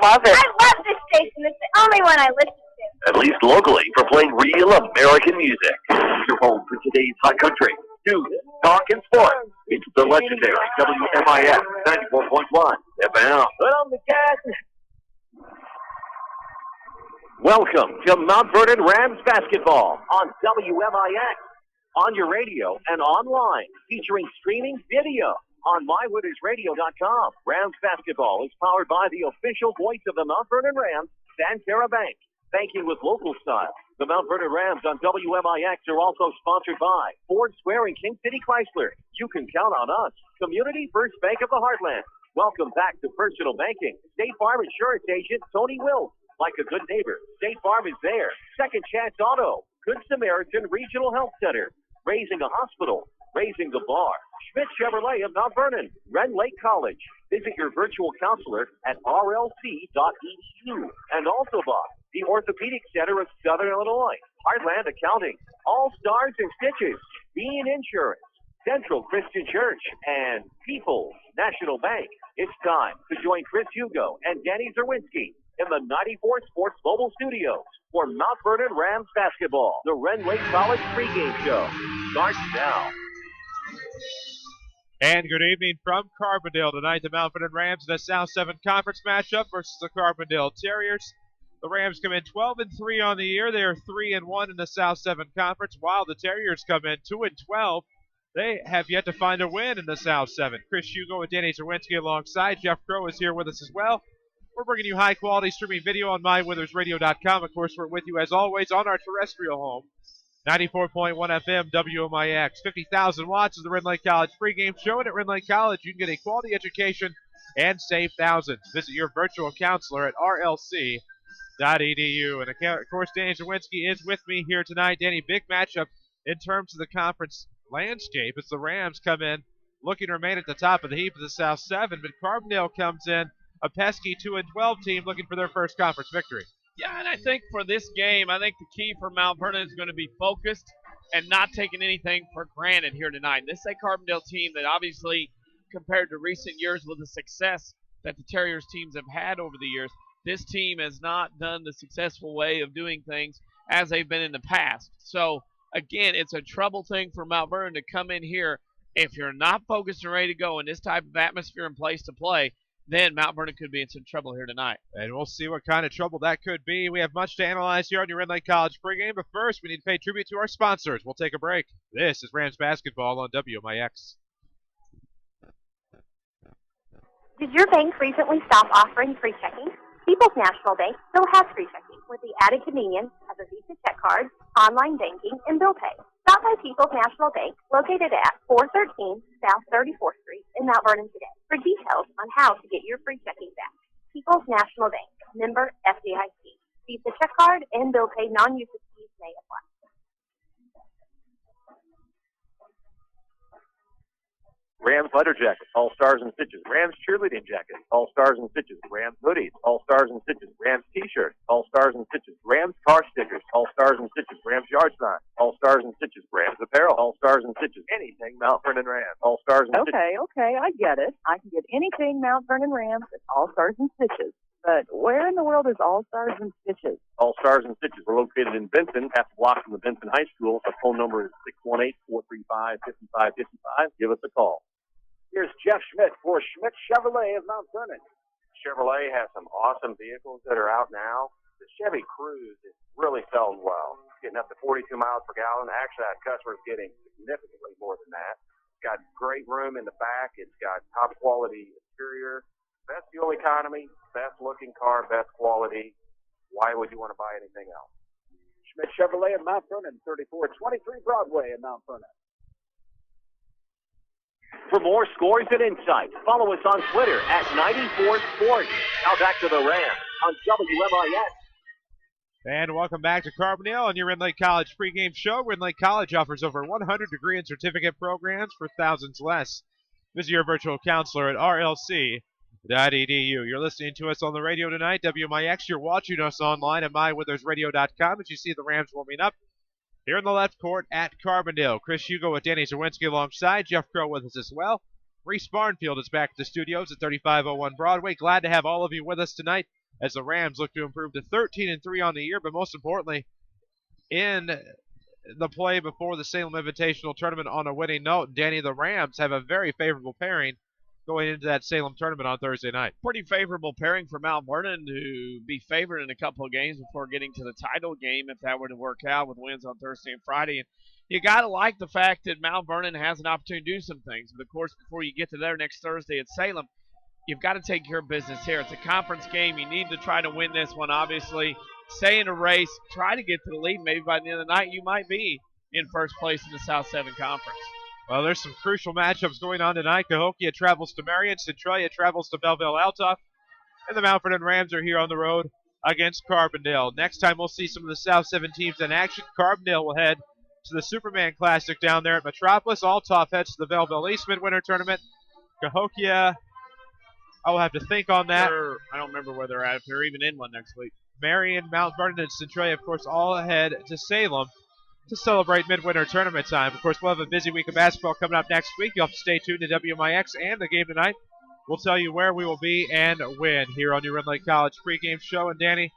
love it. I love this station. It's the only one I listen to. At least locally, for playing real American music. Your home for today's hot country, news, talk, and sports. It's the legendary WMIX 94.1 FM. Put on the gas. Welcome to Mount Vernon Rams basketball on WMIX, on your radio and online, featuring streaming video on mywinnersradio.com. Rams basketball is powered by the official voice of the Mount Vernon Rams, Santerra Bank. Banking with local style. The Mount Vernon Rams on WMIX are also sponsored by Ford Square and King City Chrysler. You can count on us. Community First Bank of the Heartland. Welcome back to personal banking. State Farm Insurance Agent Tony Wills. Like a good neighbor, State Farm is there. Second Chance Auto. Good Samaritan Regional Health Center. Raising a hospital. Raising the bar. Schmidt Chevrolet of Mount Vernon. Ren Lake College. Visit your virtual counselor at rlc.edu. And also by the Orthopedic Center of Southern Illinois. Heartland Accounting. All Stars and Stitches. Bean Insurance. Central Christian Church. And People's National Bank. It's time to join Chris Hugo and Danny Czerwinski in the 94 Sports Mobile Studios for Mount Vernon Rams basketball. The Ren Lake College pregame show starts now. And good evening from Carbondale. Tonight, the Mount Vernon Rams in the South 7 Conference matchup versus the Carbondale Terriers. The Rams come in 12-3 on the year. They are 3-1 in the South 7 Conference, while the Terriers come in 2-12. They have yet to find a win in the South 7. Chris Hugo and Danny Czerwinski alongside. Jeff Crow is here with us as well. We're bringing you high-quality streaming video on mywinnersradio.com. Of course, we're with you, as always, on our terrestrial home. 94.1 FM, WMIX. 50,000 watts is the Ren Lake College pregame show. And at Ren Lake College, you can get a quality education and save thousands. Visit your virtual counselor at rlc.edu. And, of course, Danny Czerwinski is with me here tonight. Danny, big matchup in terms of the conference landscape as the Rams come in looking to remain at the top of the heap of the South 7. But Carbondale comes in a pesky 2-12 team looking for their first conference victory. Yeah, and I think for this game, I think the key for Mount Vernon is going to be focused and not taking anything for granted here tonight. This is a Carbondale team that obviously, compared to recent years with the success that the Terriers teams have had over the years, this team has not done the successful way of doing things as they've been in the past. So, again, it's a trouble thing for Mount Vernon to come in here. If you're not focused and ready to go in this type of atmosphere and place to play, then Mount Vernon could be in some trouble here tonight. And we'll see what kind of trouble that could be. We have much to analyze here on your Ren Lake College pregame, but first we need to pay tribute to our sponsors. We'll take a break. This is Rams basketball on WMIX. Did your bank recently stop offering free checking? People's National Bank still has free checking with the added convenience of a Visa check card, online banking, and bill pay. Stop by People's National Bank, located at 413 South 34th Street in Mount Vernon today for details on how to get your free checking back. People's National Bank, member FDIC. Visa check card and bill pay non-usage fees may apply. Rams letter jackets, all stars and stitches. Rams cheerleading jackets, all stars and stitches. Rams hoodies, all stars and stitches. Rams t-shirts, all stars and stitches. Rams car stickers, all stars and stitches. Rams yard signs, all stars and stitches. Rams apparel, all stars and stitches. Anything Mount Vernon Rams, all stars and stitches. Okay, I get it. I can get anything Mount Vernon Rams at All Stars and Stitches. But where in the world is All Stars and Stitches? All Stars and Stitches. We're located in Benton, half a block from the Benton High School. The phone number is 618-435-5555. Give us a call. Here's Jeff Schmidt for Schmidt Chevrolet of Mount Vernon. Chevrolet has some awesome vehicles that are out now. The Chevy Cruze is really selling well. It's getting up to 42 miles per gallon. Actually, our customers getting significantly more than that. It's got great room in the back. It's got top quality interior, best fuel economy, best looking car, best quality. Why would you want to buy anything else? Schmidt Chevrolet of Mount Vernon, 3423 Broadway in Mount Vernon. For more scores and insights, follow us on Twitter at 94sports. Now back to the Rams on WMIX. And welcome back to Carbondale on your Ren Lake College pregame show. Ren Lake College offers over 100 degree and certificate programs for thousands less. Visit your virtual counselor at rlc.edu. You're listening to us on the radio tonight, WMIX. You're watching us online at mywinnersradio.com as you see the Rams warming up here in the left court at Carbondale. Chris Hugo with Danny Czerwinski alongside. Jeff Crow with us as well. Reese Barnfield is back at the studios at 3501 Broadway. Glad to have all of you with us tonight as the Rams look to improve to 13-3 on the year, but most importantly, in the play before the Salem Invitational Tournament on a winning note. Danny, the Rams have a very favorable pairing going into that Salem tournament on Thursday night. Pretty favorable pairing for Mount Vernon to be favored in a couple of games before getting to the title game if that were to work out with wins on Thursday and Friday. And you got to like the fact that Mount Vernon has an opportunity to do some things. But, of course, before you get to there next Thursday at Salem, you've got to take care of business here. It's a conference game. You need to try to win this one, obviously. Stay in a race. Try to get to the lead. Maybe by the end of the night you might be in first place in the South 7 Conference. Well, there's some crucial matchups going on tonight. Cahokia travels to Marion. Centralia travels to Belleville-Altough. And the Mount Vernon Rams are here on the road against Carbondale. Next time we'll see some of the South 7 teams in action. Carbondale will head to the Superman Classic down there at Metropolis. Altough heads to the Belleville East Midwinter Tournament. Cahokia, I will have to think on that. I don't remember where they're at, if they're even in one next week. Marion, Mount Vernon, and Centralia, of course, all head to Salem to celebrate midwinter tournament time. Of course, we'll have a busy week of basketball coming up next week. You'll have to stay tuned to WMIX and the game tonight. We'll tell you where we will be and when here on your Rend Lake College pregame show. And Danny,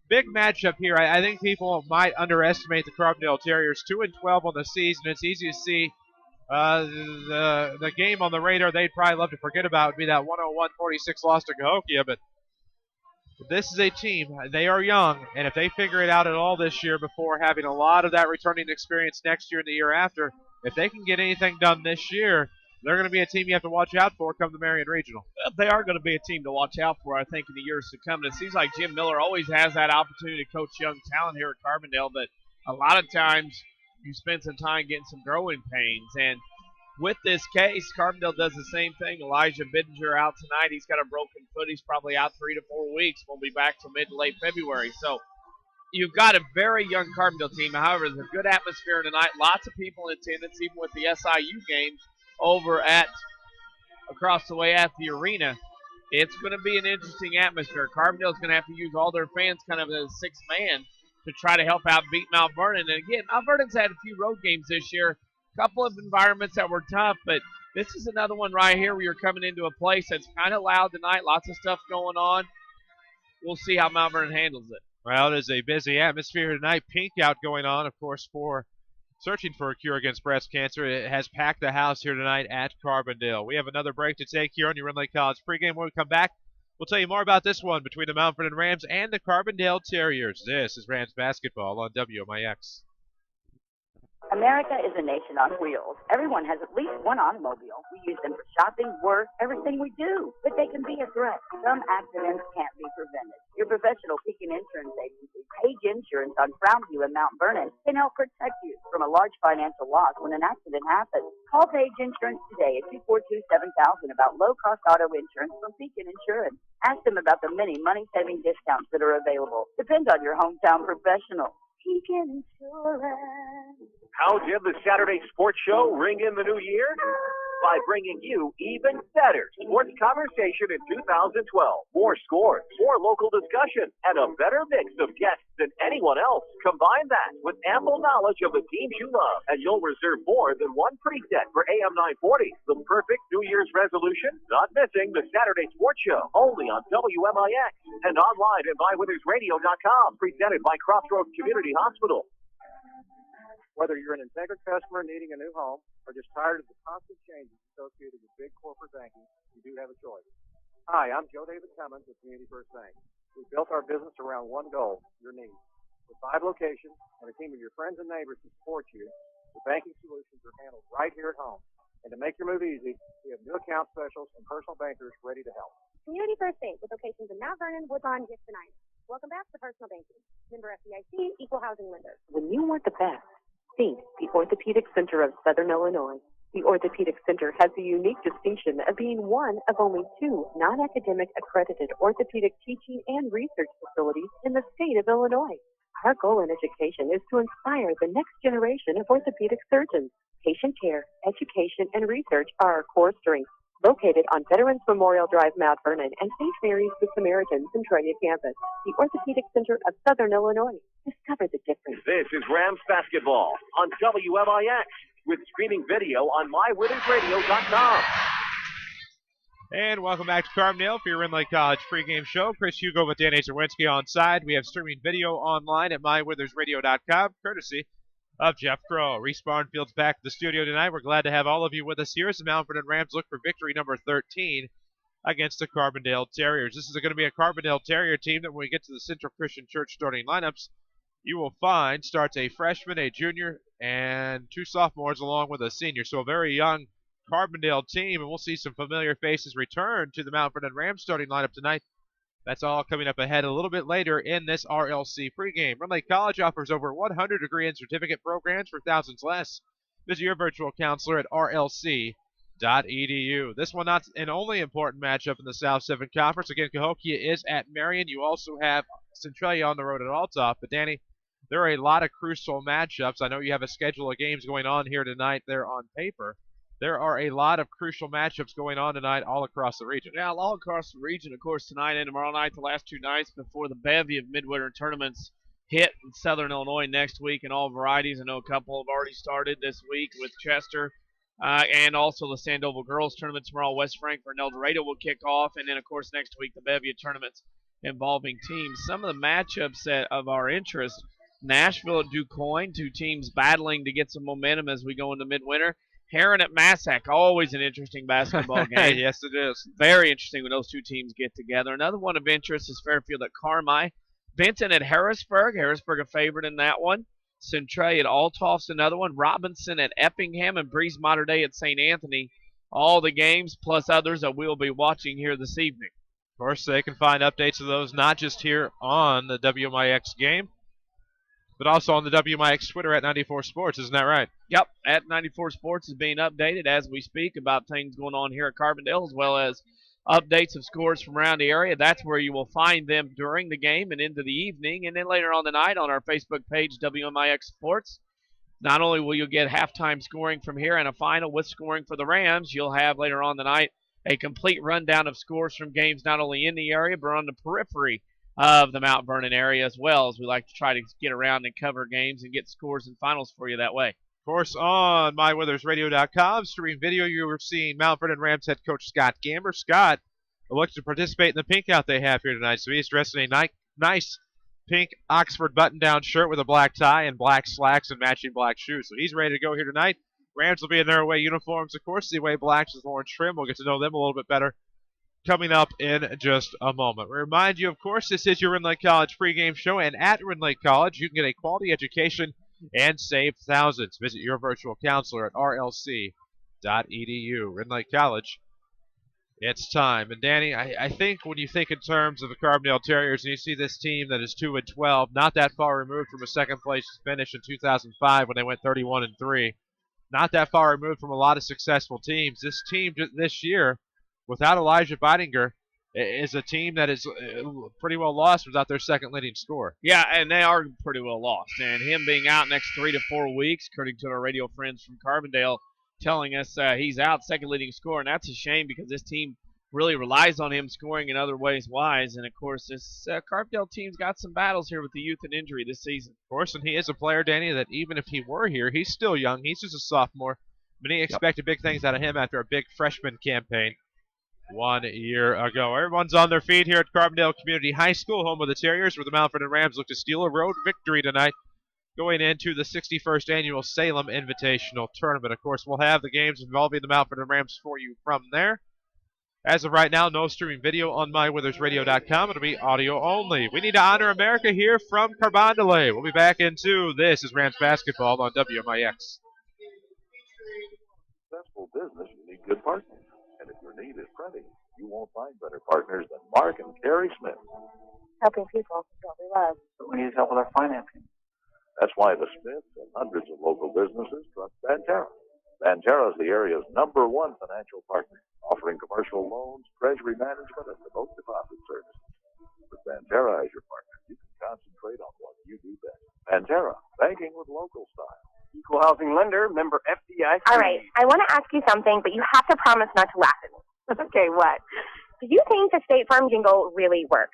big matchup here. I think people might underestimate the Carbondale Terriers. 2-12 on the season. It's easy to see the game on the radar they'd probably love to forget about would be that 101-46 loss to Cahokia, but this is a team, they are young, and if they figure it out at all this year before having a lot of that returning experience next year and the year after, if they can get anything done this year, they're going to be a team you have to watch out for come the Marion Regional. They are going to be a team to watch out for, I think, in the years to come. And it seems like Jim Miller always has that opportunity to coach young talent here at Carbondale, but a lot of times you spend some time getting some growing pains. And with this case, Carbondale does the same thing. Elijah Bittinger out tonight. He's got a broken foot. He's probably out 3 to 4 weeks. Won't be back till mid to late February. So you've got a very young Carbondale team. However, there's a good atmosphere tonight. Lots of people in attendance, even with the SIU games over at across the way at the arena. It's going to be an interesting atmosphere. Carbondale's going to have to use all their fans kind of as a sixth man to try to help out beat Mount Vernon. And again, Mount Vernon's had a few road games this year. Couple of environments that were tough, but this is another one right here where you're coming into a place that's kind of loud tonight, lots of stuff going on. We'll see how Mount Vernon handles it. Well, it is a busy atmosphere tonight. Pink out going on, of course, for searching for a cure against breast cancer. It has packed the house here tonight at Carbondale. We have another break to take here on your Rend Lake College pregame. When we come back, we'll tell you more about this one between the Mount Vernon Rams and the Carbondale Terriers. This is Rams basketball on WMIX. America is a nation on wheels. Everyone has at least one automobile. We use them for shopping, work, everything we do. But they can be a threat. Some accidents can't be prevented. Your professional Pekin Insurance Agency, Page Insurance on Crownview and Mount Vernon, can help protect you from a large financial loss when an accident happens. Call Page Insurance today at 242-7000 about low-cost auto insurance from Pekin Insurance. Ask them about the many money-saving discounts that are available. Depend on your hometown professional. Pekin Insurance. How did the Saturday Sports Show ring in the new year? By bringing you even better sports conversation in 2012. More scores, more local discussion, and a better mix of guests than anyone else. Combine that with ample knowledge of the teams you love, and you'll reserve more than one preset for AM 940. The perfect New Year's resolution? Not missing the Saturday Sports Show, only on WMIX and online at MyWinnersRadio.com. Presented by Crossroads Community Hospital. Whether you're an Integra customer needing a new home or just tired of the constant changes associated with big corporate banking, you do have a choice. Hi, I'm Joe David Cummins with Community First Bank. We built our business around one goal, your needs. With 5 locations and a team of your friends and neighbors to support you, the banking solutions are handled right here at home. And to make your move easy, we have new account specials and personal bankers ready to help. Community First Bank with locations in Mount Vernon, Woodlawn, Gibson Island. Welcome back to Personal Banking. Member FDIC, Equal Housing Lender. When you want the best, think the Orthopedic Center of Southern Illinois. The Orthopedic Center has the unique distinction of being one of only 2 non-academic accredited orthopedic teaching and research facilities in the state of Illinois. Our goal in education is to inspire the next generation of orthopedic surgeons. Patient care, education, and research are our core strengths. Located on Veterans Memorial Drive, Mount Vernon, and St. Mary's the Samaritans Centralia campus, the Orthopedic Center of Southern Illinois. Discover the difference. This is Rams basketball on WMIX with streaming video on MyWinnersRadio.com. And welcome back to Carbondale for your Rin Lake College pregame show. Chris Hugo with Danny Czerwinski on side. We have streaming video online at mywithersradio.com, courtesy of Jeff Crow. Reese Barnfield's back at the studio tonight. We're glad to have all of you with us here as the Mount Vernon Rams look for victory number 13 against the Carbondale Terriers. This is going to be a Carbondale Terrier team that when we get to the Central Christian Church starting lineups, you will find starts a freshman, a junior, and 2 sophomores along with a senior. So a very young Carbondale team, and we'll see some familiar faces return to the Mount Vernon Rams starting lineup tonight. That's all coming up ahead a little bit later in this RLC pregame. Rin Lake College offers over 100 degree and certificate programs for thousands less. Visit your virtual counselor at rlc.edu. This one not an only important matchup in the South 7 Conference. Again, Cahokia is at Marion. You also have Centralia on the road at Althoff. But Danny, there are a lot of crucial matchups. I know you have a schedule of games going on here tonight there on paper. There are a lot of crucial matchups going on tonight all across the region. Yeah, all across the region, of course, tonight and tomorrow night, the last 2 nights before the bevy of midwinter tournaments hit in Southern Illinois next week in all varieties. I know a couple have already started this week with Chester and also the Sandoval Girls Tournament tomorrow. West Frankfort and El Dorado will kick off. And then, of course, next week, the bevy of tournaments involving teams. Some of the matchups of our interest, Nashville at DuQuoin, 2 teams battling to get some momentum as we go into midwinter. Heron at Massac, always an interesting basketball game. Yes, it is. Very interesting when those 2 teams get together. Another one of interest is Fairfield at Carmi. Benton at Harrisburg. Harrisburg a favorite in that one. Centralia at Althoff's another one. Robinson at Effingham and Breeze Mater Dei at St. Anthony. All the games plus others that we'll be watching here this evening. Of course, they can find updates of those not just here on the WMIX game, but also on the WMIX Twitter at 94 Sports. Isn't that right? Yep, at 94 Sports is being updated as we speak about things going on here at Carbondale, as well as updates of scores from around the area. That's where you will find them during the game and into the evening. And then later on the night on our Facebook page, WMIX Sports, not only will you get halftime scoring from here and a final with scoring for the Rams, you'll have later on the night a complete rundown of scores from games not only in the area but on the periphery of the Mount Vernon area as well, as we like to try to get around and cover games and get scores and finals for you that way. Of course, on mywithersradio.com, streaming video, you were seeing Mount Vernon Rams head coach Scott Gamber. Scott elected to participate in the pink out they have here tonight, so he's dressed in a nice pink Oxford button-down shirt with a black tie and black slacks and matching black shoes. So he's ready to go here tonight. Rams will be in their away uniforms, of course. The away blacks is orange trim. We'll get to know them a little bit better coming up in just a moment. We remind you, of course, this is your Rin Lake College pregame show, and at Rin Lake College, you can get a quality education and save thousands. Visit your virtual counselor at rlc.edu. Rin Lake College, it's time. And Danny, I think when you think in terms of the Carbondale Terriers, and you see this team that is 2-12, not that far removed from a second-place finish in 2005 when they went 31-3, not that far removed from a lot of successful teams. This team this year, without Elijah Beidinger, is a team that is pretty well lost without their second leading scorer. Yeah, and they are pretty well lost. And him being out next 3 to 4 weeks, according to our radio friends from Carbondale, telling us he's out second leading scorer. And that's a shame because this team really relies on him scoring in other ways wise. And, of course, this Carbondale team's got some battles here with the youth and injury this season. Of course, and he is a player, Danny, that even if he were here, he's still young. He's just a sophomore. Many expected big things out of him after a big freshman campaign 1 year ago. Everyone's on their feet here at Carbondale Community High School, home of the Terriers, where the Mount Vernon Rams look to steal a road victory tonight going into the 61st Annual Salem Invitational Tournament. Of course, we'll have the games involving the Mount Vernon Rams for you from there. As of right now, no streaming video on mywithersradio.com. It'll be audio only. We need to honor America here from Carbondale. We'll be back into This is Rams Basketball on WMIX. Successful business, you need good partners. And if your need is printing, you won't find better partners than Mark and Carrie Smith. Helping people is what we love. But we need help with our financing. That's why the Smiths and hundreds of local businesses trust Banterra. Banterra is the area's #1 financial partner, offering commercial loans, treasury management, and remote deposit services. With Banterra as your partner, you can concentrate on what you do best. Banterra, banking with local style. Equal housing lender, member FDIC. All right, I want to ask you something, but you have to promise not to laugh at me. Okay, what? Do you think the State Farm jingle really works?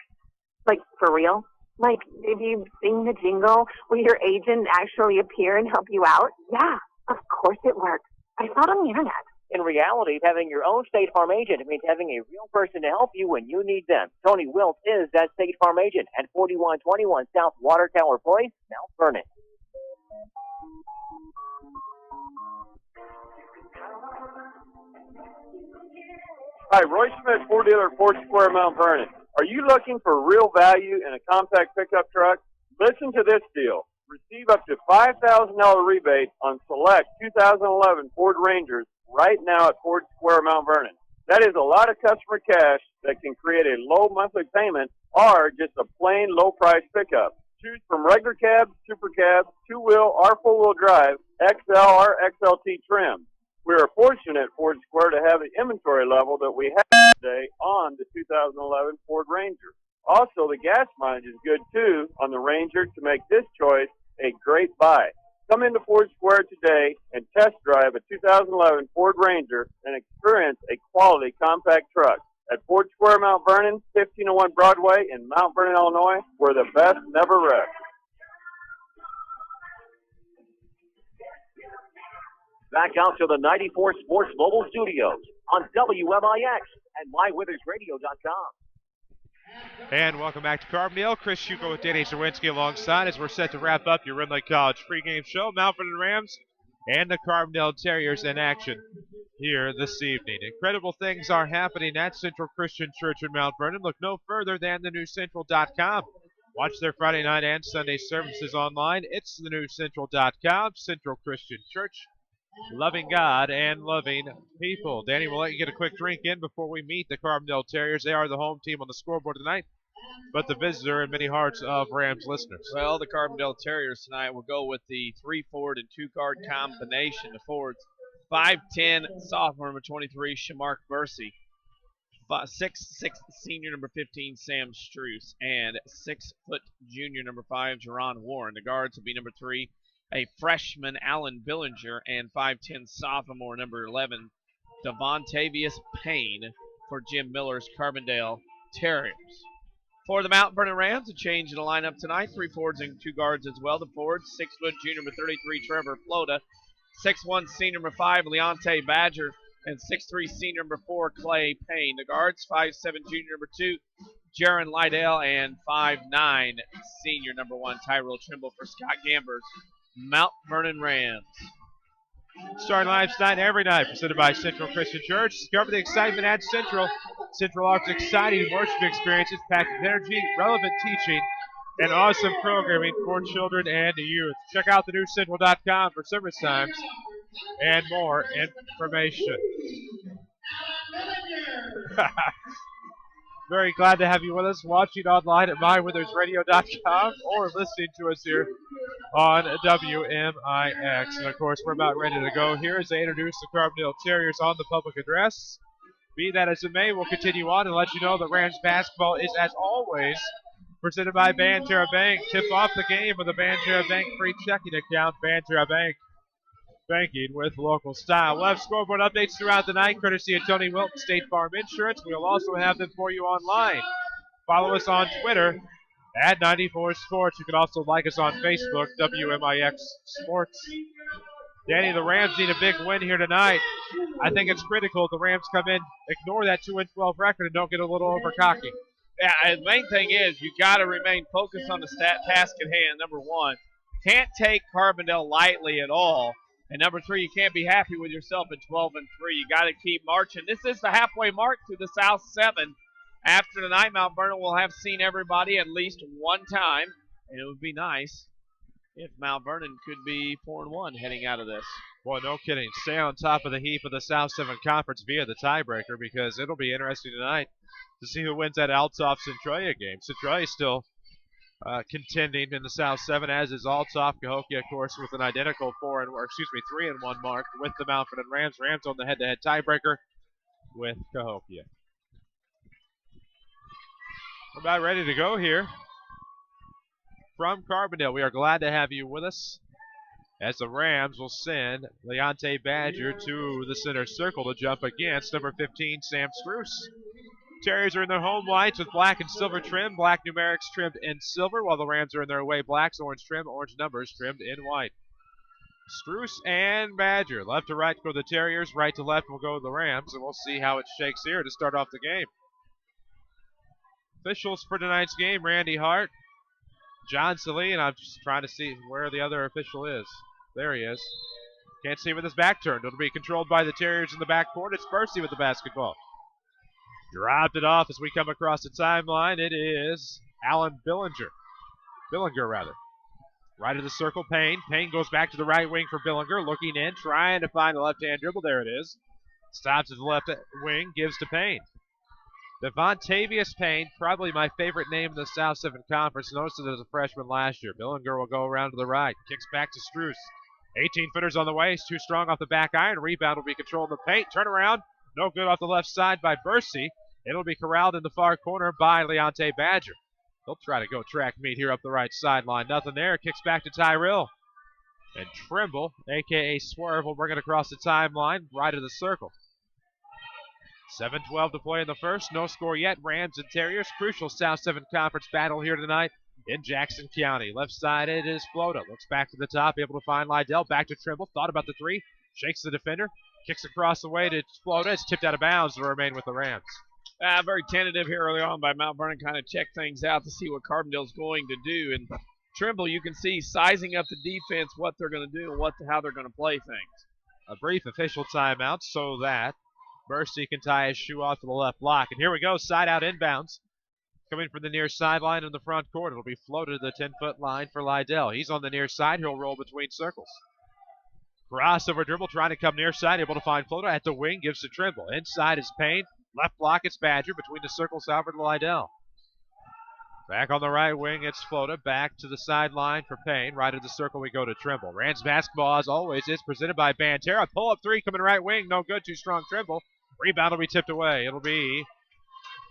Like, for real? Like, if you sing the jingle, will your agent actually appear and help you out? Yeah, of course it works. I saw it on the internet. In reality, having your own State Farm agent means having a real person to help you when you need them. Tony Wilt is that State Farm agent at 4121 South Water Tower Place, Mount Vernon. Hi, Roy Smith, Ford dealer, Ford Square, Mount Vernon. Are you looking for real value in a compact pickup truck? Listen to this deal. Receive up to $5,000 rebate on select 2011 Ford Rangers right now at Ford Square, Mount Vernon. That is a lot of customer cash that can create a low monthly payment or just a plain low-price pickup. Choose from regular cab, super cab, two-wheel, or four-wheel drive, XL or XLT trim. We are fortunate at Ford Square to have the inventory level that we have today on the 2011 Ford Ranger. Also, the gas mileage is good, too, on the Ranger to make this choice a great buy. Come into Ford Square today and test drive a 2011 Ford Ranger and experience a quality compact truck. At Ford Square, Mount Vernon, 1501 Broadway in Mount Vernon, Illinois, where the best never rests. Back out to the 94 Sports Mobile Studios on WMIX and MyWithersRadio.com. And welcome back to Carbondale. Chris Hugo with Danny Czerwinski alongside as we're set to wrap up your Red Lake College pregame show. Mount Vernon Rams and the Carbondale Terriers in action here this evening. Incredible things are happening at Central Christian Church in Mount Vernon. Look no further than thenewcentral.com. Watch their Friday night and Sunday services online. It's thenewcentral.com. Central Christian Church. Loving God and loving people. Danny, we'll let you get a quick drink in before we meet the Carbondale Terriers. They are the home team on the scoreboard tonight, but the visitor in many hearts of Rams listeners. Well, the Carbondale Terriers tonight will go with the 3 forward and 2 guard combination. The forwards, 5'10", sophomore number 23, Shamark Bursey. 6'6", senior number 15, Sam Struess. And 6-foot junior number 5, Jerron Warren. The guards will be number 3, a freshman, Alan Billinger, and 5'10", sophomore, number 11, Devontavius Payne for Jim Miller's Carbondale Terriers. For the Mount Vernon Rams, a change in the lineup tonight. 3 forwards and 2 guards as well. The forwards, 6-foot junior number 33, Trevor Flota, 6'1", senior number 5, Leonte Badger, and 6'3", senior number 4, Clay Payne. The guards, 5'7", junior number 2, Jaron Lydell, and 5'9", senior number 1, Tyrell Trimble for Scott Gamber's Mount Vernon Rams. Starting live tonight every night, presented by Central Christian Church. Discover the excitement at Central. Central offers exciting worship experiences packed with energy, relevant teaching, and awesome programming for children and youth. Check out thenewcentral.com for service times and more information. Very glad to have you with us, watching online at mywithersradio.com or listening to us here on WMIX. And, of course, we're about ready to go here as they introduce the Carbondale Terriers on the public address. Be that as it may, we'll continue on and let you know that Rams basketball is, as always, presented by Banterra Bank. Tip off the game with a Banterra Bank free checking account. Banterra Bank, banking with local style. We'll have scoreboard updates throughout the night, courtesy of Tony Wilton, State Farm Insurance. We'll also have them for you online. Follow us on Twitter at 94 Sports. You can also like us on Facebook, WMIX Sports. Danny, the Rams need a big win here tonight. I think it's critical the Rams come in, ignore that 2-12 record, and don't get a little over cocky. Yeah, and the main thing is you got to remain focused on the task at hand, number 1. Can't take Carbondale lightly at all. And number 3, you can't be happy with yourself at 12-3. You got to keep marching. This is the halfway mark to the South 7. After tonight, Mount Vernon will have seen everybody at least one time, and it would be nice if Mount Vernon could be 4-1 heading out of this. Boy, no kidding. Stay on top of the heap of the South 7 Conference via the tiebreaker, because it'll be interesting tonight to see who wins that Althoff-Centralia game. Centralia still contending in the South 7, as is Althoff. Cahokia, of course, with an identical 3-1 mark with the Mount Vernon Rams. Rams on the head-to-head tiebreaker with Cahokia. We're about ready to go here from Carbondale. We are glad to have you with us as the Rams will send Leonte Badger to the center circle to jump against number 15, Sam Struess. Terriers are in their home whites with black and silver trim, black numerics trimmed in silver, while the Rams are in their away blacks, orange trim, orange numbers trimmed in white. Struce and Badger. Left to right go the Terriers, right to left will go the Rams, and we'll see how it shakes here to start off the game. Officials for tonight's game, Randy Hart, John Celine. I'm just trying to see where the other official is. There he is. Can't see with his back turned. It'll be controlled by the Terriers in the backcourt. It's Bursey with the basketball. Dropped it off as we come across the timeline. It is Alan Billinger. Right of the circle, Payne. Payne goes back to the right wing for Billinger. Looking in, trying to find the left-hand dribble. There it is. Stops at the left wing, gives to Payne. Devontavious Payne, probably my favorite name in the South 7 Conference. Noticed it as a freshman last year. Billinger will go around to the right. Kicks back to Struce. 18-footers on the way. He's too strong off the back iron. Rebound will be controlled in the paint. Turnaround. No good off the left side by Bursey. It'll be corralled in the far corner by Leonte Badger. He'll try to go track meet here up the right sideline. Nothing there. Kicks back to Tyrell. And Trimble, a.k.a. Swerve, will bring it across the timeline, right of the circle. 7:12 to play in the first. No score yet. Rams and Terriers. Crucial South 7 Conference battle here tonight in Jackson County. Left side it is Flota. Looks back to the top, able to find Lydell. Back to Trimble. Thought about the three. Shakes the defender. Kicks across the way to Flota. It's tipped out of bounds to remain with the Rams. Very tentative here early on by Mount Vernon, kind of check things out to see what Carbondale's going to do. And Trimble, you can see sizing up the defense, what they're going to do, and how they're going to play things. A brief official timeout so that Bursey can tie his shoe off to the left block. And here we go, side out inbounds. Coming from the near sideline in the front court. It'll be floated to the 10-foot line for Lydell. He's on the near side. He'll roll between circles. Crossover dribble, trying to come near side. Able to find Flota at the wing. Gives to Trimble. Inside is Payne. Left block, it's Badger. Between the circles, Albert Lydell. Back on the right wing, it's Flota. Back to the sideline for Payne. Right of the circle, we go to Trimble. Rams basketball, as always, is presented by Banterra. Pull-up three coming right wing. No good. Too strong Trimble. Rebound will be tipped away. It'll be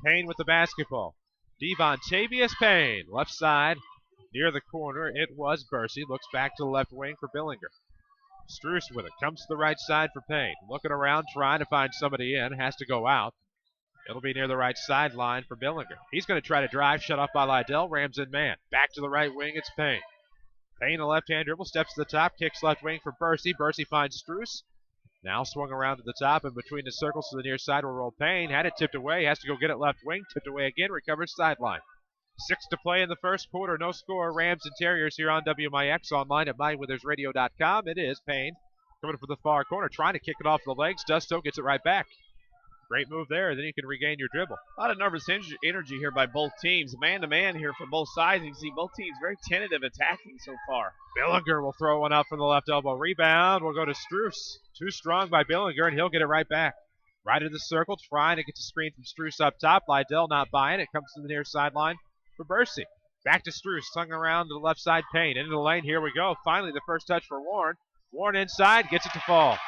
Payne with the basketball. Devontavious Payne. Left side, near the corner. It was Bursey. Looks back to the left wing for Billinger. Struce with it. Comes to the right side for Payne. Looking around, trying to find somebody in. Has to go out. It'll be near the right sideline for Billinger. He's going to try to drive. Shut off by Lydell. Rams in man. Back to the right wing. It's Payne. Payne, a left-hand dribble. Steps to the top. Kicks left wing for Bursey. Bursey finds Struce. Now swung around to the top and between the circles to the near side will roll Payne. Had it tipped away. Has to go get it left wing. Tipped away again. Recovers sideline. 6 to play in the first quarter. No score. Rams and Terriers here on WMIX. Online at mywithersradio.com. It is Payne coming from the far corner. Trying to kick it off the legs. Does so. Gets it right back. Great move there. Then you can regain your dribble. A lot of nervous energy here by both teams. Man-to-man here for both sides. You can see both teams very tentative attacking so far. Billinger will throw one up from the left elbow. Rebound will go to Struce. Too strong by Billinger, and he'll get it right back. Right of the circle, trying to get the screen from Struce up top. Lydell not buying it. Comes to the near sideline for Bursey. Back to Struce. Slung around to the left side. Payne. Into the lane. Here we go. Finally, the first touch for Warren. Warren inside. Gets it to fall.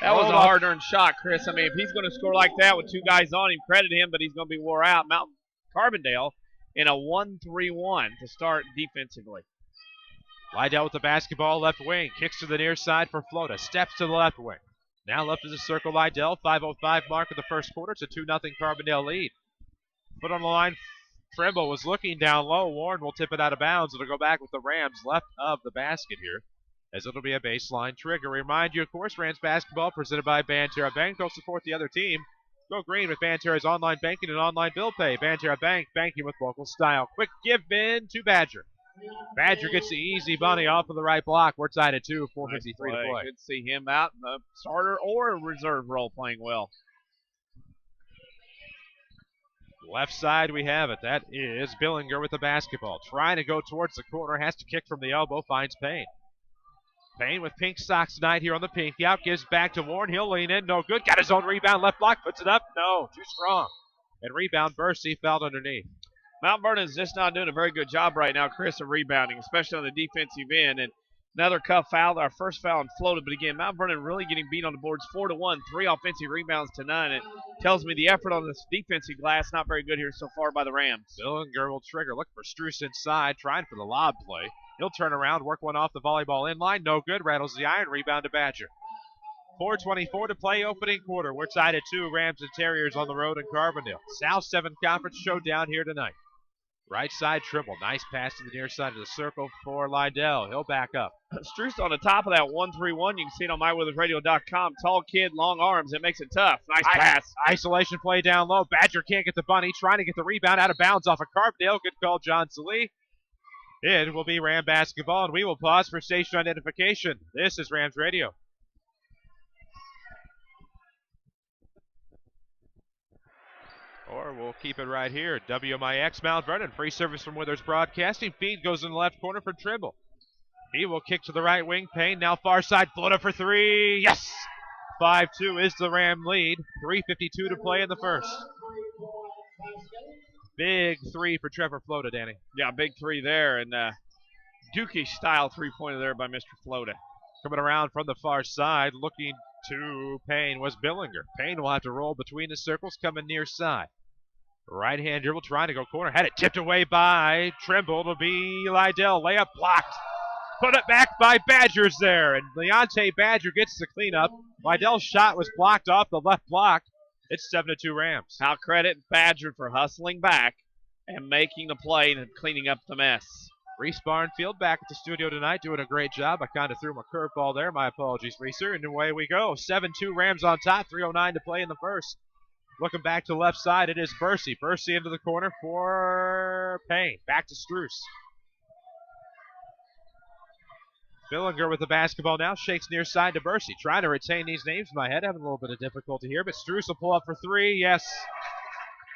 That was a hard-earned shot, Chris. I mean, if he's going to score like that with two guys on him, credit him, but he's going to be wore out. Mount Carbondale in a 1-3-1 to start defensively. Lydell with the basketball, left wing. Kicks to the near side for Flota. Steps to the left wing. Now left of the circle, Lydell. 5:05 mark of the first quarter. It's a 2-0 Carbondale lead. Put on the line. Trimble was looking down low. Warren will tip it out of bounds. It'll go back with the Rams left of the basket here, as it'll be a baseline trigger. Remind you, of course, Rams basketball presented by Banterra Bank. Go support the other team. Go green with Banterra's online banking and online bill pay. Banterra Bank, banking with local style. Quick give in to Badger. Badger gets the easy bunny off of the right block. We're tied at 2, 4:53 to play. Good to see him out in the starter or reserve role playing well. Left side we have it. That is Billinger with the basketball. Trying to go towards the corner. Has to kick from the elbow. Finds Payne. Payne with pink socks tonight here on the pinky out. Gives back to Warren. He'll lean in. No good. Got his own rebound. Left block. Puts it up. No. Too strong. And rebound. Bursey fouled underneath. Mount Vernon's just not doing a very good job right now, Chris, of rebounding, especially on the defensive end. And another cuff foul. Our first foul and floated. But again, Mount Vernon really getting beat on the boards 4-1. 3 offensive rebounds to 9. It tells me the effort on this defensive glass not very good here so far by the Rams. Billinger will trigger. Looking for Struce inside. Trying for the lob play. He'll turn around, work one off the volleyball inline. No good. Rattles the iron. Rebound to Badger. 4:24 to play opening quarter. We're tied at 2. Rams and Terriers on the road in Carbondale. South 7 Conference showdown here tonight. Right side, Trimble. Nice pass to the near side of the circle for Lydell. He'll back up. Struess on the top of that 1-3-1. You can see it on MyWeathersRadio.com. Tall kid, long arms. It makes it tough. Nice pass. Isolation play down low. Badger can't get the bunny. Trying to get the rebound out of bounds off of Carbondale. Good call, John Salee. It will be Ram basketball, and we will pause for station identification. This is Rams Radio. Or we'll keep it right here. WMIX Mount Vernon. Free service from Withers Broadcasting. Feed goes in the left corner for Trimble. He will kick to the right wing. Payne now far side. Floater for three. Yes! 5-2 is the Ram lead. 3:52 to play in the first. Big three for Trevor Flota, Danny. Yeah, big three there. And Dukish style three-pointer there by Mr. Flota. Coming around from the far side. Looking to Payne was Billinger. Payne will have to roll between the circles. Coming near side. Right hand dribble, trying to go corner. Had it tipped away by Trimble. It'll be Lydell. Layup blocked. Put it back by Badgers there. And Leonte Badger gets the cleanup. Lydell's shot was blocked off the left block. It's 7-2 Rams. I'll credit Badger for hustling back and making the play and cleaning up the mess. Reese Barnfield back at the studio tonight doing a great job. I kind of threw my curveball there. My apologies, Reeser. And away we go. 7-2 Rams on top. 3:09 to play in the first. Looking back to the left side, it is Bursey. Bursey into the corner for Payne. Back to Struess. Billinger with the basketball now. Shakes near side to Bursey. Trying to retain these names in my head. Having a little bit of difficulty here, but Struess will pull up for three. Yes.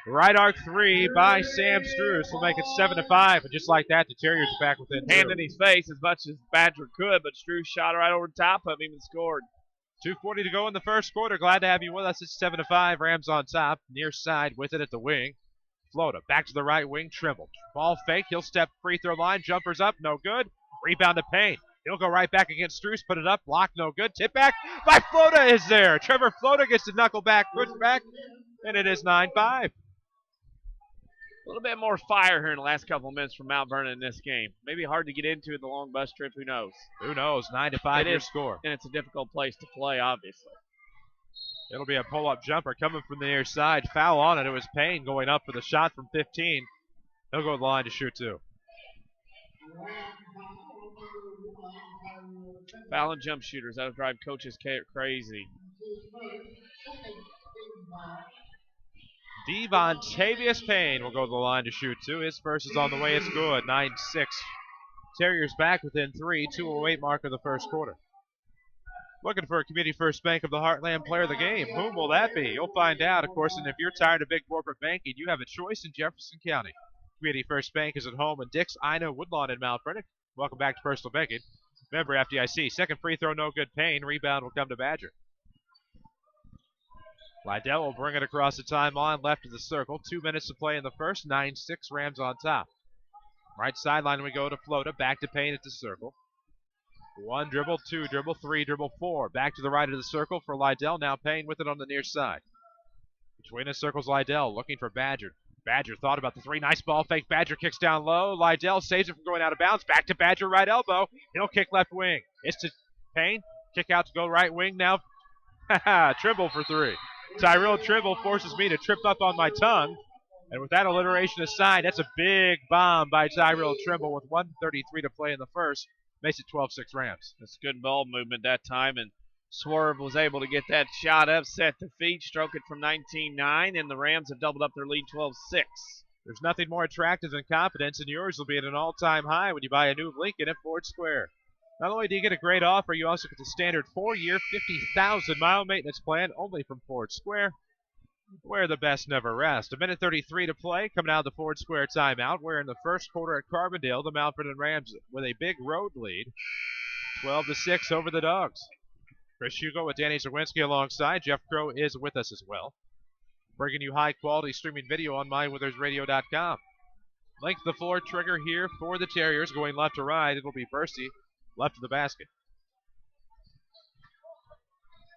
Right arc three by Sam Struess will make it 7-5. And just like that, the Terriers are back within Hand two. in his face as much as Badger could, but Struess shot right over the top of him and scored. 2:40 to go in the first quarter. Glad to have you with us. It's 7-5. Rams on top. Near side with it at the wing. Flota back to the right wing. Trimble. Ball fake. He'll step free throw line. Jumpers up. No good. Rebound to Payne. He'll go right back against Struess. Put it up. Block. No good. Tip back by Flota is there. Trevor Flota gets the knuckle back. Push back. And it is 9-5. A little bit more fire here in the last couple of minutes from Mount Vernon in this game. Maybe hard to get into in the long bus trip. Who knows? Who knows? 9-5 your score. And it's a difficult place to play, obviously. It'll be a pull-up jumper coming from the near side. Foul on it. It was Payne going up for the shot from 15. He'll go to the line to shoot two. Foul and jump shooters. That'll drive coaches crazy. Devontavious Payne will go to the line to shoot two. His first is on the way. It's good. 9-6. Terriers back within three. 2:08 mark of the first quarter. Looking for a Community First Bank of the Heartland player of the game. Whom will that be? You'll find out, of course. And if you're tired of big corporate banking, you have a choice in Jefferson County. Community First Bank is at home in Dix, Ina, Woodlawn, and Mount Vernon. Welcome back to Personal Banking. Member FDIC. Second free throw, no good. Payne. Rebound will come to Badger. Lydell will bring it across the timeline, left of the circle. 2 minutes to play in the first. 9-6 Rams on top. Right sideline we go to Flota. Back to Payne at the circle. 1 dribble, 2 dribble, 3 dribble, 4. Back to the right of the circle for Lydell. Now Payne with it on the near side. Between the circles, Lydell looking for Badger. Badger thought about the three. Nice ball fake. Badger kicks down low. Lydell saves it from going out of bounds. Back to Badger, right elbow. He'll kick left wing. It's to Payne. Kick out to go right wing now. Trimble for three. Tyrell Trimble forces me to trip up on my tongue. And with that alliteration aside, that's a big bomb by Tyrell Trimble with 1:33 to play in the first. Makes it 12-6 Rams. That's good ball movement that time. And Swerve was able to get that shot up, set the feet, stroke it from 19-9. And the Rams have doubled up their lead 12-6. There's nothing more attractive than confidence, and yours will be at an all-time high when you buy a new Lincoln at Ford Square. Not only do you get a great offer, you also get the standard 4-year, 50,000-mile maintenance plan only from Ford Square, where the best never rest. 1:33 to play, coming out of the Ford Square timeout. We're in the first quarter at Carbondale. The Mount Vernon Rams with a big road lead, 12-6 over the Dogs. Chris Hugo with Danny Czerwinski alongside. Jeff Crow is with us as well, bringing you high-quality streaming video on MyWithersRadio.com. Length of the floor trigger here for the Terriers, going left to right. It'll be Bursey. Left of the basket.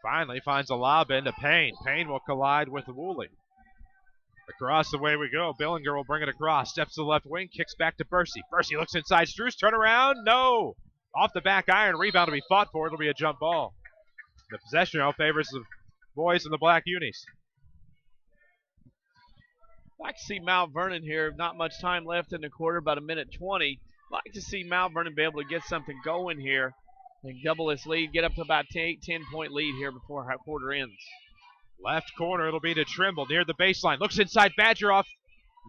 Finally finds a lob into Payne. Payne will collide with Woolley. Across the way we go. Billinger will bring it across. Steps to the left wing. Kicks back to Bursey. Bursey looks inside. Struess. Turn around. No. Off the back iron. Rebound to be fought for. It'll be a jump ball. The possession now favors the boys in the black unis. I'd like to see Mount Vernon here. Not much time left in the quarter, about 1:20. I'd like to see Mount Vernon be able to get something going here and double this lead, get up to about 10-point lead here before quarter ends. Left corner, it'll be to Trimble near the baseline. Looks inside, Badger off.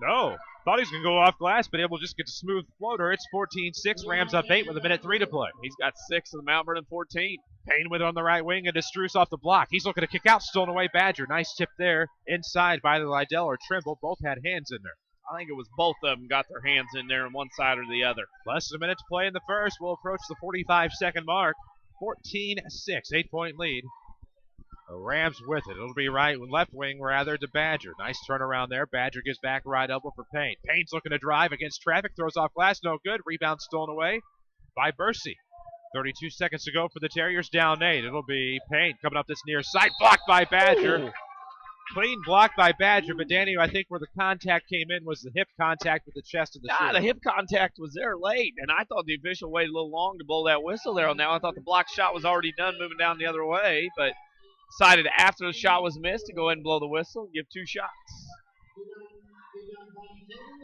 No. Thought he was going to go off glass, but able to just get a smooth floater. It's 14-6. Rams up 8 with 1:03 to play. He's got 6 of the Mount Vernon 14. Payne with it on the right wing, and Struce off the block. He's looking to kick out, stolen away Badger. Nice tip there. Inside by the Liddell or Trimble. Both had hands in there. I think it was both of them got their hands in there on one side or the other. Less than a minute to play in the first. We'll approach the 45-second mark. 14-6, 8-point lead. The Rams with it. It'll be left wing rather to Badger. Nice turnaround there. Badger gives back right elbow for Payne. Payne's looking to drive against traffic. Throws off glass. No good. Rebound stolen away by Bursey. 32 seconds to go for the Terriers. Down 8. It'll be Payne coming up this near side. Blocked by Badger. Ooh. Clean block by Badger, but Danny, I think where the contact came in was the hip contact with the chest of the shoe. The hip contact was there late, and I thought the official waited a little long to blow that whistle there on that. I thought the block shot was already done moving down the other way, but decided after the shot was missed to go ahead and blow the whistle and give 2 shots.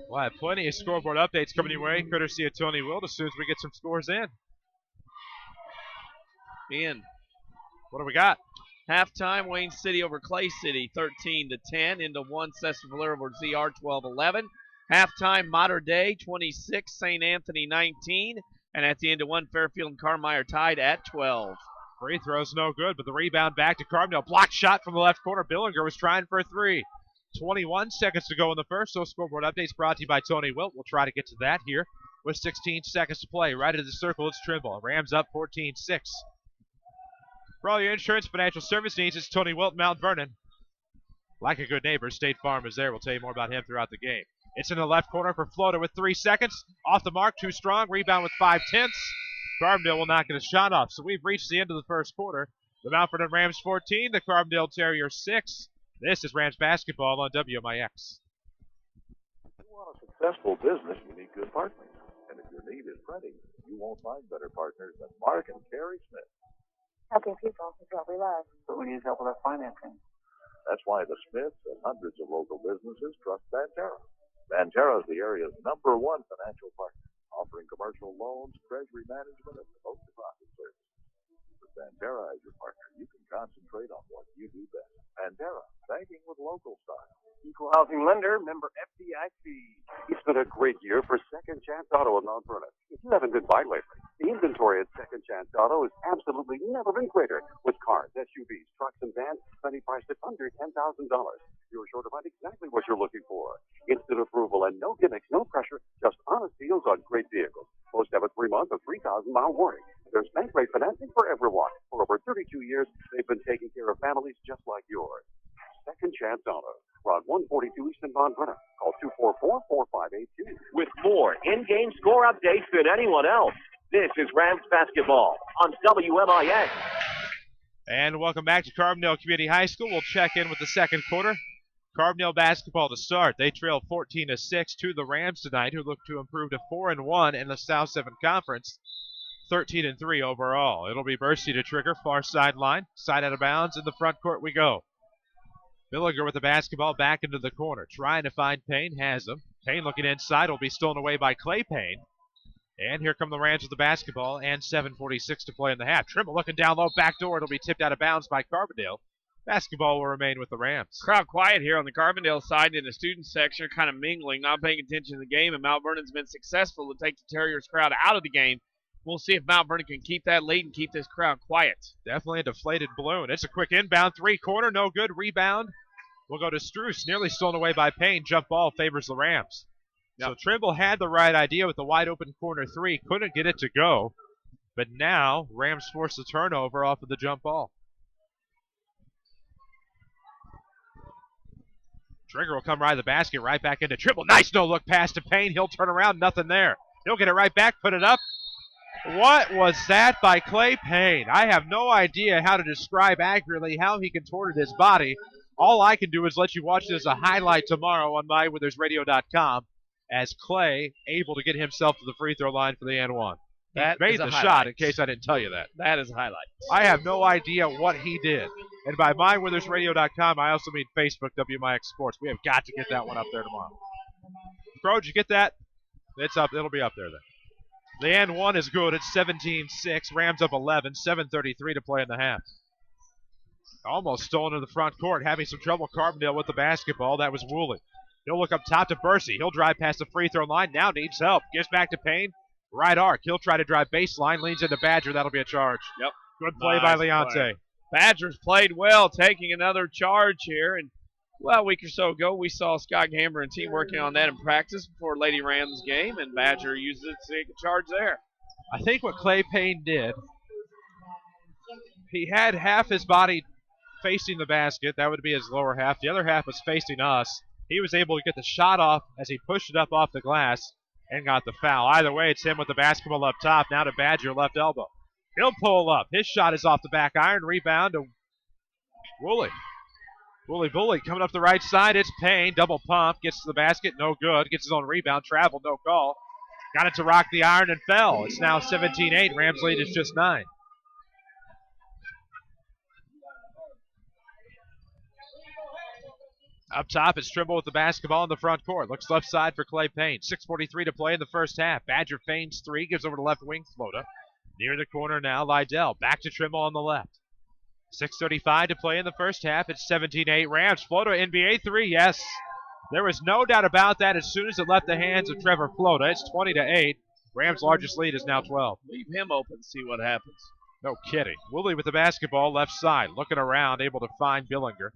We'll have plenty of scoreboard updates coming your way, courtesy of Tony Wilt, as soon as we get some scores in. What do we got? Halftime, Wayne City over Clay City, 13-10. Into 1, Cesar Valera over ZR, 12-11. Halftime, Mater Dei, 26, St. Anthony, 19. And at the end of 1, Fairfield and Carmire tied at 12. Free throw's no good, but the rebound back to Carbondale. Blocked shot from the left corner. Billinger was trying for a 3. 21 seconds to go in the first. So scoreboard updates brought to you by Tony Wilt. We'll try to get to that here with 16 seconds to play. Right into the circle, it's Trimble. Rams up 14-6. For all your insurance, financial service needs, it's Tony Wilt, Mount Vernon. Like a good neighbor, State Farm is there. We'll tell you more about him throughout the game. It's in the left corner for Floater with 3 seconds. Off the mark, too strong. Rebound with 5/10. Carbondale will not get a shot off. So we've reached the end of the first quarter. The Mount Vernon Rams 14, the Carbondale Terriers 6. This is Rams basketball on WMIX. If you want a successful business, you need good partners. And if your need is printing, you won't find better partners than Mark and Carrie Smith. Helping people is what we love. But we need help with our financing. That's why the Smiths and hundreds of local businesses trust Banterra. Banterra is the area's #1 financial partner, offering commercial loans, treasury management, and remote deposit services. With Banterra as your partner, you can concentrate on what you do best. Banterra, banking with local style. Equal housing lender, member FDIC. It's been a great year for Second Chance Auto in Mount Vernon. If you haven't been by lately, the inventory at Second Chance Auto has absolutely never been greater. With cars, SUVs, trucks, and vans, many priced at under $10,000. You're sure to find exactly what you're looking for. Instant approval and no gimmicks, no pressure, just honest deals on great vehicles. Most have a 3-month or 3,000-mile warranty. There's bank rate financing for everyone. For over 32 years, they've been taking care of families just like yours. Second Chance Auto. Route 142 East in Mount Vernon. Call 244-4582. With more in-game score updates than anyone else, this is Rams basketball on WMIX. And welcome back to Carbondale Community High School. We'll check in with the second quarter. Carbondale basketball to start. They trail 14-6 to the Rams tonight, who look to improve to 4-1 in the South 7 Conference. 13-3 overall. It'll be Bursey to trigger, far sideline, side out of bounds. In the front court we go. Billinger with the basketball back into the corner, trying to find Payne, has him. Payne looking inside, will be stolen away by Clay Payne. And here come the Rams with the basketball, and 7:46 to play in the half. Trimble looking down low, back door, it'll be tipped out of bounds by Carbondale. Basketball will remain with the Rams. Crowd quiet here on the Carbondale side in the student section, kind of mingling, not paying attention to the game, and Mount Vernon's been successful to take the Terriers crowd out of the game. We'll see if Mount Vernon can keep that lead and keep this crowd quiet. Definitely a deflated balloon. It's a quick inbound, three-quarter, no good, rebound. We'll go to Struce, nearly stolen away by Payne. Jump ball favors the Rams. Yep. So Trimble had the right idea with the wide-open corner 3, couldn't get it to go. But now Rams force the turnover off of the jump ball. Trigger will come right to the basket, right back into Trimble. Nice no-look pass to Payne. He'll turn around, nothing there. He'll get it right back, put it up. What was that by Clay Payne? I have no idea how to describe accurately how he contorted his body. All I can do is let you watch this as a highlight tomorrow on mywithersradio.com as Clay able to get himself to the free throw line for the and one. He made the shot, in case I didn't tell you that. That is a highlight. I have no idea what he did. And by MyWithersRadio.com, I also mean Facebook, WMIX Sports. We have got to get that one up there tomorrow. Bro, did you get that? It's up. It'll be up there then. The and one is good. It's 17-6. Rams up 11. 7:33 to play in the half. Almost stolen to the front court. Having some trouble, Carbondale with the basketball. That was Woolley. He'll look up top to Bursey. He'll drive past the free throw line. Now needs help. Gives back to Payne. Right arc. He'll try to drive baseline. Leans into Badger. That'll be a charge. Yep. Good play by Leonte. Play. Badgers played well, taking another charge here. And, well, a week or so ago, we saw Scott Gamber and team working on that in practice before Lady Rams game, and Badger used it to take a charge there. I think what Clay Payne did, he had half his body facing the basket. That would be his lower half. The other half was facing us. He was able to get the shot off as he pushed it up off the glass and got the foul. Either way, it's him with the basketball up top. Now to Badger, left elbow. He'll pull up. His shot is off the back iron. Rebound to Woolley. Woolley coming up the right side. It's Payne. Double pump. Gets to the basket. No good. Gets his own rebound. Travel. No call. Got it to rock the iron and fell. It's now 17-8. Rams lead is just 9. Up top, it's Trimble with the basketball in the front court. Looks left side for Clay Payne. 6:43 to play in the first half. Badger feigns 3. Gives over to left wing Flota. Near the corner now, Lydell. Back to Trimble on the left. 6:35 to play in the first half. It's 17-8 Rams. Flota NBA 3, yes. There was no doubt about that as soon as it left the hands of Trevor Flota. It's 20-8. Rams' largest lead is now 12. Leave him open, see what happens. No kidding. Woolley with the basketball left side. Looking around, able to find Billinger.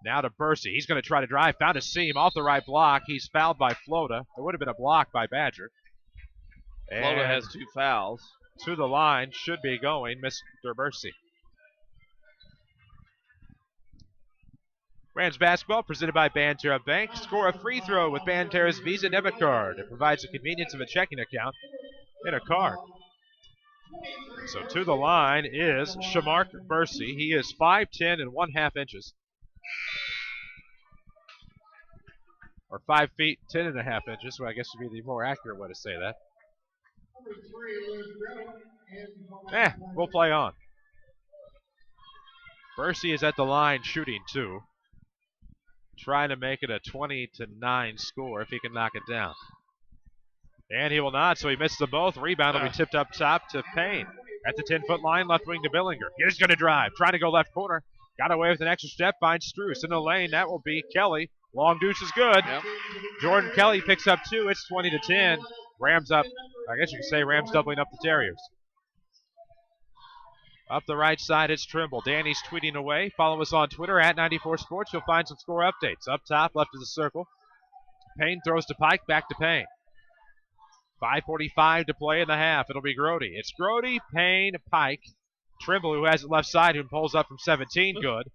Now to Bursey. He's going to try to drive. Found a seam off the right block. He's fouled by Flota. There would have been a block by Badger. Flota has 2 fouls. To the line should be going Mr. Bursey. Rams basketball presented by Banterra Bank. Score a free throw with Banterra's Visa debit card. It provides the convenience of a checking account and a card. So to the line is Shamark Bursey. He is 5'10" and 1/2 inches. Or 5 feet 10.5 inches, so I guess would be the more accurate way to say that. We'll play on. Bursey is at the line shooting 2. Trying to make it a 20-9 score if he can knock it down. And he will not, so he misses them both. Rebound will be tipped up top to Payne. At the 10-foot line, left wing to Billinger. He's going to drive. Trying to go left corner. Got away with an extra step. Finds Struess in the lane. That will be Kelly. Long deuce is good. Yep. Jordan Kelly picks up 2. It's 20-10. Rams up. I guess you could say Rams doubling up the Terriers. Up the right side, it's Trimble. Danny's tweeting away. Follow us on Twitter at 94 Sports. You'll find some score updates. Up top, left of the circle. Payne throws to Pike, back to Payne. 5:45 to play in the half. It'll be Grody. It's Grody, Payne, Pike. Trimble, who has it left side, who pulls up from 17, good.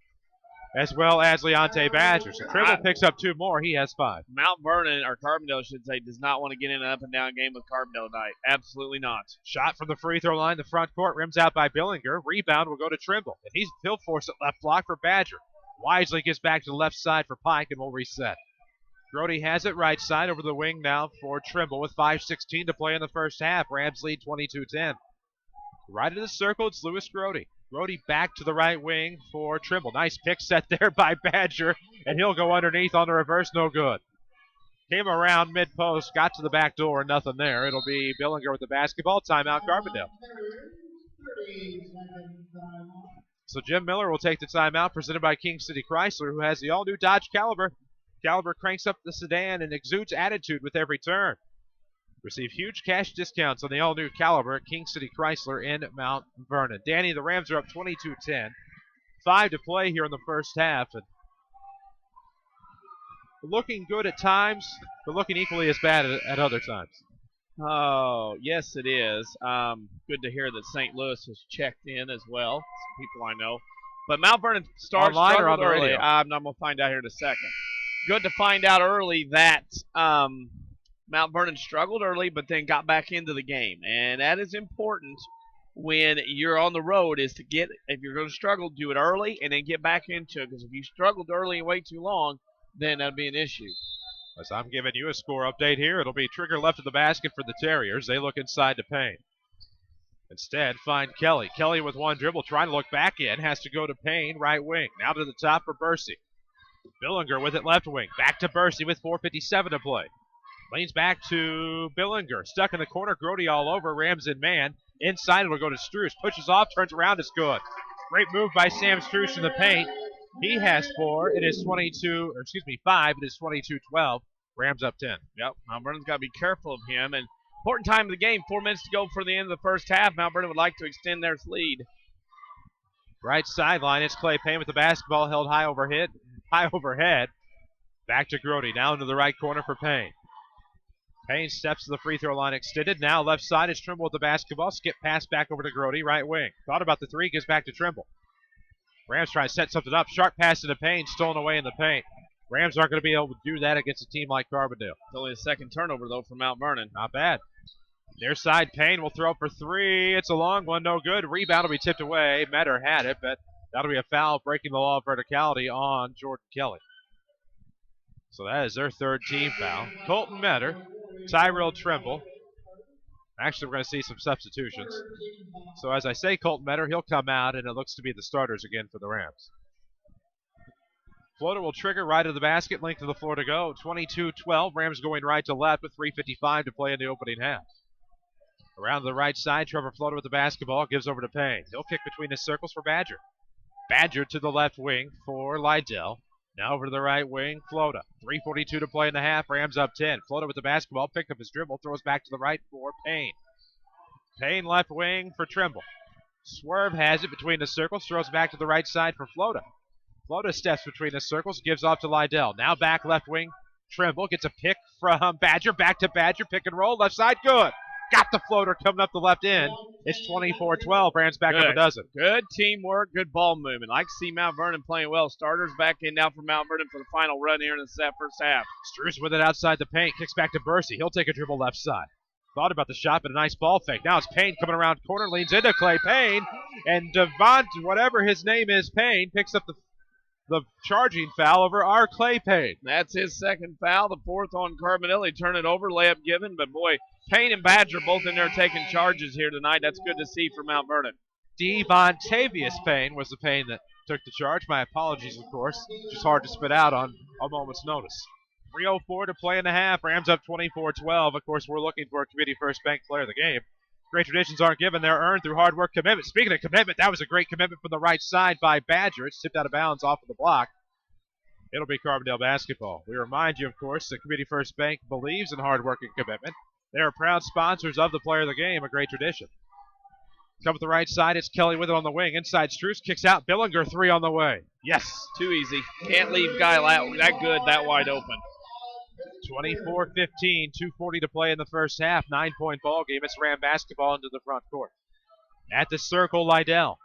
As well as Leonte Badger. So Trimble picks up 2 more. He has 5. Mount Vernon, or Carbondale should say, does not want to get in an up-and-down game with Carbondale tonight. Absolutely not. Shot from the free throw line, the front court, rims out by Billinger. Rebound will go to Trimble. And he'll force it left block for Badger. Wisely gets back to the left side for Pike and will reset. Grody has it right side over the wing now for Trimble with 5:16 to play in the first half. Rams lead 22-10. Right in the circle, it's Lewis Grody. Grody back to the right wing for Trimble. Nice pick set there by Badger, and he'll go underneath on the reverse, no good. Came around mid-post, got to the back door, nothing there. It'll be Billinger with the basketball. Timeout, Carbondale. So Jim Miller will take the timeout, presented by King City Chrysler, who has the all-new Dodge Caliber. Caliber cranks up the sedan and exudes attitude with every turn. Receive huge cash discounts on the all-new Caliber at King City Chrysler in Mount Vernon. Danny, the Rams are up 22-10. 5 to play here in the first half. And looking good at times, but looking equally as bad at other times. Oh, yes, it is. Good to hear that St. Louis has checked in as well. Some people I know. But Mount Vernon starts online or on the early. radio? I'm going to find out here in a second. Good to find out early that Mount Vernon struggled early, but then got back into the game. And that is important when you're on the road, is to get, if you're going to struggle, do it early and then get back into it. Because if you struggled early and wait too long, then that'd be an issue. As I'm giving you a score update here, it'll be trigger left of the basket for the Terriers. They look inside to Payne. Instead, find Kelly. Kelly with one dribble, trying to look back in, has to go to Payne, right wing. Now to the top for Bursey. Billinger with it left wing. Back to Bursey with 4:57 to play. Lanes back to Billinger. Stuck in the corner. Grody all over. Rams in man. Inside it'll go to Struess. Pushes off, turns around. It's good. Great move by Sam Struess in the paint. He has 4. It is 5. It is 22-12. Rams up 10. Yep, Mount Vernon's got to be careful of him. And important time of the game. 4 minutes to go for the end of the first half. Mount Vernon would like to extend their lead. Right sideline. It's Clay Payne with the basketball held high overhead. Back to Grody. Now into the right corner for Payne. Payne steps to the free throw line extended. Now left side is Trimble with the basketball. Skip pass back over to Grody, right wing. Thought about the three, gives back to Trimble. Rams trying to set something up. Sharp pass into Payne, stolen away in the paint. Rams aren't going to be able to do that against a team like Carbondale. It's only a second turnover, though, for Mount Vernon. Not bad. Near side, Payne will throw for 3. It's a long one, no good. Rebound will be tipped away. Metter had it, but that'll be a foul breaking the law of verticality on Jordan Kelly. So that is their third team foul. Colton Metter, Tyrell Trimble. Actually, we're going to see some substitutions. So as I say, Colton Metter, he'll come out, and it looks to be the starters again for the Rams. Floater will trigger right of the basket, length of the floor to go. 22-12, Rams going right to left with 3:55 to play in the opening half. Around to the right side, Trevor Floater with the basketball, gives over to Payne. He'll kick between the circles for Badger. Badger to the left wing for Lydell. Now over to the right wing, Floater. 3:42 to play in the half, Rams up 10. Floater with the basketball, picked up his dribble, throws back to the right for Payne. Payne left wing for Trimble. Swerve has it between the circles, throws back to the right side for Floater. Floater steps between the circles, gives off to Lydell. Now back left wing, Trimble gets a pick from Badger, back to Badger, pick and roll, left side, good. Got the floater coming up the left end. It's 24-12, Rams back up a dozen. Good teamwork, good ball movement. Like to see Mount Vernon playing well. Starters back in now for Mount Vernon for the final run here in the first half. Struess with it outside the paint, kicks back to Bursey. He'll take a dribble left side. Thought about the shot, but a nice ball fake. Now it's Payne coming around corner, leans into Clay Payne, and Devont, whatever his name is, Payne, picks up the charging foul over our Clay Payne. That's his second foul, the fourth on Carbondale. They turn it over, layup given, but boy, Payne and Badger both in there taking charges here tonight. That's good to see for Mount Vernon. Devontavious Payne was the Payne that took the charge. My apologies, of course. Just hard to spit out on a moment's notice. 3:04 to play in the half. Rams up 24-12. Of course, we're looking for a Community First Bank player of the game. Great traditions aren't given. They're earned through hard work, commitment. Speaking of commitment, that was a great commitment from the right side by Badger. It's tipped out of bounds off of the block. It'll be Carbondale basketball. We remind you, of course, that Community First Bank believes in hard work and commitment. They are proud sponsors of the player of the game, a great tradition. Come with the right side, it's Kelly with it on the wing. Inside, Struess kicks out. Billinger, 3 on the way. Yes. Too easy. Can't leave guy that good, that wide open. 24-15, 2:40 to play in the first half. 9-point ball game. It's Ram basketball into the front court. At the circle, Lydell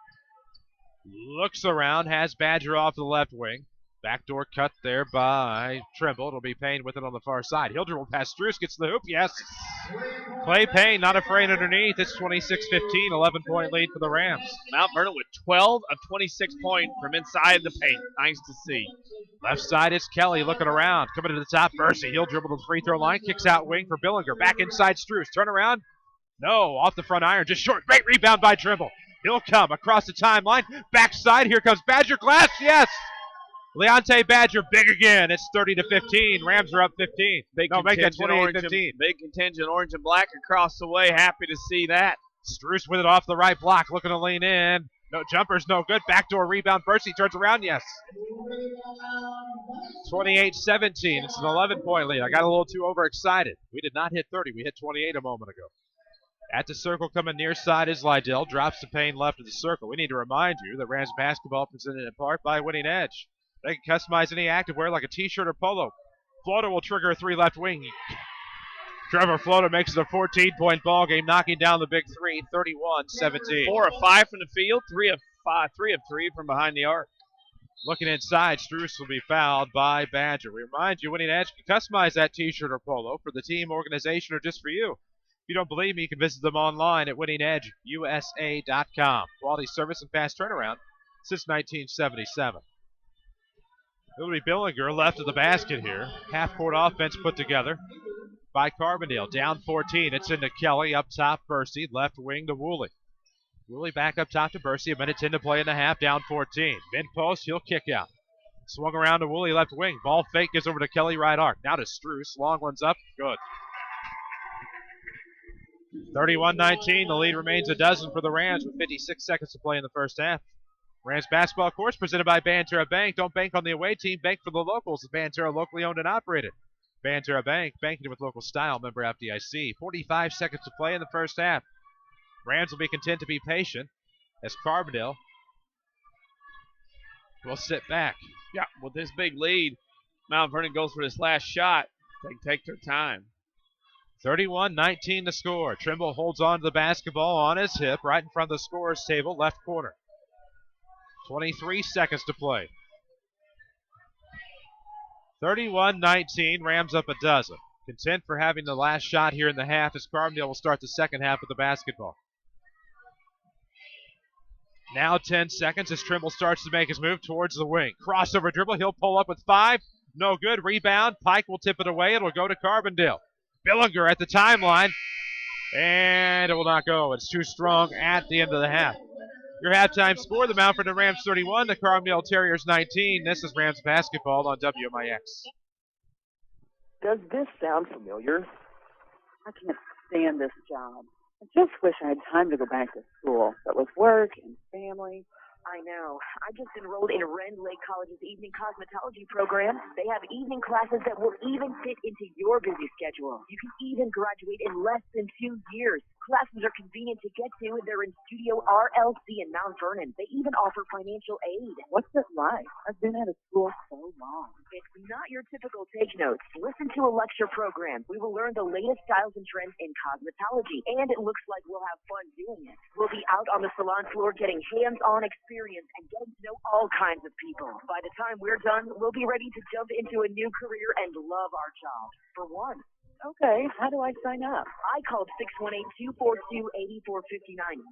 looks around, has Badger off the left wing. Backdoor cut there by Trimble. It'll be Payne with it on the far side. He'll dribble past Struess, gets the hoop. Yes. Clay Payne not afraid underneath. It's 26-15, 11-point lead for the Rams. Mount Vernon with 12 of 26 points from inside the paint. Nice to see. Left side is Kelly looking around. Coming to the top, Bursey. He'll dribble to the free throw line. Kicks out wing for Billinger. Back inside Struess. Turn around. No, off the front iron. Just short. Great rebound by Trimble. He'll come across the timeline. Backside. Here comes Badger. Glass. Yes. Leonte Badger big again. It's 30-15. Rams are up 15. Make that 28-15. Big contingent orange and black across the way. Happy to see that. Struess with it off the right block. Looking to lean in. No jumpers, no good. Backdoor rebound. Bursey turns around. Yes. 28-17. It's an 11-point lead. I got a little too overexcited. We did not hit 30. We hit 28 a moment ago. At the circle coming near side is Lydell. Drops to Payne left of the circle. We need to remind you that Rams basketball presented in part by Winning Edge. They can customize any activewear like a t-shirt or polo. Floater will trigger a 3 left wing. Trevor Floater makes it a 14-point ball game, knocking down the big 3, 31-17. 4 of 5 from the field, 3 of 3 from behind the arc. Looking inside, Struess will be fouled by Badger. We remind you, Winning Edge can customize that t-shirt or polo for the team, organization, or just for you. If you don't believe me, you can visit them online at winningedgeusa.com. Quality service and fast turnaround since 1977. It'll be Billinger left of the basket here. Half-court offense put together by Carbondale. Down 14. It's into Kelly. Up top, Bursey. Left wing to Woolley. Woolley back up top to Bursey. A minute 10 to play in the half, down 14. Mid post, he'll kick out. Swung around to Woolley, left wing. Ball fake gives over to Kelly, right arc. Now to Struce. Long one's up. Good. 31-19. The lead remains a dozen for the Rams with 56 seconds to play in the first half. Rams basketball course presented by Banterra Bank. Don't bank on the away team. Bank for the locals. Banterra, locally owned and operated. Banterra Bank, banking with local style. Member FDIC. 45 seconds to play in the first half. Rams will be content to be patient as Carbondale will sit back. Yeah, with this big lead, Mount Vernon goes for this last shot. They take their time. 31-19 the score. Trimble holds on to the basketball on his hip right in front of the scorer's table, left corner. 23 seconds to play. 31-19, Rams up a dozen. Content for having the last shot here in the half as Carbondale will start the second half with the basketball. Now 10 seconds as Trimble starts to make his move towards the wing. Crossover dribble, he'll pull up with 5. No good, rebound. Pike will tip it away. It'll go to Carbondale. Billinger at the timeline, and it will not go. It's too strong at the end of the half. Your halftime score, the Mount Vernon Rams 31, the Carbondale Terriers 19. This is Rams basketball on WMIX. Does this sound familiar? I can't stand this job. I just wish I had time to go back to school, but with work and family. I know. I just enrolled in Rend Lake College's evening cosmetology program. They have evening classes that will even fit into your busy schedule. You can even graduate in less than 2 years. Classes are convenient to get to, and they're in Studio RLC in Mount Vernon. They even offer financial aid. What's it like? I've been out of school so long. It's not your typical take notes. Listen to a lecture program. We will learn the latest styles and trends in cosmetology, and it looks like we'll have fun doing it. We'll be out on the salon floor getting hands-on experience and getting to know all kinds of people. By the time we're done, we'll be ready to jump into a new career and love our job. For one. Okay, how do I sign up? I called 618-242-8459,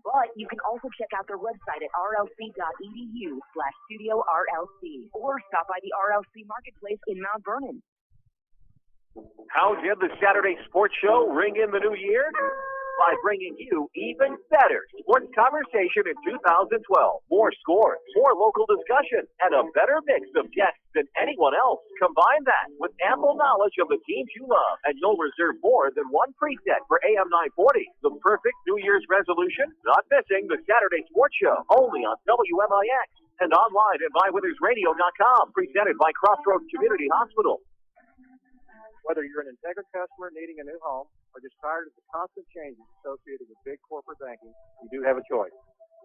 but you can also check out their website at rlc.edu/Studio RLC or stop by the RLC Marketplace in Mount Vernon. How did the Saturday Sports Show ring in the new year? By bringing you even better sports conversation in 2012. More scores, more local discussion, and a better mix of guests than anyone else. Combine that with ample knowledge of the teams you love, and you'll reserve more than one preset for AM 940. The perfect New Year's resolution? Not missing the Saturday Sports Show, only on WMIX and online at mywithersradio.com. Presented by Crossroads Community Hospital. Whether you're an Integra customer needing a new home or just tired of the constant changes associated with big corporate banking, you do have a choice.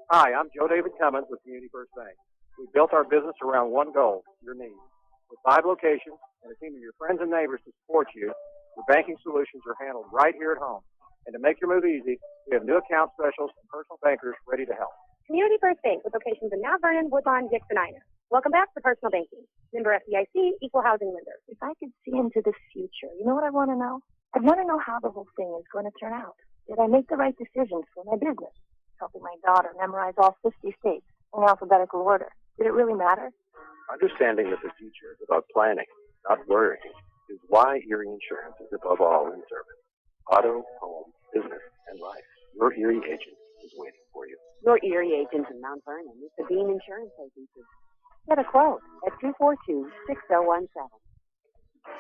Hi, I'm Joe David Cummins with Community First Bank. We built our business around one goal, your needs. With 5 locations and a team of your friends and neighbors to support you, your banking solutions are handled right here at home. And to make your move easy, we have new account specialists and personal bankers ready to help. Community First Bank with locations in Mount Vernon, Woodlawn, Dixon, Ina. Welcome back to Personal Banking. Member FDIC, Equal Housing Lender. If I could see into the future, you know what I want to know? I want to know how the whole thing is going to turn out. Did I make the right decisions for my business? Helping my daughter memorize all 50 states in alphabetical order. Did it really matter? Understanding that the future is about planning, not worrying, is why Erie Insurance is above all in service. Auto, home, business, and life. Your Erie agent is waiting for you. Your Erie agent in Mount Vernon is the Bean Insurance Agency. Get a quote at 242-6017.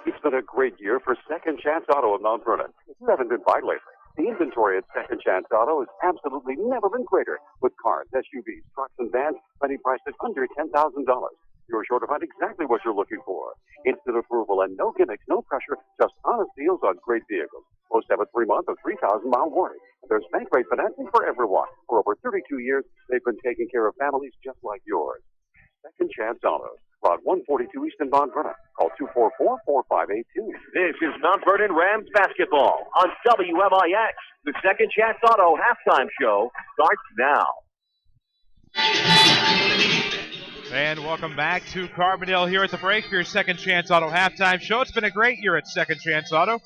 It's been a great year for Second Chance Auto in Mount Vernon. If you haven't been by lately, the inventory at Second Chance Auto has absolutely never been greater. With cars, SUVs, trucks, and vans, many priced at under $10,000. You're sure to find exactly what you're looking for. Instant approval and no gimmicks, no pressure, just honest deals on great vehicles. Most have a 3-month or 3,000-mile warranty. And there's bank rate financing for everyone. For over 32 years, they've been taking care of families just like yours. Second Chance Auto, Route 142 East in Mount Vernon. Call 244-4582. This is Mount Vernon Rams basketball on WMIX. The Second Chance Auto halftime show starts now. And welcome back to Carbondale here at the break for your Second Chance Auto halftime show. It's been a great year at Second Chance Auto.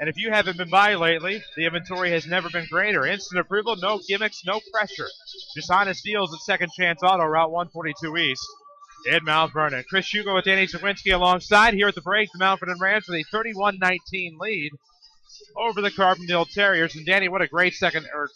And if you haven't been by lately, the inventory has never been greater. Instant approval, no gimmicks, no pressure. Just honest deals at Second Chance Auto, Route 142 East in Mount Vernon. Chris Hugo with Danny Czerwinski alongside here at the break. The Mount Vernon Rams with a 31-19 lead. over the Carbondale Terriers. And Danny, what a great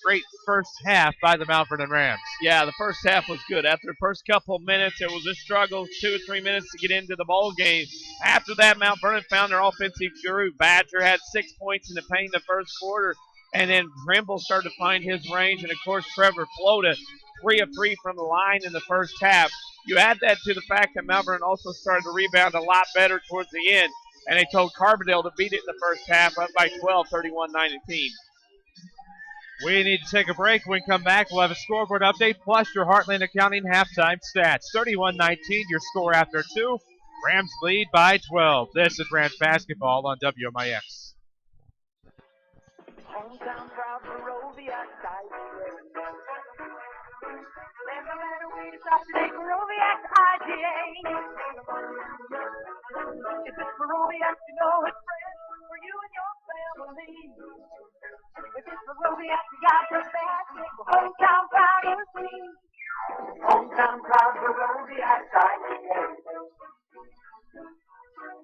great first half by the Mount Vernon Rams. Yeah, the first half was good. After the first couple of minutes, it was a struggle, 2 or 3 minutes to get into the ball game. After that, Mount Vernon found their offensive groove. Badger had 6 points in the paint in the first quarter, and then Trimble started to find his range, and of course Trevor Flota 3 of 3 from the line in the first half. You add that to the fact that Mount Vernon also started to rebound a lot better towards the end, and they told Carbondale to beat it in the first half, up by 12, 31-19. We need to take a break. When we come back, we'll have a scoreboard update plus your Heartland Accounting halftime stats. 31-19, your score after 2. Rams lead by 12. This is Rams basketball on WMIX. Hometown proud Barovia side. There's no better way to stop today, Barovia IGA. If it's Barovia, you know it's fresh for you and your family. If it's Barovia, you got the best. Hometown proud of the team. Hometown proud Barovia side.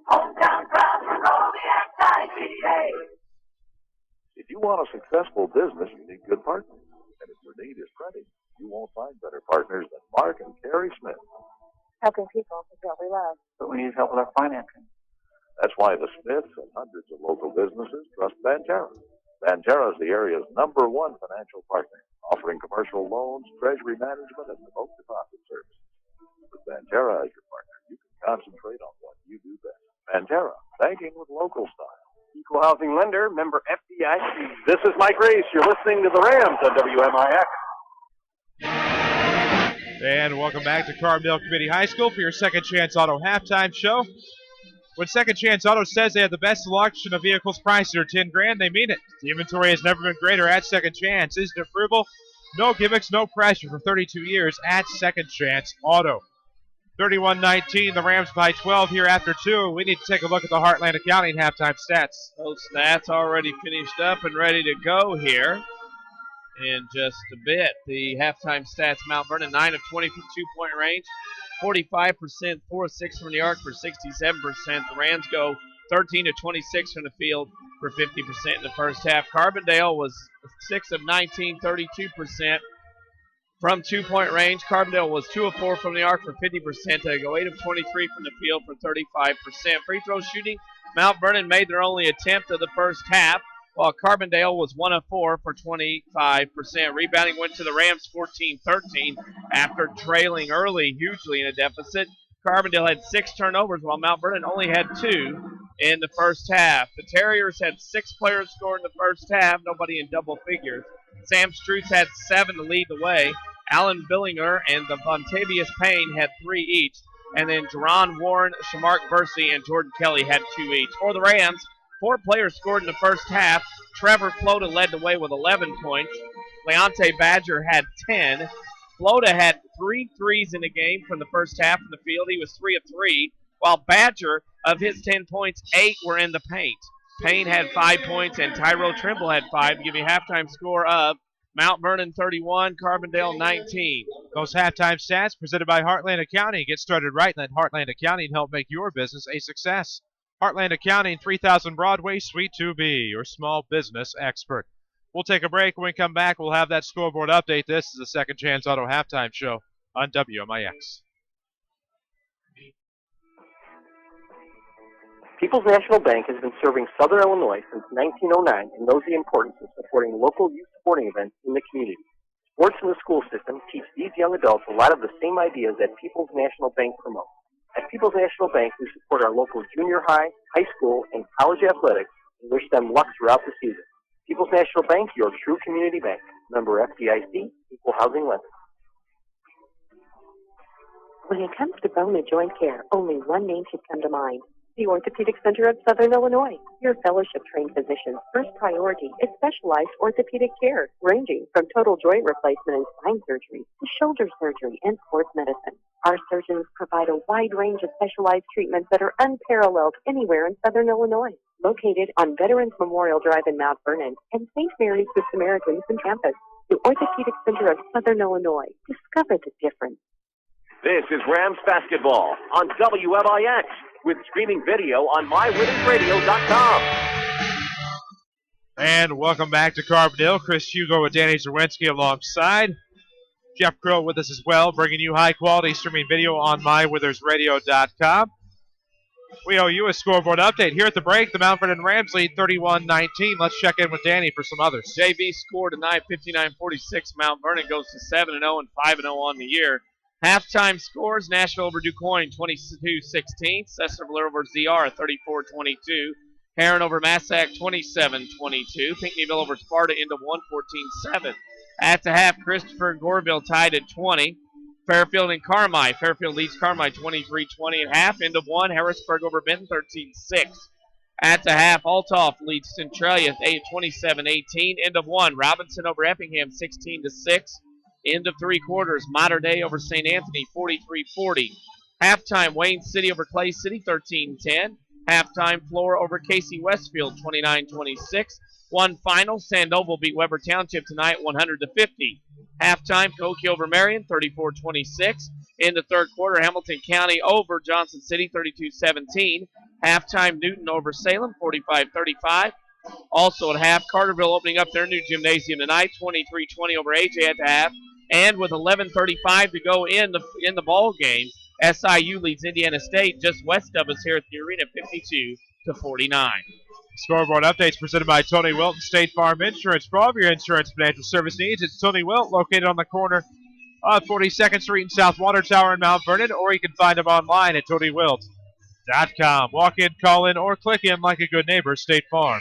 Hometown proud Barovia IGA. If you want a successful business, you need good partners. And if your need is printing, you won't find better partners than Mark and Carrie Smith. Helping people is what we love. But we need help with our financing. That's why the Smiths and hundreds of local businesses trust Banterra. Banterra is the area's #1 financial partner, offering commercial loans, treasury management, and remote deposit services. With Banterra as your partner, you can concentrate on what you do best. Banterra, banking with local style. Equal housing lender, member FDIC. This is Mike Race. You're listening to the Rams on WMIX. And welcome back to Carbondale Community High School for your Second Chance Auto halftime show. When Second Chance Auto says they have the best selection of vehicles priced under $10,000, they mean it. The inventory has never been greater at Second Chance. Isn't it frugal? No gimmicks, no pressure for 32 years at Second Chance Auto. 31-19, the Rams by 12 here after 2. We need to take a look at the Heartland Accounting halftime stats. Those stats already finished up and ready to go here in just a bit. The halftime stats, Mount Vernon, 9 of 20 from two-point range, 45%, 4 of 6 from the arc for 67%. The Rams go 13 of 26 from the field for 50% in the first half. Carbondale was 6 of 19, 32%. From two-point range, Carbondale was 2 of 4 from the arc for 50%. They go 8 of 23 from the field for 35%. Free throw shooting, Mount Vernon made their only attempt of the first half, while Carbondale was 1 of 4 for 25%. Rebounding went to the Rams 14-13 after trailing early, hugely in a deficit. Carbondale had 6 turnovers, while Mount Vernon only had 2 in the first half. The Terriers had 6 players score in the first half, nobody in double figures. Sam Struth had 7 to lead the way. Alan Billinger and the Vontavious Payne had 3 each. And then Jerron Warren, Shamark Versey, and Jordan Kelly had 2 each. For the Rams, 4 players scored in the first half. Trevor Flota led the way with 11 points. Leonte Badger had 10. Flota had 3 threes in the game from the first half in the field. He was 3 of 3. While Badger, of his 10 points, 8 were in the paint. Payne had 5 points, and Tyrell Trimble had 5 to give you a halftime score of Mount Vernon 31, Carbondale 19. Those halftime stats presented by Heartland Accounting. Get started right and let Heartland Accounting help make your business a success. Heartland Accounting, 3000 Broadway, Suite 2B, your small business expert. We'll take a break. When we come back, we'll have that scoreboard update. This is the Second Chance Auto halftime show on WMIX. People's National Bank has been serving Southern Illinois since 1909 and knows the importance of supporting local youth sporting events in the community. Sports in the school system teach these young adults a lot of the same ideas that People's National Bank promotes. At People's National Bank, we support our local junior high, high school, and college athletics and wish them luck throughout the season. People's National Bank, your true community bank. Member FDIC, equal housing lender. When it comes to bone and joint care, only one name should come to mind. The Orthopedic Center of Southern Illinois. Your fellowship-trained physician's first priority is specialized orthopedic care, ranging from total joint replacement and spine surgery to shoulder surgery and sports medicine. Our surgeons provide a wide range of specialized treatments that are unparalleled anywhere in Southern Illinois. Located on Veterans Memorial Drive in Mount Vernon and St. Mary's Good Samaritans in campus, the Orthopedic Center of Southern Illinois. Discover the difference. This is Rams basketball on WMIX with streaming video on mywinningsradio.com. And welcome back to Carbondale. Chris Hugo with Danny Czerwinski alongside. Jeff Krill with us as well, bringing you high-quality streaming video on mywithersradio.com. We owe you a scoreboard update. Here at the break, the Mount Vernon Rams lead 31-19. Let's check in with Danny for some others. JV score tonight, 59-46. Mount Vernon goes to 7-0 and 5-0 on the year. Halftime scores, Nashville over DuQuoin, 22-16. Cessna-Valero over ZR, 34-22. Heron over Massac, 27-22. Pinckneyville over Sparta into 114-7. At the half, Christopher and Goreville tied at 20. Fairfield and Carmi. Fairfield leads Carmi 23-20 at half. End of one. Harrisburg over Benton 13-6. At the half, Althoff leads Centralia 27-18. End of one. Robinson over Effingham 16-6. End of three quarters. Mater Dei over St. Anthony 43-40. Halftime, Wayne City over Clay City 13-10. Halftime, Flora over Casey Westfield 29-26. One final, Sandoval beat Weber Township tonight 100-50. Halftime, Koki over Marion 34-26. In the third quarter, Hamilton County over Johnson City 32-17. Halftime, Newton over Salem 45-35. Also at half, Carterville opening up their new gymnasium tonight 23-20 over AJ at the half. And with 11:35 to go in the ball game, SIU leads Indiana State just west of us here at the arena 52-49. Scoreboard updates presented by Tony Wilton State Farm Insurance. For all of your insurance financial service needs, it's Tony Wilt, located on the corner of 42nd Street and South Water Tower in Mount Vernon, or you can find him online at TonyWilt.com. Walk in, call in, or click in like a good neighbor. State Farm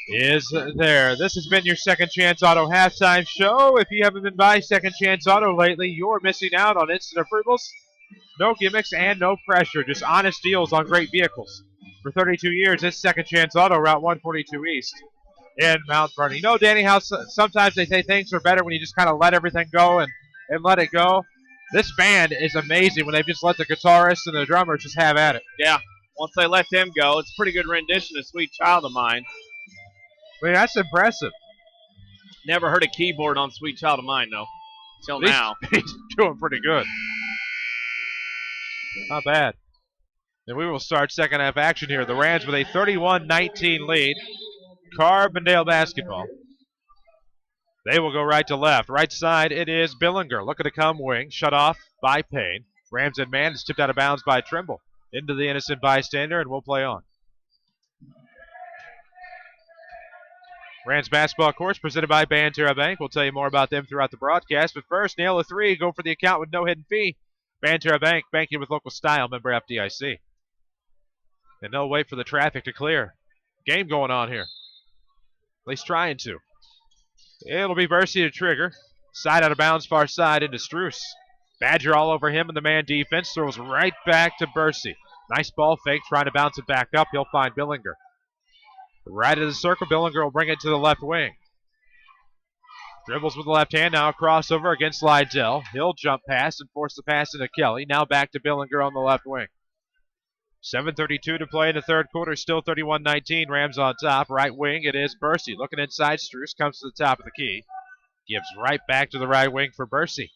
is there. This has been your Second Chance Auto halftime show. If you haven't been by Second Chance Auto lately, you're missing out on instant approvals, no gimmicks, and no pressure. Just honest deals on great vehicles. For 32 years, it's Second Chance Auto, Route 142 East in Mount Vernon. You know, Danny, how sometimes they say things are better when you just kind of let everything go and let it go. This band is amazing when they just let the guitarist and the drummer just have at it. Yeah, once they let them go, it's a pretty good rendition of Sweet Child of Mine. I mean, that's impressive. Never heard a keyboard on Sweet Child of Mine, though, till now. He's doing pretty good. Not bad. And we will start second half action here. The Rams with a 31-19 lead. Carbondale basketball. They will go right to left. Right side, it is Billinger. Looking to come wing. Shut off by Payne. Rams in man is tipped out of bounds by Trimble. Into the innocent bystander, and we'll play on. Rams basketball course presented by Banterra Bank. We'll tell you more about them throughout the broadcast. But first, nail a three. Go for the account with no hidden fee. Banterra Bank, banking with local style. Member FDIC. And they'll wait for the traffic to clear. Game going on here. At least trying to. It'll be Bursey to trigger. Side out of bounds, far side into Struess. Badger all over him in the man defense. Throws right back to Bursey. Nice ball fake, trying to bounce it back up. He'll find Billinger. Right of the circle, Billinger will bring it to the left wing. Dribbles with the left hand, now a crossover against Lydell. He'll jump pass and force the pass into Kelly. Now back to Billinger on the left wing. 7:32 to play in the third quarter, still 31-19. Rams on top. Right wing, it is Bursey. Looking inside, Struess comes to the top of the key. Gives right back to the right wing for Bursey.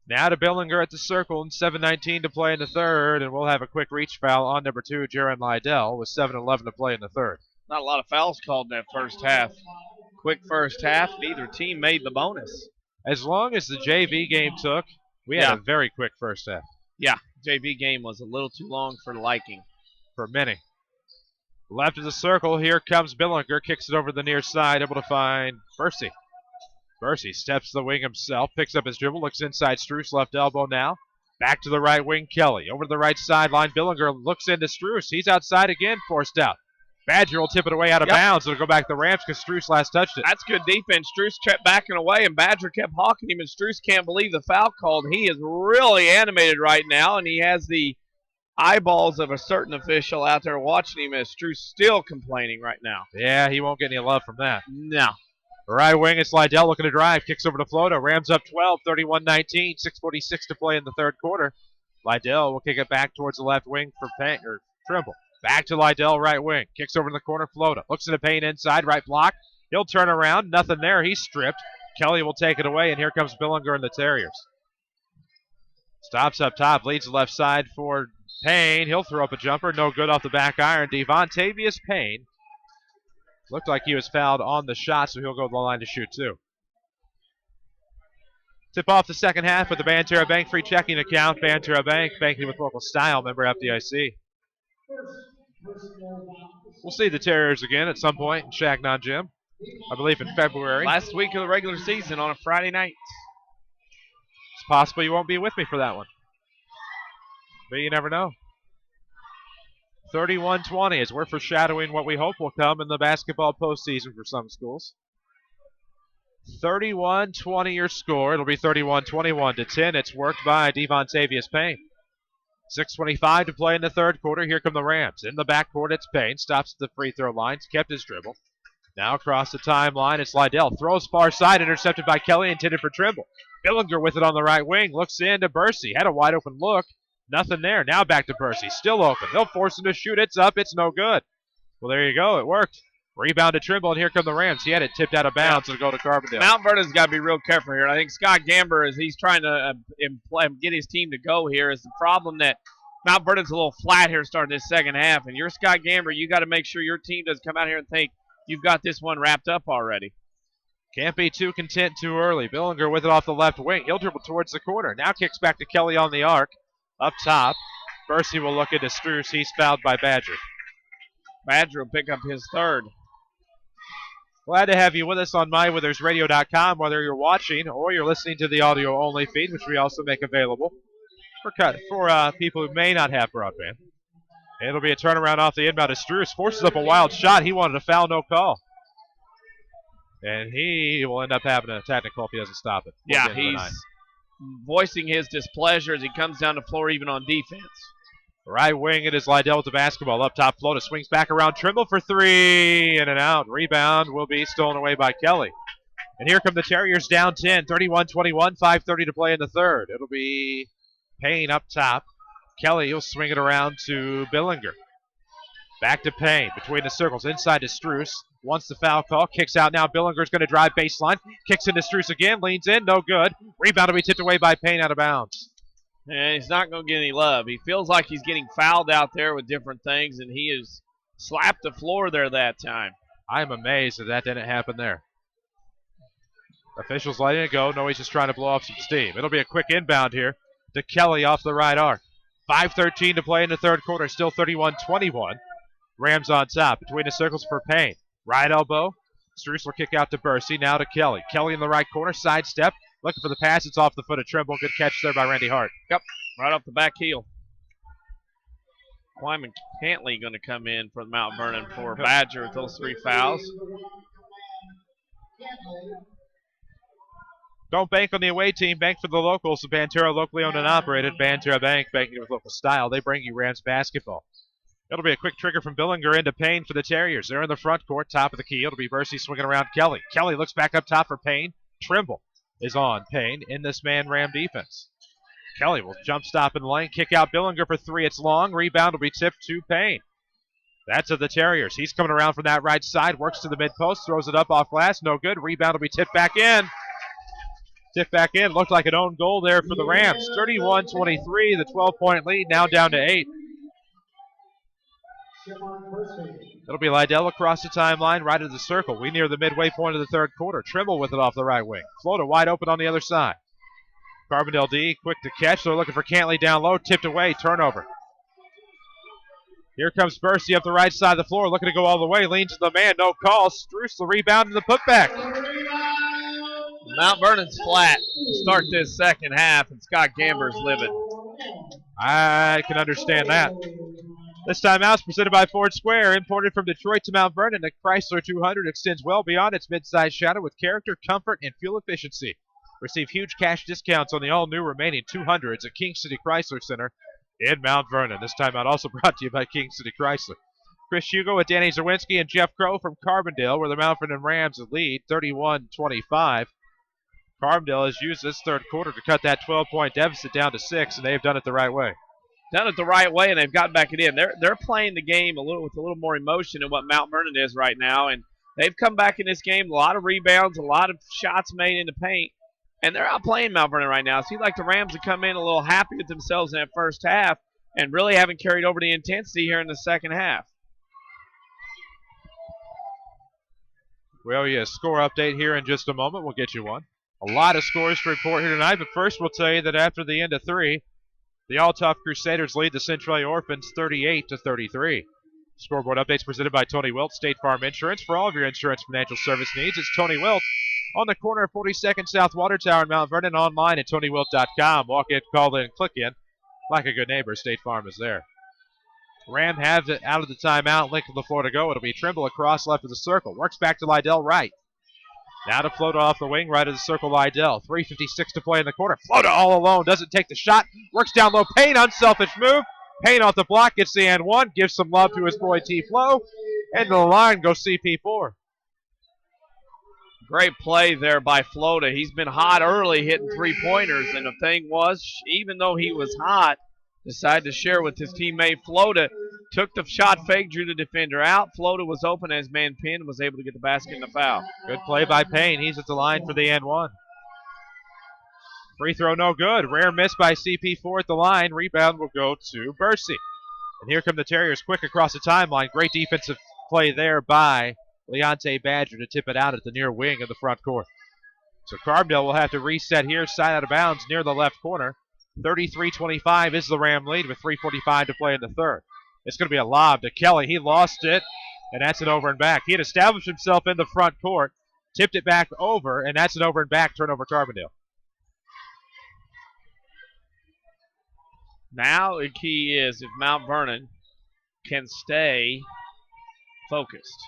Now to Billinger at the circle, and 7:19 to play in the third, and we'll have a quick reach foul on number 2, Jaron Lydell, with 7:11 to play in the third. Not a lot of fouls called in that first half. Quick first half, neither team made the bonus. As long as the JV game took, we had a very quick first half. Yeah, JV game was a little too long for liking. For many. Left of the circle, here comes Billinger, kicks it over the near side, able to find Bursey. Bursey steps to the wing himself, picks up his dribble, looks inside Struess, left elbow now. Back to the right wing, Kelly. Over to the right sideline, Billinger looks into Struess. He's outside again, forced out. Badger will tip it away out of bounds. It'll go back to the Rams because Struess last touched it. That's good defense. Struess kept backing away, and Badger kept hawking him, and Struess can't believe the foul called. He is really animated right now, and he has the eyeballs of a certain official out there watching him as Struess still complaining right now. Yeah, he won't get any love from that. No. Right wing, it's Lydell looking to drive. Kicks over to Floto. Rams up 12, 31-19. 6:46 to play in the third quarter. Lydell will kick it back towards the left wing for Trimble. Back to Lydell, right wing. Kicks over in the corner, Floto. Looks into Payne inside, right block. He'll turn around. Nothing there. He's stripped. Kelly will take it away, and here comes Billinger and the Terriers. Stops up top, leads the left side for Payne. He'll throw up a jumper. No good off the back iron. Devontavious Payne Looked like he was fouled on the shot, so he'll go to the line to shoot too. Tip off the second half with the Banterra Bank free checking account. Banterra Bank, banking with local style, member FDIC. We'll see the Terriers again at some point in Shagnon Gym, I believe in February. Last week of the regular season on a Friday night. It's possible you won't be with me for that one, but you never know. 31-20 as we're foreshadowing what we hope will come in the basketball postseason for some schools. 31-20 your score. It'll be 31-21 to 10. It's worked by Devontavious Payne. 6:25 to play in the third quarter. Here come the Rams. In the backcourt, it's Payne. Stops at the free throw line. Kept his dribble. Now across the timeline, it's Lydell. Throws far side, intercepted by Kelly, intended for Trimble. Billinger with it on the right wing. Looks in to Bursey. Had a wide open look. Nothing there. Now back to Bursey. Still open. They'll force him to shoot. It's up. It's no good. Well, there you go. It worked. Rebound to Trimble, and here come the Rams. He had it tipped out of bounds. It'll go to Carbondale. Mount Vernon's got to be real careful here. I think Scott Gamber, as he's trying to get his team to go here, is the problem that Mount Vernon's a little flat here starting this second half. And you're Scott Gamber, you got to make sure your team doesn't come out here and think you've got this one wrapped up already. Can't be too content too early. Billinger with it off the left wing. He'll dribble towards the corner. Now kicks back to Kelly on the arc. Up top. Bursey will look into Struess. He's fouled by Badger. Badger will pick up his third. Glad to have you with us on MyWithersRadio.com, whether you're watching or you're listening to the audio-only feed, which we also make available for people who may not have broadband. It'll be a turnaround off the inbound as Struess forces up a wild shot. He wanted a foul, no call. And he will end up having a technical if he doesn't stop it. Yeah, he's voicing his displeasure as he comes down the floor even on defense. Right wing, it is Lydell with the basketball. Up top, Flota swings back around. Trimble for three. In and out. Rebound will be stolen away by Kelly. And here come the Terriers down 10. 31-21. 5:30 to play in the third. It'll be Payne up top. Kelly, he'll swing it around to Billinger. Back to Payne. Between the circles. Inside to Struess. Wants the foul call. Kicks out now. Billinger's going to drive baseline. Kicks into Struess again. Leans in. No good. Rebound will be tipped away by Payne out of bounds. And he's not going to get any love. He feels like he's getting fouled out there with different things, and he has slapped the floor there that time. I'm amazed that didn't happen there. Officials letting it go. No, he's just trying to blow off some steam. It'll be a quick inbound here to Kelly off the right arc. 5:13 to play in the third quarter. Still 31-21. Rams on top. Between the circles for Payne. Right elbow. Struess will kick out to Bursey. Now to Kelly. Kelly in the right corner. Sidestep. Looking for the pass. It's off the foot of Trimble. Good catch there by Randy Hart. Yep, right off the back heel. Wyman Cantley going to come in for Mount Vernon for Badger with those three fouls. Don't bank on the away team. Bank for the locals. The Banterra, locally owned and operated. Banterra Bank, banking with local style. They bring you Rams basketball. It'll be a quick trigger from Billinger into Payne for the Terriers. They're in the front court, top of the key. It'll be Bursey swinging around Kelly. Kelly looks back up top for Payne. Trimble is on Payne in this man-Ram defense. Kelly will jump stop in the lane, kick out Billinger for three. It's long. Rebound will be tipped to Payne. That's of the Terriers. He's coming around from that right side, works to the mid-post, throws it up off glass. No good. Rebound will be tipped back in. Tipped back in. Looked like an own goal there for the Rams. 31-23, the 12-point lead, now down to 8. It'll be Lydell across the timeline, right of the circle. We near the midway point of the third quarter. Trimble with it off the right wing. Flota wide open on the other side. Carbondale D, quick to catch. They're looking for Cantley down low. Tipped away. Turnover. Here comes Bursey up the right side of the floor, looking to go all the way. Leans to the man. No call. Struess the rebound and the putback. Mount Vernon's flat to start this second half, and Scott Gamber's livid. I can understand that. This timeout is presented by Ford Square, imported from Detroit to Mount Vernon. The Chrysler 200 extends well beyond its mid-size shadow with character, comfort, and fuel efficiency. Receive huge cash discounts on the all-new remaining 200s at King City Chrysler Center in Mount Vernon. This timeout also brought to you by King City Chrysler. Chris Hugo with Danny Czerwinski and Jeff Crow from Carbondale, where the Mount Vernon Rams lead 31-25. Carbondale has used this third quarter to cut that 12-point deficit down to 6, and they've done it the right way. Done it the right way, and they've got back it in. They're playing the game with a little more emotion than what Mount Vernon is right now, and they've come back in this game. A lot of rebounds, a lot of shots made in the paint, and they're outplaying Mount Vernon right now. It seems like the Rams have come in a little happy with themselves in that first half and really haven't carried over the intensity here in the second half. We owe you a score update here in just a moment. We'll get you one. A lot of scores to report here tonight, but first we'll tell you that after the end of 3, the All-Tough Crusaders lead the Central Orphans 38-33. Scoreboard updates presented by Tony Wilt, State Farm Insurance. For all of your insurance financial service needs, it's Tony Wilt on the corner of 42nd South Water Tower in Mount Vernon, online at TonyWilt.com. Walk in, call in, click in. Like a good neighbor, State Farm is there. Ram have it out of the timeout, length of the floor to go. It'll be Trimble across left of the circle. Works back to Lydell right. Now to Flota off the wing, right of the circle, Lydell. 3:56 to play in the quarter. Flota all alone, doesn't take the shot. Works down low. Payne, unselfish move. Payne off the block, gets the and one. Gives some love to his boy T-Flow. End of the line, goes CP4. Great play there by Flota. He's been hot early hitting three-pointers, and the thing was, even though he was hot, decided to share with his teammate Flota. Took the shot fake, drew the defender out. Flota was open as man pinned, was able to get the basket and the foul. Good play by Payne. He's at the line for the and one. Free throw no good. Rare miss by CP4 at the line. Rebound will go to Bursey. And here come the Terriers quick across the timeline. Great defensive play there by Leonte Badger to tip it out at the near wing of the front court. So Carbondale will have to reset here, side out of bounds near the left corner. 33-25 is the Ram lead with 3:45 to play in the third. It's going to be a lob to Kelly. He lost it, and that's an over and back. He had established himself in the front court, tipped it back over, and that's an over and back turnover Carbondale. Now the key is if Mount Vernon can stay focused.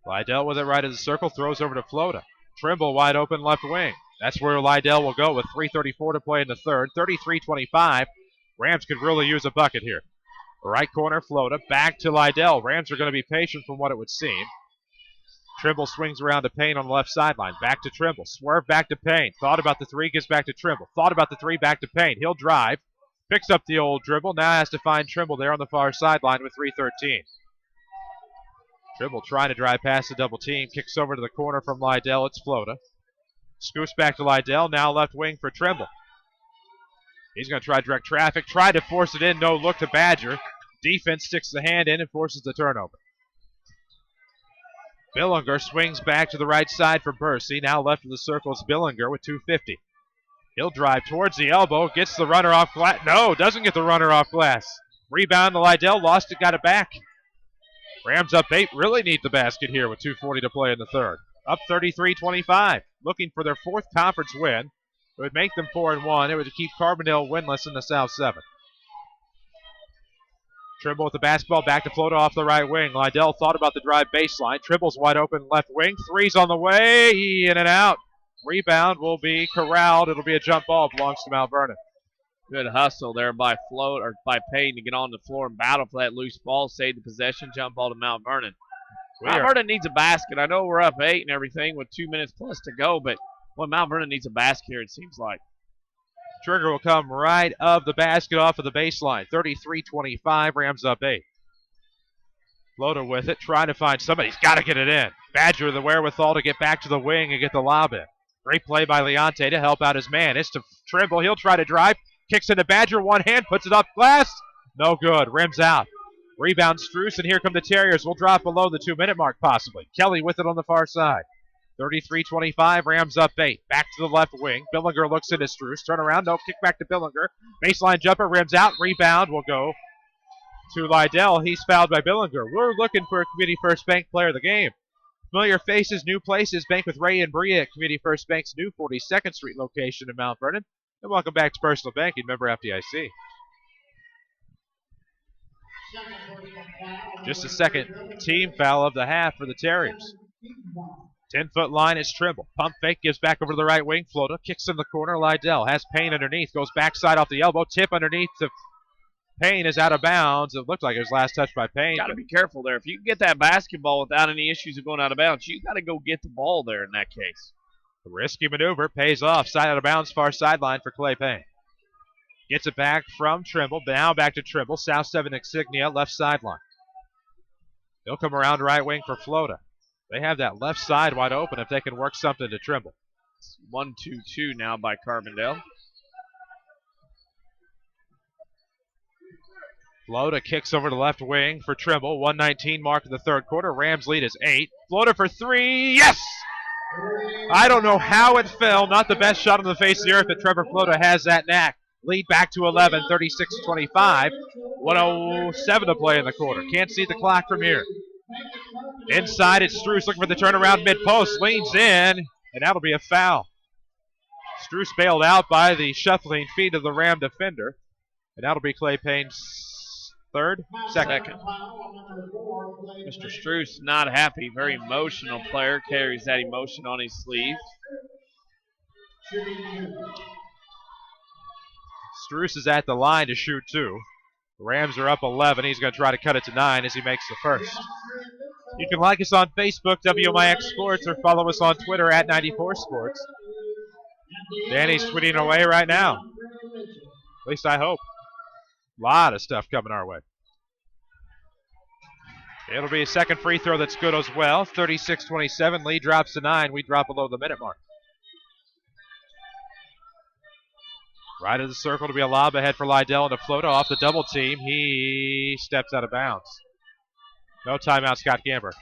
Lydell with it right of the circle, throws over to Flota. Trimble wide open left wing. That's where Lydell will go with 3:34 to play in the third. 33-25. Rams could really use a bucket here. Right corner, Flota, back to Lydell. Rams are going to be patient from what it would seem. Trimble swings around to Payne on the left sideline. Back to Trimble. Swerve back to Payne. Thought about the three, gets back to Trimble. Thought about the three, back to Payne. He'll drive. Picks up the old dribble. Now has to find Trimble there on the far sideline with 3:13. Trimble trying to drive past the double team. Kicks over to the corner from Lydell. It's Flota. Scoops back to Lydell. Now left wing for Trimble. He's going to try direct traffic. Try to force it in. No look to Badger. Defense sticks the hand in and forces the turnover. Billinger swings back to the right side for Bursey. Now left of the circle is Billinger with 2:50. He'll drive towards the elbow. Gets the runner off glass. No, doesn't get the runner off glass. Rebound to Lydell. Lost it, got it back. Rams up 8. Really need the basket here with 2:40 to play in the third. Up 33-25. Looking for their fourth conference win. It would make them 4-1. It would keep Carbondale winless in the South 7. Trimble with the basketball, back to Flota off the right wing. Lydell thought about the drive baseline. Trimble's wide open left wing. Three's on the way. In and out. Rebound will be corralled. It'll be a jump ball. Belongs to Mount Vernon. Good hustle there by Payne to get on the floor and battle for that loose ball. Save the possession. Jump ball to Mount Vernon. Mount Vernon needs a basket. I know we're up 8 and everything with 2 minutes plus to go, but Mount Vernon needs a basket here, it seems like. Trigger will come right of the basket off of the baseline. 33-25, Rams up 8. Flota with it, trying to find somebody. He's got to get it in. Badger with the wherewithal to get back to the wing and get the lob in. Great play by Leonte to help out his man. It's to Trimble. He'll try to drive. Kicks into Badger, one hand, puts it up glass. No good, rims out. Rebound Struce, and here come the Terriers. We'll drop below the 2-minute mark possibly. Kelly with it on the far side. 33-25, Rams up 8. Back to the left wing. Billinger looks into Struce. Turn around, no, kick back to Billinger. Baseline jumper, rims out. Rebound will go to Lydell. He's fouled by Billinger. We're looking for a Community First Bank player of the game. Familiar faces, new places. Bank with Ray and Bria at Community First Bank's new 42nd Street location in Mount Vernon. And welcome back to Personal Banking, member FDIC. Just a second team foul of the half for the Terriers. 10-foot line is Trimble. Pump fake, gives back over to the right wing. Flota kicks in the corner. Lydell has Payne underneath. Goes backside off the elbow. Tip underneath to Payne is out of bounds. It looked like it was last touch by Payne. Got to be careful there. If you can get that basketball without any issues of going out of bounds, you got to go get the ball there in that case. A risky maneuver pays off. Side out of bounds, far sideline for Clay Payne. Gets it back from Trimble. Now back to Trimble. South 7 insignia, left sideline. He'll come around right wing for Flota. They have that left side wide open if they can work something to Trimble. 1-2-2 now by Carbondale. Floda kicks over the left wing for Trimble. 1:19 mark in the third quarter. Rams lead is 8. Floda for 3. Yes! I don't know how it fell. Not the best shot on the face of the earth, but Trevor Floda has that knack. Lead back to 11, 36-25. 1:07 to play in the quarter. Can't see the clock from here. Inside, it's Struess looking for the turnaround mid-post. Leans in, and that'll be a foul. Struess bailed out by the shuffling feet of the Ram defender. And that'll be Clay Payne's second. Mr. Struess not happy. Very emotional player. Carries that emotion on his sleeve. Struess is at the line to shoot 2. The Rams are up 11. He's going to try to cut it to 9 as he makes the first. You can like us on Facebook, WMIX Sports, or follow us on Twitter at 94 Sports. Danny's tweeting away right now. At least I hope. A lot of stuff coming our way. It'll be a second free throw that's good as well. 36-27. Lead drops to 9. We drop below the minute mark. Right of the circle to be a lob ahead for Lydell and a floater off the double team. He steps out of bounds. No timeout, Scott Gamber.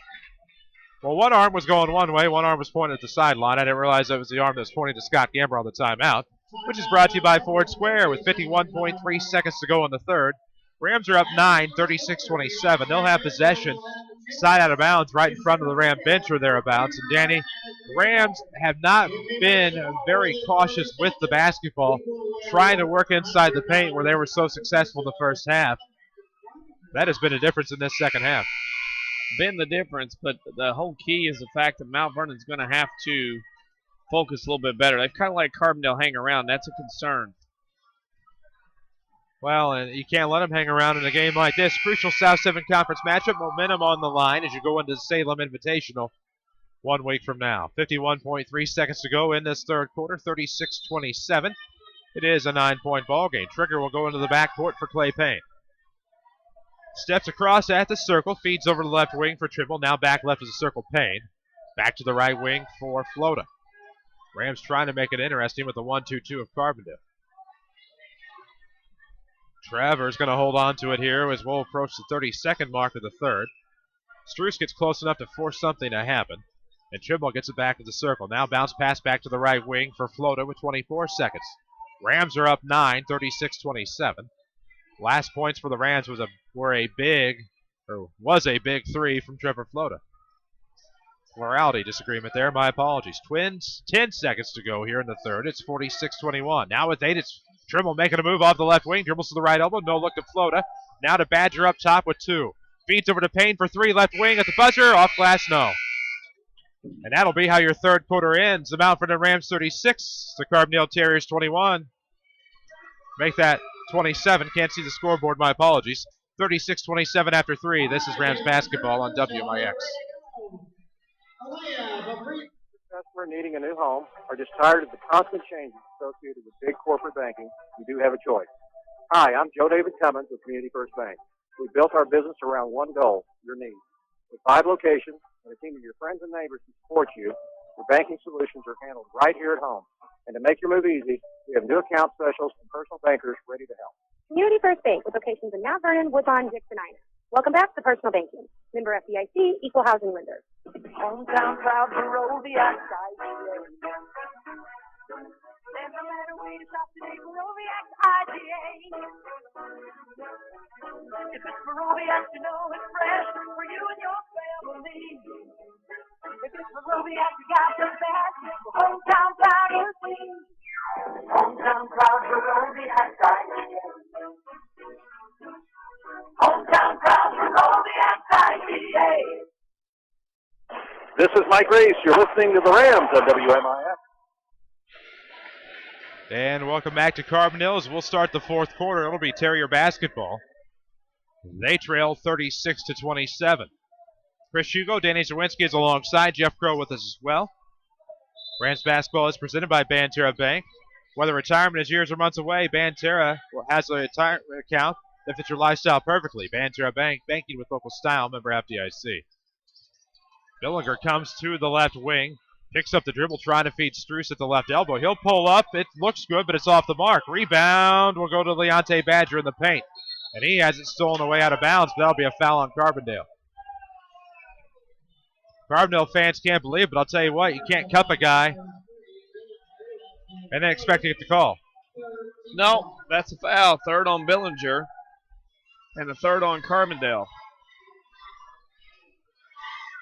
Well, one arm was going one way, one arm was pointing at the sideline. I didn't realize that was the arm that was pointing to Scott Gamber on the timeout, which is brought to you by Ford Square with 51.3 seconds to go in the third. Rams are up 9, 36-27. They'll have possession, side out of bounds, right in front of the Ram bench or thereabouts. And Danny, the Rams have not been very cautious with the basketball, trying to work inside the paint where they were so successful in the first half. That has been a difference in this second half. Been the difference, but the whole key is the fact that Mount Vernon's going to have to focus a little bit better. They've kind of let Carbondale hang around. That's a concern. Well, and you can't let them hang around in a game like this. Crucial South 7 Conference matchup. Momentum on the line as you go into the Salem Invitational 1 week from now. 51.3 seconds to go in this third quarter. 36-27. It is a 9-point ball game. Trigger will go into the backcourt for Clay Payne. Steps across at the circle. Feeds over the left wing for Trimble. Now back left is the circle Payne. Back to the right wing for Floda. Rams trying to make it interesting with the 1-2-2 of Carbondale. Trevor's going to hold on to it here as we'll approach the 32nd mark of the third. Struess gets close enough to force something to happen. And Trimble gets it back to the circle. Now bounce pass back to the right wing for Floda with 24 seconds. Rams are up 9, 36-27. Last points for the Rams was a big 3 from Trevor Floda. Plurality disagreement there. My apologies. Twins, 10 seconds to go here in the third. It's 46-21. Now with 8, it's Trimble making a move off the left wing. Dribbles to the right elbow. No look to Floda. Now to Badger up top with 2. Feeds over to Payne for 3. Left wing at the buzzer. Off glass, no. And that'll be how your third quarter ends. The Mount Vernon Rams 36. The Carbondale Terriers 21. Make that 27. Can't see the scoreboard. My apologies. 36-27 after 3. This is Rams basketball on WMIX. Customer needing a new home or just tired of the constant changes associated with big corporate banking, you do have a choice. Hi, I'm Joe David Cummins with Community First Bank. We built our business around one goal, your needs. With 5 locations and a team of your friends and neighbors to support you, your banking solutions are handled right here at home. And to make your move easy, we have new account specialists and personal bankers ready to help. Community First Bank with locations in Mount Vernon, Woodlawn, Dixon, Ina. Welcome back to Personal Banking. Member FDIC, Equal Housing Lender. Hometown proud to roll the outside. There's no better way to shop today for Roviax IGA. If it's for Roviax, you know it's fresh for you and your family. If it's for Roviax, you got the best. Hometown proud to sing. Hometown proud to Roviax IGA. Hometown proud to Roviax IGA. This is Mike Race. You're listening to the Rams on WMIX. And welcome back to Carbondale as we'll start the fourth quarter. It'll be Terrier basketball. They trail 36-27. Chris Hugo, Danny Czerwinski is alongside. Jeff Crow with us as well. Rams basketball is presented by Banterra Bank. Whether retirement is years or months away, Banterra has a retirement account that fits your lifestyle perfectly. Banterra Bank, banking with local style, member FDIC. Billinger comes to the left wing, picks up the dribble, trying to feed Struess at the left elbow. He'll pull up. It looks good, but it's off the mark. Rebound will go to Leonte Badger in the paint. And he has it stolen away out of bounds, but that'll be a foul on Carbondale. Carbondale fans can't believe it, but I'll tell you what, you can't cup a guy and then expect to get the call. No, that's a foul. Third on Billinger and a third on Carbondale.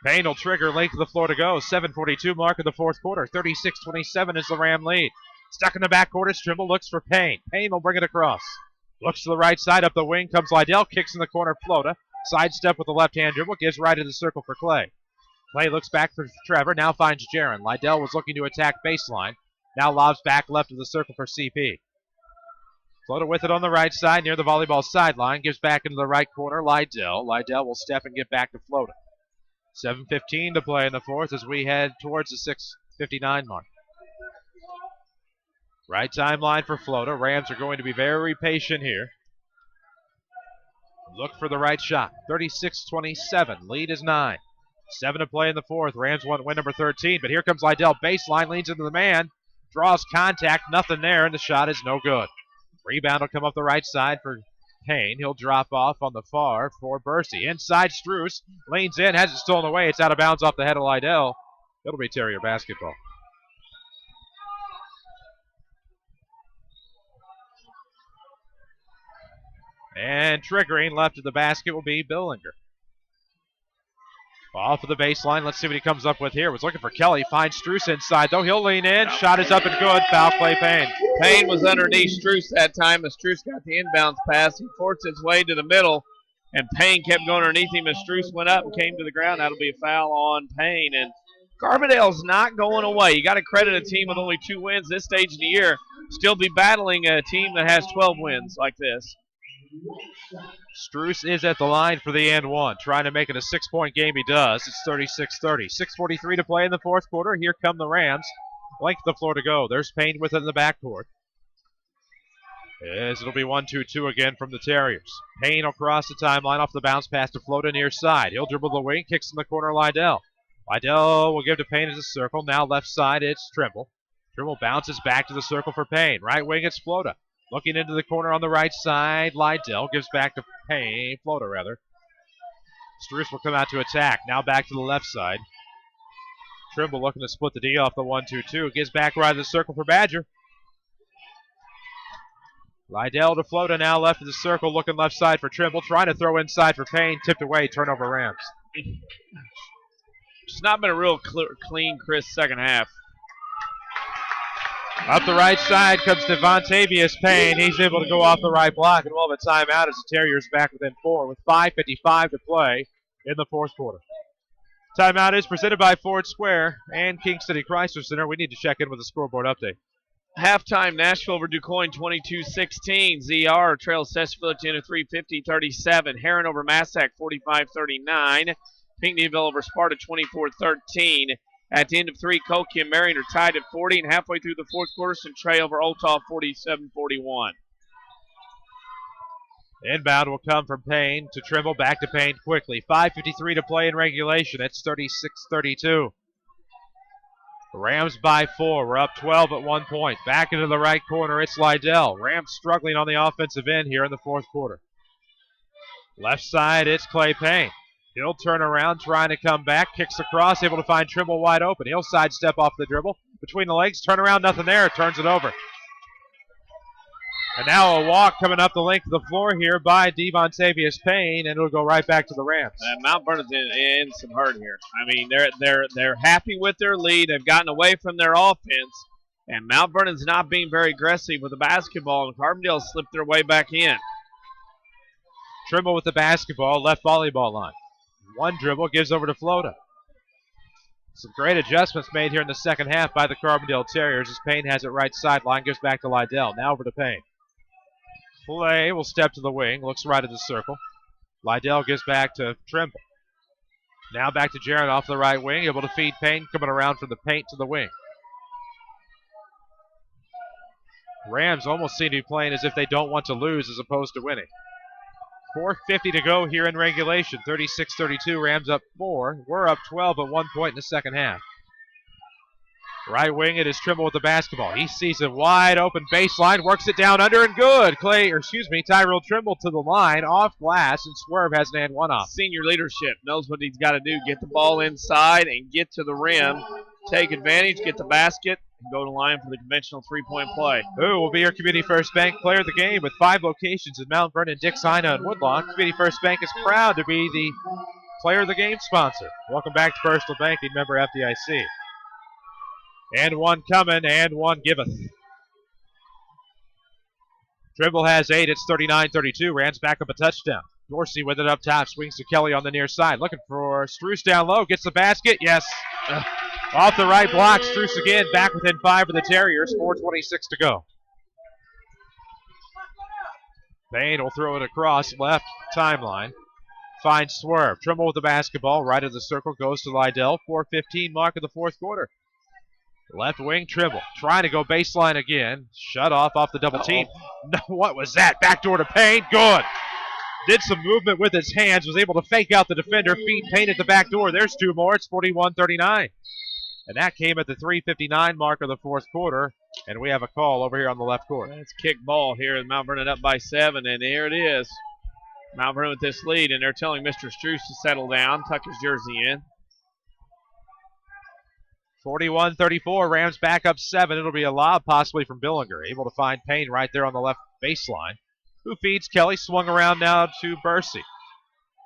Payne will trigger late to the floor to go. 7:42 mark of the fourth quarter. 36-27 is the Ram lead. Stuck in the backcourt as Trimble looks for Payne. Payne will bring it across. Looks to the right side, up the wing comes Liddell. Kicks in the corner, Flota. Sidestep with the left-hand dribble. Gives right in the circle for Clay. Clay looks back for Trevor. Now finds Jaron. Liddell was looking to attack baseline. Now lobs back left of the circle for CP. Flota with it on the right side near the volleyball sideline. Gives back into the right corner, Liddell. Liddell will step and get back to Flota. 7:15 to play in the fourth as we head towards the 6:59 mark. Right timeline for Flota. Rams are going to be very patient here. Look for the right shot. 36-27. Lead is 9. 7 to play in the fourth. Rams want win number 13, but here comes Liddell. Baseline, leans into the man. Draws contact. Nothing there, and the shot is no good. Rebound will come up the right side for Payne. He'll drop off on the far for Bursey. Inside, Struess leans in, has it stolen away. It's out of bounds off the head of Liddell. It'll be Terrier basketball. And triggering left of the basket will be Billinger. Off of the baseline. Let's see what he comes up with here. Was looking for Kelly. Finds Struess inside, though. He'll lean in. Shot is up and good. Foul play, Payne. Payne was underneath Struess that time as Struess got the inbounds pass. He forced his way to the middle, and Payne kept going underneath him as Struess went up and came to the ground. That'll be a foul on Payne. And Carbondale's not going away. You got to credit a team with only 2 wins this stage of the year. Still be battling a team that has 12 wins like this. Struess is at the line for the and one. Trying to make it a 6-point game. He does. It's 36-30. 6:43 to play in the fourth quarter. Here come the Rams. Length of the floor to go. There's Payne with it in the backcourt. As it'll be 1-2-2 again from the Terriers. Payne will cross the timeline off the bounce pass to Flota near side. He'll dribble the wing. Kicks in the corner, Liddell. Liddell will give to Payne as a circle. Now left side, it's Trimble. Trimble bounces back to the circle for Payne. Right wing, it's Flota. Looking into the corner on the right side, Liddell gives back to Payne, Flota rather. Struess will come out to attack. Now back to the left side. Trimble looking to split the D off the 1-2-2. Gives back right of the circle for Badger. Liddell to Flota now left of the circle, looking left side for Trimble. Trying to throw inside for Payne. Tipped away, turnover Rams. It's not been a real clean, crisp second half. Up the right side comes Devontavious Payne. He's able to go off the right block, and we'll have a timeout as the Terriers back within 4 with 5:55 to play in the fourth quarter. Timeout is presented by Ford Square and King City Chrysler Center. We need to check in with a scoreboard update. Halftime, Nashville over DuQuoin 22-16. ZR trails Cessna 350-37. Heron over Massac 45-39. Pinckneyville over Sparta 24-13. At the end of 3, Koki and Marion are tied at 40, and halfway through the fourth quarter, Centray over Olthoff 47-41. Inbound will come from Payne to Trimble, back to Payne quickly. 5:53 to play in regulation. It's 36-32. Rams by 4. We're up 12 at 1 point. Back into the right corner, it's Liddell. Rams struggling on the offensive end here in the fourth quarter. Left side, it's Clay Payne. He'll turn around, trying to come back. Kicks across, able to find Trimble wide open. He'll sidestep off the dribble. Between the legs, turn around, nothing there. Turns it over. And now a walk coming up the length of the floor here by Devontavious Payne, and it'll go right back to the Rams. Mount Vernon's in some hurt here. I mean, they're happy with their lead. They've gotten away from their offense, and Mount Vernon's not being very aggressive with the basketball, and Carbondale slipped their way back in. Trimble with the basketball, left volleyball line. One dribble, gives over to Flota. Some great adjustments made here in the second half by the Carbondale Terriers as Payne has it right sideline, gives back to Liddell. Now over to Payne. Play will step to the wing, looks right at the circle. Liddell gives back to Trimble. Now back to Jaron off the right wing, able to feed Payne, coming around from the paint to the wing. Rams almost seem to be playing as if they don't want to lose as opposed to winning. 4:50 to go here in regulation. 36-32, Rams up 4. We're up 12 at 1 point in the second half. Right wing, it is Trimble with the basketball. He sees a wide open baseline, works it down under and good. Tyrell Trimble to the line, off glass, and Swerve has an and one off. Senior leadership knows what he's got to do. Get the ball inside and get to the rim. Take advantage, get the basket, and go to line for the conventional three-point play. Who will be your Community First Bank player of the game with 5 locations in Mount Vernon, Dix, Ina, and Woodlawn. Community First Bank is proud to be the player of the game sponsor. Welcome back to Personal Banking, member FDIC. And one coming, and one giveth. Trimble has 8, it's 39-32. Rams back up a touchdown. Dorsey with it up top, swings to Kelly on the near side. Looking for Struce down low, gets the basket, yes. Off the right block, Struce again, back within 5 for the Terriers, 4:26 to go. Payne will throw it across left timeline. Finds Swerve. Trimble with the basketball, right of the circle, goes to Lydell. 4:15 mark of the fourth quarter. Left wing, Trimble, trying to go baseline again. Shut off the double team. No, what was that? Backdoor to Payne, good. Did some movement with his hands, was able to fake out the defender, feed Payne at the back door. There's 2 more, it's 41-39. And that came at the 3:59 mark of the fourth quarter, and we have a call over here on the left court. It's kick ball here, and Mount Vernon up by 7, and here it is. Mount Vernon with this lead, and they're telling Mr. Struce to settle down, tuck his jersey in. 41-34, Rams back up 7. It'll be a lob possibly from Billinger. Able to find Payne right there on the left baseline. Who feeds Kelly, swung around now to Bursey.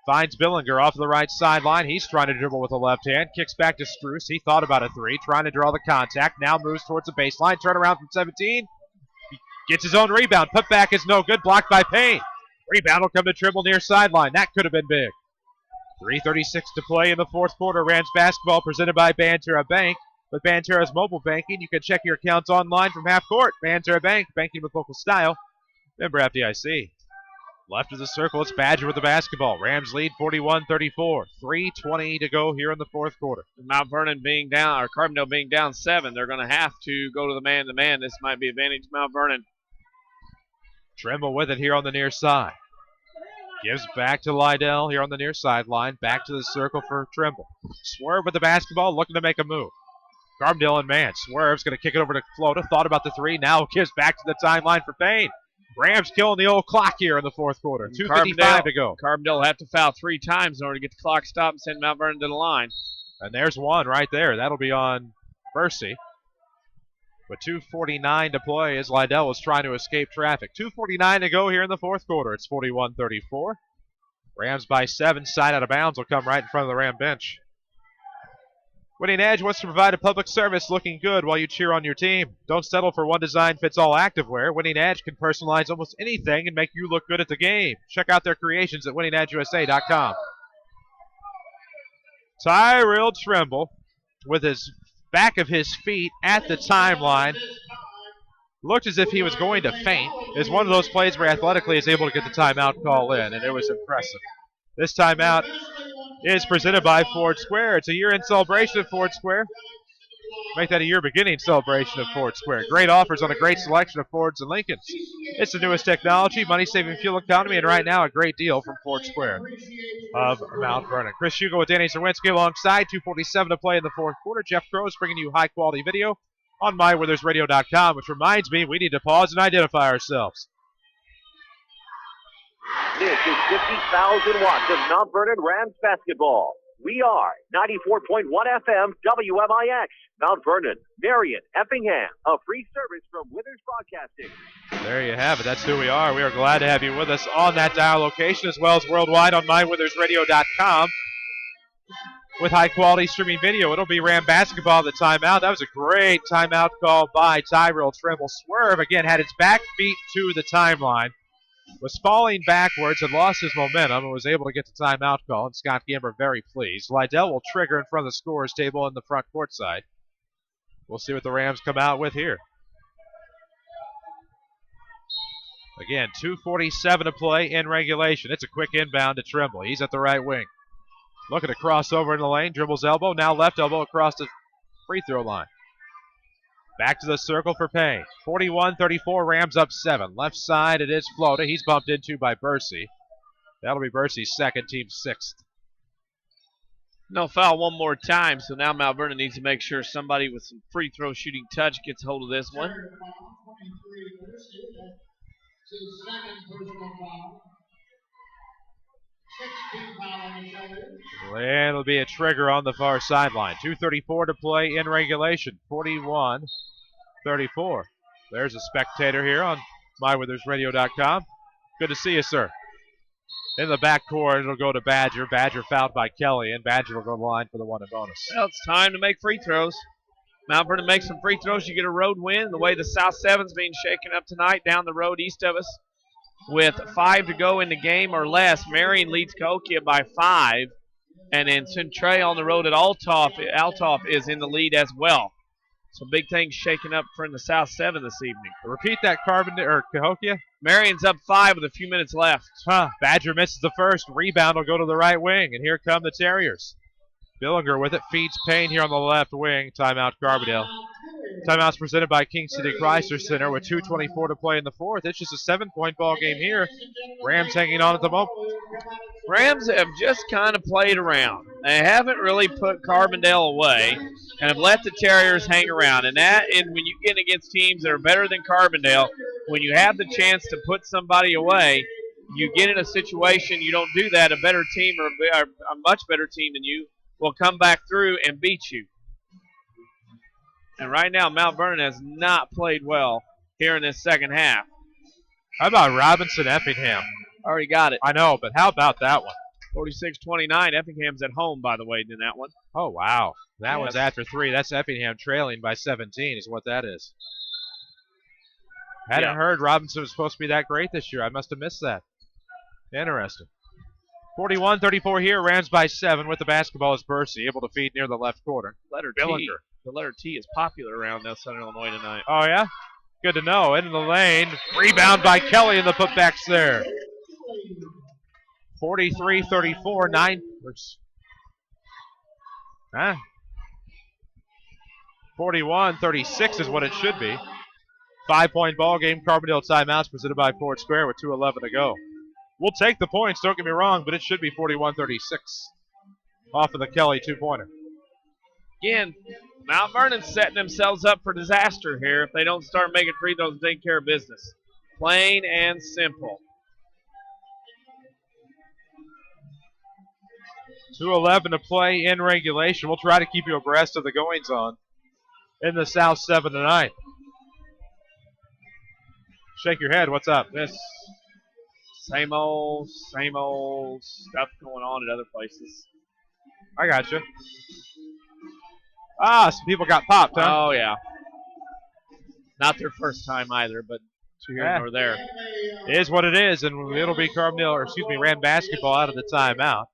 Finds Billinger off the right sideline. He's trying to dribble with the left hand. Kicks back to Struce. He thought about a 3, trying to draw the contact. Now moves towards the baseline. Turn around from 17. He gets his own rebound. Put back is no good. Blocked by Payne. Rebound will come to Trimble near sideline. That could have been big. 3:36 to play in the fourth quarter. Rams basketball presented by Banterra Bank. With Banterra's mobile banking, you can check your accounts online from half court. Banterra Bank, banking with local style. Member FDIC. Left of the circle, it's Badger with the basketball. Rams lead 41-34. 3:20 to go here in the fourth quarter. Mount Vernon being down, or Carbondale being down 7, they're going to have to go to the man-to-man. This might be advantage Mount Vernon. Trimble with it here on the near side. Gives back to Lydell here on the near sideline. Back to the circle for Trimble. Swerve with the basketball, looking to make a move. Carbondale in man. Swerve's going to kick it over to Flota. Thought about the 3. Now gives back to the timeline for Payne. Rams killing the old clock here in the fourth quarter. 2:55 to go. Carbondale will have to foul 3 times in order to get the clock stopped and send Mount Vernon to the line. And there's one right there. That'll be on Bursey. With 2:49 to play as Lydell was trying to escape traffic. 2:49 to go here in the fourth quarter. It's 41-34. Rams by 7. Side out of bounds will come right in front of the Ram bench. Winning Edge wants to provide a public service looking good while you cheer on your team. Don't settle for one design fits all activewear. Winning Edge can personalize almost anything and make you look good at the game. Check out their creations at winningedgeusa.com. Tyrell Trimble with his back of his feet at the timeline. Looked as if he was going to faint. It's one of those plays where athletically is able to get the timeout call in, and it was impressive. This timeout is presented by Ford Square. It's a year-end celebration of Ford Square. Make that a year-beginning celebration of Ford Square. Great offers on a great selection of Fords and Lincolns. It's the newest technology, money-saving fuel economy, and right now a great deal from Ford Square of Mount Vernon. Chris Hugo with Danny Czerwinski alongside. 2:47 to play in the fourth quarter. Jeff Crow's bringing you high-quality video on mywithersradio.com, which reminds me we need to pause and identify ourselves. This is 50,000 watts of Mount Vernon Rams basketball. We are 94.1 FM WMIX, Mount Vernon, Marion, Effingham, a free service from Withers Broadcasting. There you have it. That's who we are. We are glad to have you with us on that dial location as well as worldwide on mywithersradio.com with high-quality streaming video. It'll be Ram basketball at the timeout. That was a great timeout call by Tyrell Trimble. Swerve, again, had its back feet to the timeline. Was falling backwards and lost his momentum and was able to get the timeout call, and Scott Gamber very pleased. Lydell will trigger in front of the scorer's table in the front court side. We'll see what the Rams come out with here. Again, 2:47 to play in regulation. It's a quick inbound to Trimble. He's at the right wing. Looking to cross over in the lane. Dribbles elbow. Now left elbow across the free throw line. Back to the circle for Payne. 41-34, Rams up 7. Left side, it is Flota. He's bumped into by Bursey. That'll be Bursey's second, team 6th. No foul one more time, so now Mount Vernon needs to make sure somebody with some free throw shooting touch gets hold of this one. And it'll be a trigger on the far sideline. 2:34 to play in regulation. 41-34. There's a spectator here on MyWithersRadio.com. Good to see you, sir. In the backcourt, it'll go to Badger. Badger fouled by Kelly, and Badger will go to the line for the one and bonus. Well, it's time to make free throws. Mount Vernon makes some free throws. You get a road win. The way the South 7's being shaken up tonight down the road east of us with 5 to go in the game or less. Marion leads Cahokia by 5. And then Centray on the road at Altoff is in the lead as well. So big things shaking up for in the South 7 this evening. Repeat that, Carbondale or Cahokia. Marion's up 5 with a few minutes left. Badger misses the first. Rebound will go to the right wing, and here come the Terriers. Billinger with it, feeds Payne here on the left wing. Timeout, Carbondale. Timeout's presented by King City Chrysler Center with 2:24 to play in the fourth. It's just a 7-point ball game here. Rams hanging on at the moment. Rams have just kind of played around. They haven't really put Carbondale away and have let the Terriers hang around. And when you get against teams that are better than Carbondale, when you have the chance to put somebody away, you get in a situation you don't do that. A better team or a much better team than you will come back through and beat you. And right now, Mount Vernon has not played well here in this second half. How about Robinson Effingham? Already got it. I know, but how about that one? 46-29. Effingham's at home, by the way, in that one. Oh, wow. That was after 3. That's Effingham trailing by 17 is what that is. Hadn't heard Robinson was supposed to be that great this year. I must have missed that. Interesting. 41-34 here. Rams by 7 with the basketball is Bursey, able to feed near the left corner. Billinger. The letter T is popular around Southern Illinois tonight. Oh, yeah? Good to know. Into the lane. Rebound by Kelly in the putbacks there. 43-34, 9. 41-36 is what it should be. 5-point ball game. Carbondale timeouts presented by Ford Square with 2:11 to go. We'll take the points, don't get me wrong, but it should be 41-36 off of the Kelly 2-pointer. Again, Mount Vernon's setting themselves up for disaster here if they don't start making free throws and taking care of business. Plain and simple. 2:11 to play in regulation. We'll try to keep you abreast of the goings-on in the South 7 tonight. Shake your head. What's up? This same old stuff going on at other places. I got you. Some people got popped, huh? Oh, yeah. Not their first time either, but to here nor there. It is what it is, and it'll be Ram basketball out of the timeout.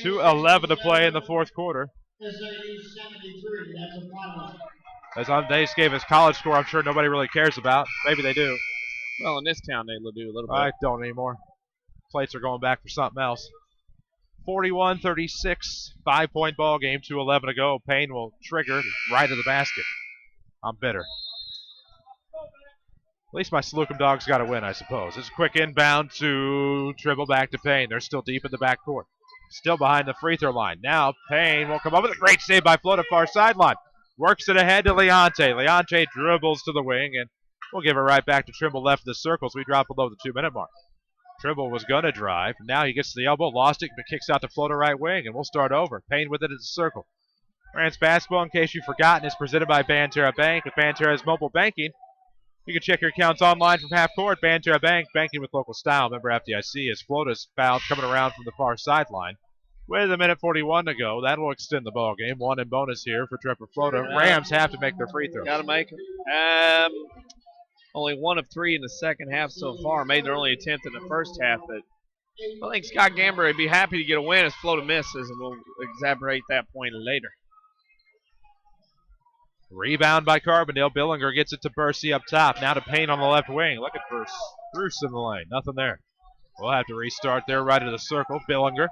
2:11 to play in the fourth quarter. As they just gave us college score, I'm sure nobody really cares about. Maybe they do. Well, in this town, they do a little bit. I don't anymore. Plates are going back for something else. 41-36, 5-point ball game, 2:11 to go. Payne will trigger right of the basket. I'm bitter. At least my Slocum dogs got to win, I suppose. It's a quick inbound to dribble back to Payne. They're still deep in the backcourt. Still behind the free throw line. Now Payne will come up with a great save by Flo to far sideline. Works it ahead to Leonte. Leonte dribbles to the wing, and we'll give it right back to Trimble left of the circles. We drop below the 2-minute mark. Trimble was going to drive. Now he gets to the elbow, lost it, but kicks out to Flo to right wing, and we'll start over. Payne with it at the circle. Rams basketball, in case you've forgotten, is presented by Banterra Bank. With Banterra's mobile banking, you can check your accounts online from half court. Banterra Bank, banking with local style. Member FDIC, as Flota's fouled coming around from the far sideline. With 1:41 to go, that will extend the ball game. 1 in bonus here for Trevor Flota. Rams have to make their free throws. Got to make them. Only 1 of 3 in the second half so far. Made their only attempt in the first half, but I think Scott Gamber would be happy to get a win as Flota misses, and we'll exaggerate that point later. Rebound by Carbondale. Billinger gets it to Bursey up top. Now to Payne on the left wing. Look at Bruce in the lane. Nothing there. We'll have to restart there right of the circle. Billinger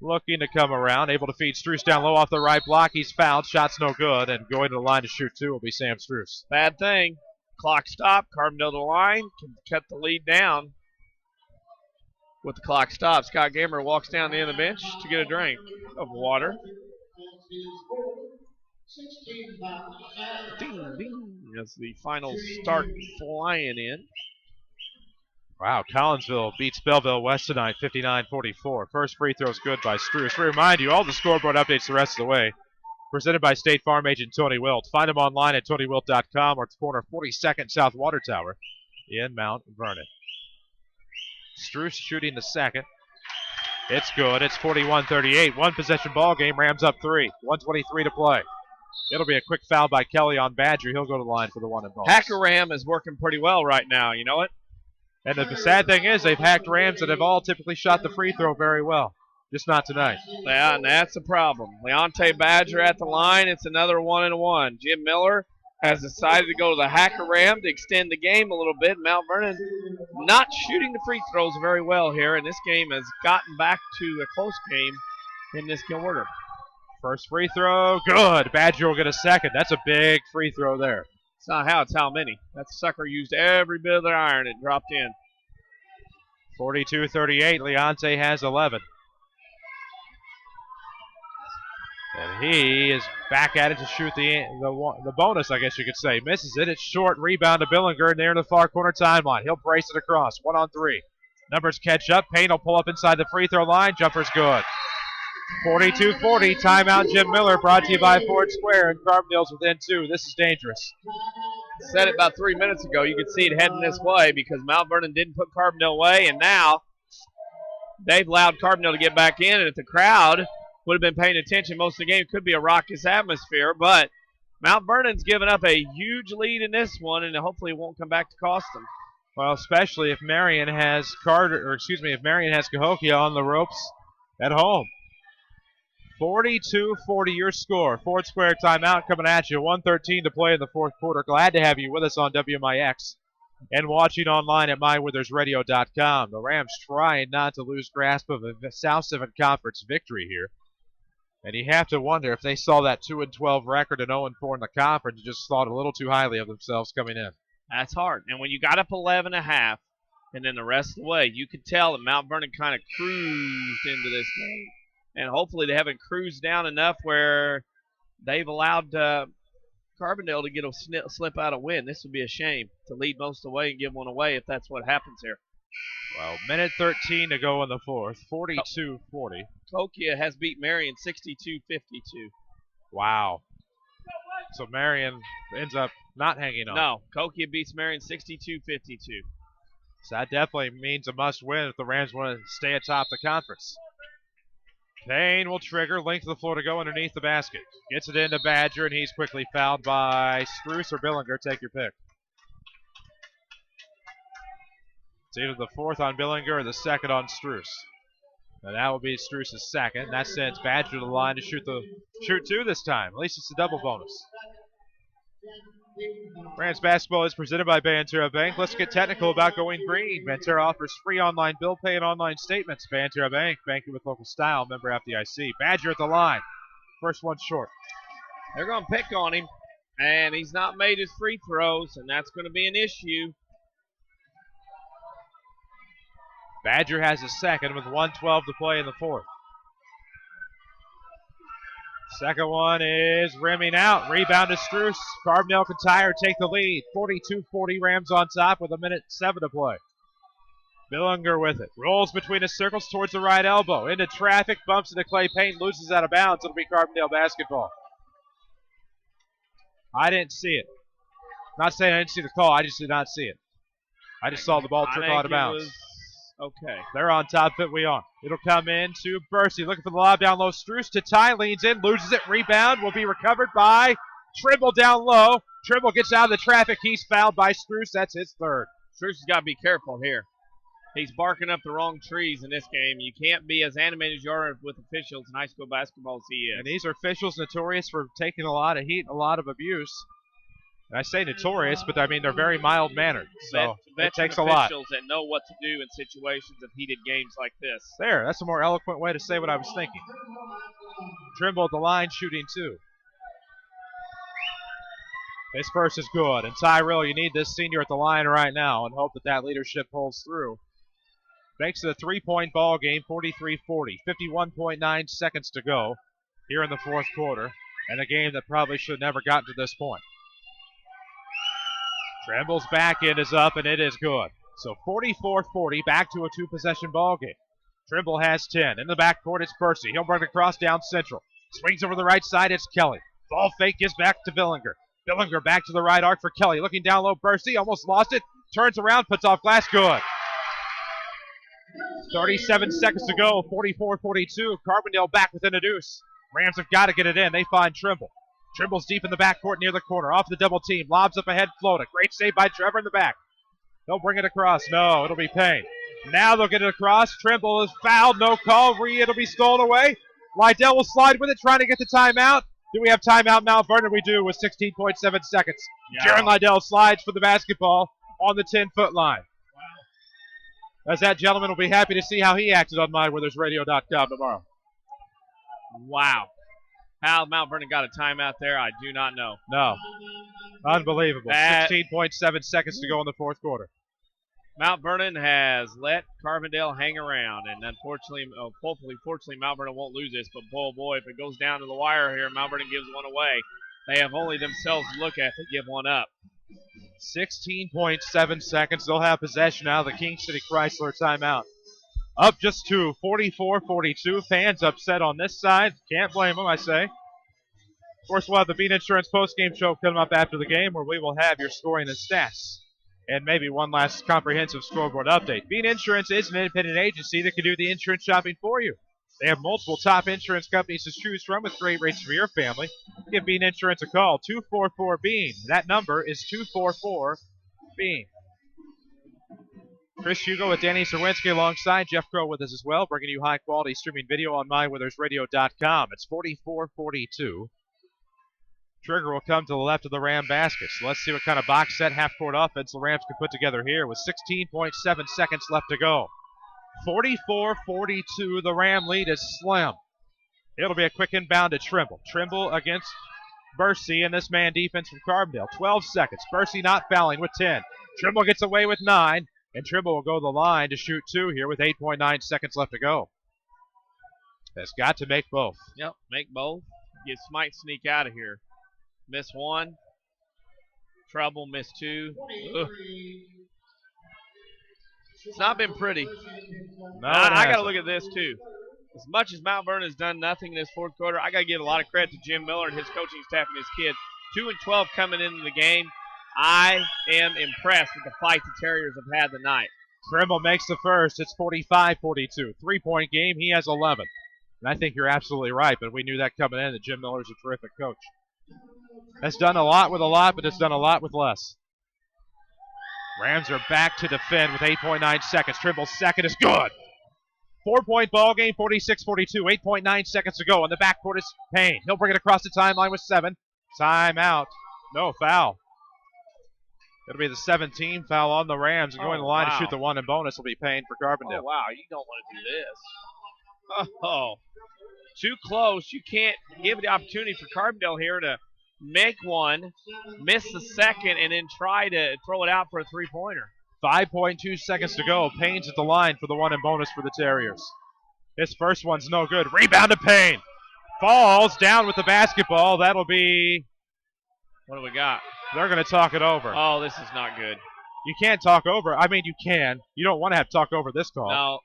looking to come around. Able to feed Struce down low off the right block. He's fouled. Shot's no good. And going to the line to shoot 2 will be Sam Struce. Bad thing. Clock stop. Carbondale to the line. Can cut the lead down. With the clock stopped, Scott Gamer walks down the end of the bench to get a drink of water. Ding, ding, as the finals start flying in. Wow, Collinsville beats Belleville West tonight, 59-44. First free throw's good by Struess. We remind you, all the scoreboard updates the rest of the way. Presented by State Farm agent Tony Wilt. Find him online at TonyWilt.com or at the corner of 42nd South Water Tower in Mount Vernon. Struess shooting the second. It's good. It's 41-38. One possession ball game. Rams up 3. 1:23 to play. It'll be a quick foul by Kelly on Badger. He'll go to the line for the one and ball. Hacker Ram is working pretty well right now. You know it? And the sad thing is they've hacked Rams that have all typically shot the free throw very well. Just not tonight. Yeah, and that's the problem. Leonte Badger at the line. It's another 1-1. Jim Miller has decided to go to the Hacker Ram to extend the game a little bit. Mount Vernon not shooting the free throws very well here, and this game has gotten back to a close game in this order. First free throw, good. Badger will get a second. That's a big free throw there. It's not how, it's how many. That sucker used every bit of their iron. It dropped in. 42-38. Leonte has 11. And he is back at it to shoot the bonus, I guess you could say. Misses it. It's short. Rebound to Billinger near the far corner timeline. He'll brace it across. 1-on-3. Numbers catch up. Payne will pull up inside the free throw line. Jumper's good. 42-40. Timeout Jim Miller, brought to you by Ford Square, and Carbondale's within 2. This is dangerous. Said it about 3 minutes ago. You could see it heading this way because Mount Vernon didn't put Carbondale away, and now they've allowed Carbondale to get back in, and if the crowd would have been paying attention most of the game, it could be a raucous atmosphere, but Mount Vernon's given up a huge lead in this one, and hopefully it won't come back to cost them. Well, especially if Marion has if Marion has Cahokia on the ropes at home. 42-40 your score. Ford Square timeout coming at you. 1:13 to play in the fourth quarter. Glad to have you with us on WMIX and watching online at mywithersradio.com. The Rams trying not to lose grasp of a South 7 Conference victory here. And you have to wonder if they saw that 2-12 record and 0-4 in the conference and just thought a little too highly of themselves coming in. That's hard. And when you got up 11.5 and then the rest of the way, you could tell that Mount Vernon kind of cruised into this game. And hopefully they haven't cruised down enough where they've allowed Carbondale to get a slip out a win. This would be a shame to lead most of the way and give one away if that's what happens here. Well, minute 13 to go in the fourth. 42-40. Cahokia has beat Marion 62-52. Wow. So Marion ends up not hanging on. No, Cahokia beats Marion 62-52. So that definitely means a must win if the Rams want to stay atop the conference. Payne will trigger, length of the floor to go underneath the basket. Gets it into Badger, and he's quickly fouled by Struess or Billinger. Take your pick. It's either the fourth on Billinger or the second on Struess. And that will be Struess' second. That sends Badger to the line to shoot two this time. At least it's a double bonus. Rams basketball is presented by Banterra Bank. Let's get technical about going green. Banterra offers free online bill pay and online statements. Banterra Bank, banking with local style. Member FDIC. Badger at the line. First one short. They're going to pick on him, and he's not made his free throws, and that's going to be an issue. Badger has his second with 1:12 to play in the fourth. Second one is rimming out. Rebound to Struess. Carbondale can tie or take the lead. 42-40 Rams on top with 1:07 to play. Billinger with it. Rolls between the circles towards the right elbow. Into traffic. Bumps into Clay Payne. Loses out of bounds. It'll be Carbondale basketball. I didn't see it. Not saying I didn't see the call. I just did not see it. I just saw the ball trickle out of bounds. Okay. They're on top of it. We are. It'll come in to Bursey. Looking for the lob down low. Struess to tie. Leans in. Loses it. Rebound will be recovered by Trimble down low. Trimble gets out of the traffic. He's fouled by Struess. That's his third. Struess has got to be careful here. He's barking up the wrong trees in this game. You can't be as animated as you are with officials in high school basketball as he is. And these are officials notorious for taking a lot of heat and a lot of abuse. And I say notorious, but I mean they're very mild-mannered. So it takes a lot. Officials that know what to do in situations of heated games like this. There, that's a more eloquent way to say what I was thinking. Trimble at the line, shooting two. His first is good. And Tyrell, you need this senior at the line right now and hope that leadership pulls through. Makes it a 3-point ball game, 43-40. 51.9 seconds to go here in the fourth quarter, and a game that probably should have never gotten to this point. Trimble's back end is up, and it is good. So 44-40, back to a two-possession ball game. Trimble has 10. In the backcourt, it's Percy. He'll bring it across down central. Swings over the right side, it's Kelly. Ball fake gives back to Billinger. Billinger back to the right arc for Kelly. Looking down low, Percy almost lost it. Turns around, puts off glass, good. 37 seconds to go, 44-42. Carbondale back within a deuce. Rams have got to get it in. They find Trimble. Trimble's deep in the backcourt near the corner. Off the double team. Lobs up ahead, float. A great save by Trevor in the back. They'll bring it across. No, it'll be Payne. Now they'll get it across. Trimble is fouled. No call. It'll be stolen away. Lydell will slide with it, trying to get the timeout. Do we have timeout, Mount Vernon? We do, with 16.7 seconds. Yeah. Jaron Lydell slides for the basketball on the 10-foot line. Wow. As that gentleman will be happy to see how he acted on MyWithersRadio.com tomorrow. Wow. How Mount Vernon got a timeout there, I do not know. No. Unbelievable. 16.7 seconds to go in the fourth quarter. Mount Vernon has let Carbondale hang around, and unfortunately, fortunately, Mount Vernon won't lose this, but boy, if it goes down to the wire here, Mount Vernon gives one away. They have only themselves to look at to give one up. 16.7 seconds. They'll have possession out of the King City Chrysler timeout. Up just to 44-42. Fans upset on this side. Can't blame them, I say. Of course, we'll have the Bean Insurance postgame show coming up after the game, where we will have your scoring and stats. And maybe one last comprehensive scoreboard update. Bean Insurance is an independent agency that can do the insurance shopping for you. They have multiple top insurance companies to choose from with great rates for your family. Give Bean Insurance a call, 244-BEAN. That number is 244-BEAN. Chris Hugo with Danny Czerwinski alongside Jeff Crow with us as well, bringing you high-quality streaming video on MyWithersRadio.com. It's 44-42. Trigger will come to the left of the Ram basket. So let's see what kind of box set half-court offense the Rams can put together here with 16.7 seconds left to go. 44-42, the Ram lead is slim. It'll be a quick inbound to Trimble. Trimble against Bursey and this man defense from Carbondale. 12 seconds. Bursey not fouling with 10. Trimble gets away with 9, and Trimble will go to the line to shoot 2 here with 8.9 seconds left to go. Has got to make both. Yep, make both. Might sneak out of here. Miss 1. Trouble, miss 2. Ugh. It's not been pretty. No, I got to look at this, too. As much as Mount Vernon has done nothing in this fourth quarter, I got to give a lot of credit to Jim Miller and his coaching staff and his kids. 2-12 coming into the game. I am impressed with the fight the Terriers have had tonight. Trimble makes the first. It's 45-42. 3-point game. He has 11. And I think you're absolutely right, but we knew that coming in, that Jim Miller's a terrific coach. Has done a lot with a lot, but it's done a lot with less. Rams are back to defend with 8.9 seconds. Trimble's second is good. 4-point ball game, 46-42. 8.9 seconds to go. On the backcourt is Payne. He'll bring it across the timeline with 7. Timeout. No foul. It'll be the 17th foul on the Rams. And going to the line to shoot the 1 and bonus will be Payne for Carbondale. Oh, wow. You don't want to do this. Oh. Too close. You can't give the opportunity for Carbondale here to make one, miss the second, and then try to throw it out for a three-pointer. 5.2 seconds to go. Payne's at the line for the 1 and bonus for the Terriers. This first one's no good. Rebound to Payne. Falls down with the basketball. That'll be... What do we got? They're going to talk it over. Oh, this is not good. You can't talk over. I mean, you can. You don't want to have to talk over this call. No.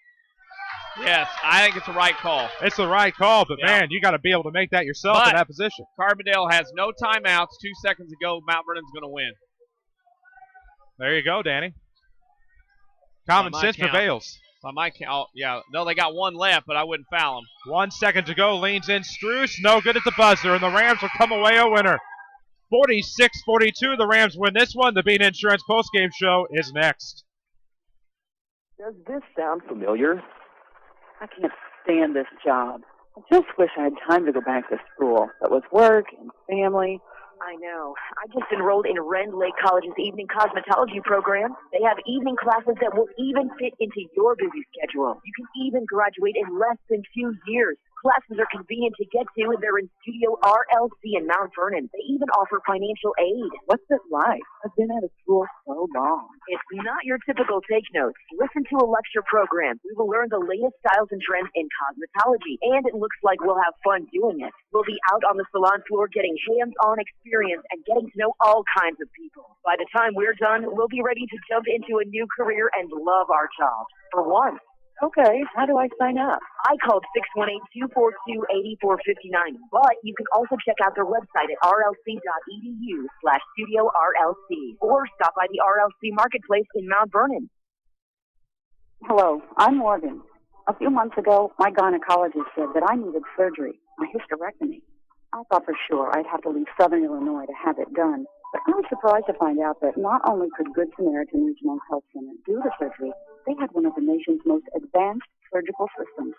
Yes, I think it's the right call. It's the right call, but man, you got to be able to make that yourself in that position. Carbondale has no timeouts. 2 seconds ago, Mount Vernon's going to win. There you go, Danny. Common sense prevails. By my count, yeah. No, they got 1 left, but I wouldn't foul them. 1 second to go. Leans in. Struce, no good at the buzzer, and the Rams will come away a winner. 46-42, the Rams win this one. The Bean Insurance postgame show is next. Does this sound familiar? I can't stand this job. I just wish I had time to go back to school. But with work and family. I know. I just enrolled in Rend Lake College's evening cosmetology program. They have evening classes that will even fit into your busy schedule. You can even graduate in less than 2 years. Classes are convenient to get to, and they're in Studio RLC in Mount Vernon. They even offer financial aid. What's it like? I've been out of school so long. It's not your typical take notes. Listen to a lecture program. We will learn the latest styles and trends in cosmetology, and it looks like we'll have fun doing it. We'll be out on the salon floor getting hands-on experience and getting to know all kinds of people. By the time we're done, we'll be ready to jump into a new career and love our job. For once. Okay, how do I sign up? I called 618-242-8459, but you can also check out their website at rlc.edu/Studio RLC or stop by the RLC Marketplace in Mount Vernon. Hello, I'm Morgan. A few months ago, my gynecologist said that I needed surgery, a hysterectomy. I thought for sure I'd have to leave Southern Illinois to have it done, but I was surprised to find out that not only could Good Samaritan Regional Health Center do the surgery, they had one of the nation's most advanced surgical systems.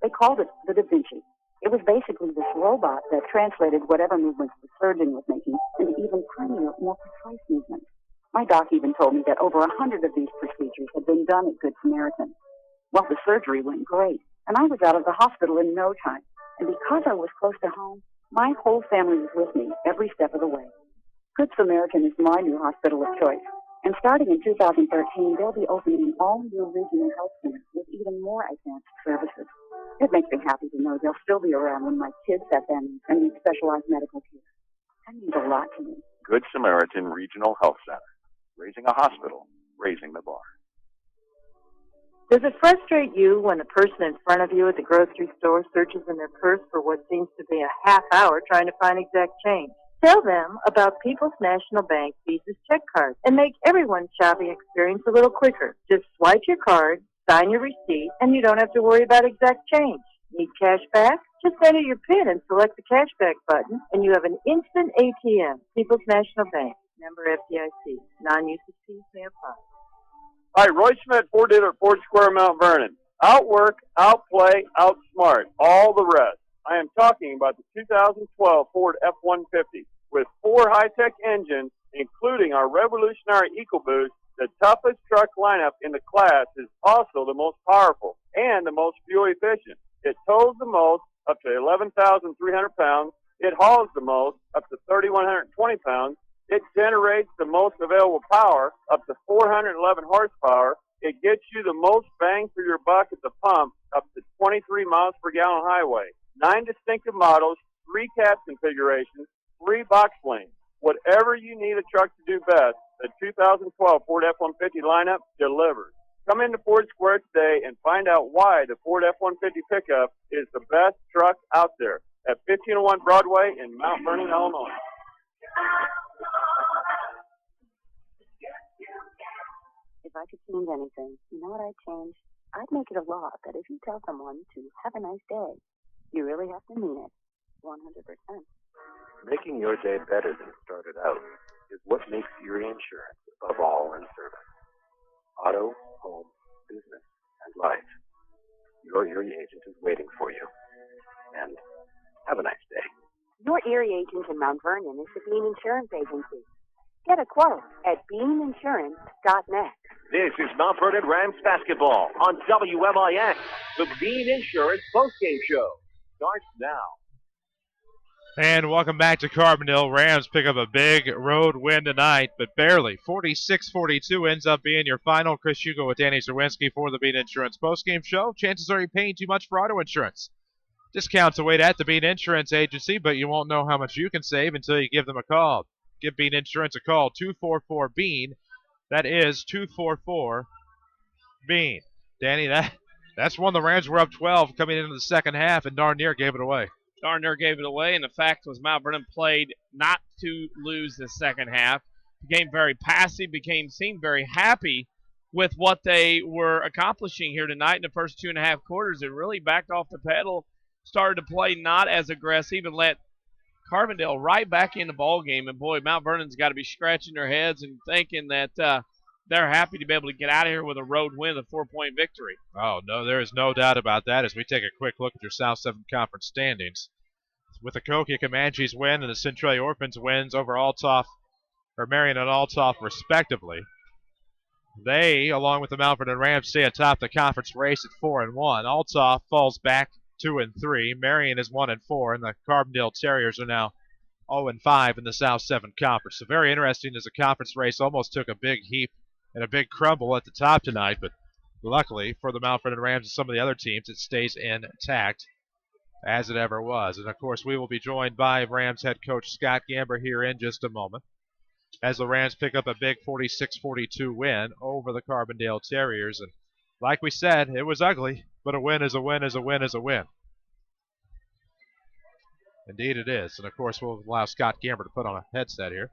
They called it the Da Vinci. It was basically this robot that translated whatever movements the surgeon was making into even tinier, more precise movements. My doc even told me that over 100 of these procedures had been done at Good Samaritan. Well, the surgery went great, and I was out of the hospital in no time. And because I was close to home, my whole family was with me every step of the way. Good Samaritan is my new hospital of choice. And starting in 2013, they'll be opening an all-new regional health center with even more advanced services. It makes me happy to know they'll still be around when my kids have families and need specialized medical care. That means a lot to me. Good Samaritan Regional Health Center. Raising a hospital, raising the bar. Does it frustrate you when the person in front of you at the grocery store searches in their purse for what seems to be a half hour trying to find exact change? Tell them about People's National Bank Visa's check cards and make everyone's shopping experience a little quicker. Just swipe your card, sign your receipt, and you don't have to worry about exact change. Need cash back? Just enter your PIN and select the cashback button, and you have an instant ATM. People's National Bank. Member FDIC. Non-usage fees may apply. Hi, Roy Schmidt, Ford dealer at Ford Square, Mount Vernon. Outwork, outplay, outsmart, all the rest. I am talking about the 2012 Ford F-150 with 4 high-tech engines, including our revolutionary EcoBoost. The toughest truck lineup in the class is also the most powerful and the most fuel efficient. It tows the most, up to 11,300 pounds. It hauls the most, up to 3,120 pounds. It generates the most available power, up to 411 horsepower. It gets you the most bang for your buck at the pump, up to 23 miles per gallon highway. 9 distinctive models, 3 cab configurations, 3 box lanes. Whatever you need a truck to do best, the 2012 Ford F-150 lineup delivers. Come into Ford Square today and find out why the Ford F-150 pickup is the best truck out there at 1501 Broadway in Mount Vernon, Illinois. If I could change anything, you know what I'd change? I'd make it a law that if you tell someone to have a nice day, you really have to mean it 100%. Making your day better than it started out is what makes Erie Insurance above all in service. Auto, home, business, and life. Your Erie agent is waiting for you. And have a nice day. Your Erie agent in Mount Vernon is the Bean Insurance Agency. Get a quote at beaninsurance.net. This is Mount Vernon Rams basketball on WMIX. The Bean Insurance postgame show starts now. And welcome back to Carbondale. Rams pick up a big road win tonight, but barely. 46-42 ends up being your final. Chris Hugo with Danny Czerwinski for the Bean Insurance postgame show. Chances are you're paying too much for auto insurance. Discounts await at the Bean Insurance Agency, but you won't know how much you can save until you give them a call. Give Bean Insurance a call, 244-BEAN. That is 244-BEAN. Danny, that's one the Rams were up 12 coming into the second half and darn near gave it away. Darn near gave it away, and the fact was Mount Vernon played not to lose the second half. Became very passive, seemed very happy with what they were accomplishing here tonight in the first 2.5 quarters. It really backed off the pedal, started to play not as aggressive, and let Carbondale right back in the ball game. And boy, Mount Vernon's got to be scratching their heads and thinking that they're happy to be able to get out of here with a road win, a 4-point victory. Oh, no, there is no doubt about that as we take a quick look at your South 7 Conference standings. With the Kokia Comanches win and the Centralia Orphans wins over Marion and Altoff respectively, they, along with the Mount Vernon Rams, stay atop the conference race at 4-1. Altoff falls back 2-3. Marion is 1-4, and the Carbondale Terriers are now 0-5 in the South 7 Conference. So very interesting as the conference race almost took a big heap and a big crumble at the top tonight, but luckily for the Mount Vernon Rams and some of the other teams, it stays intact as it ever was. And of course, we will be joined by Rams head coach Scott Gamber here in just a moment as the Rams pick up a big 46-42 win over the Carbondale Terriers. And like we said, it was ugly, but a win is a win is a win is a win. Indeed it is. And of course, we'll allow Scott Gamber to put on a headset here.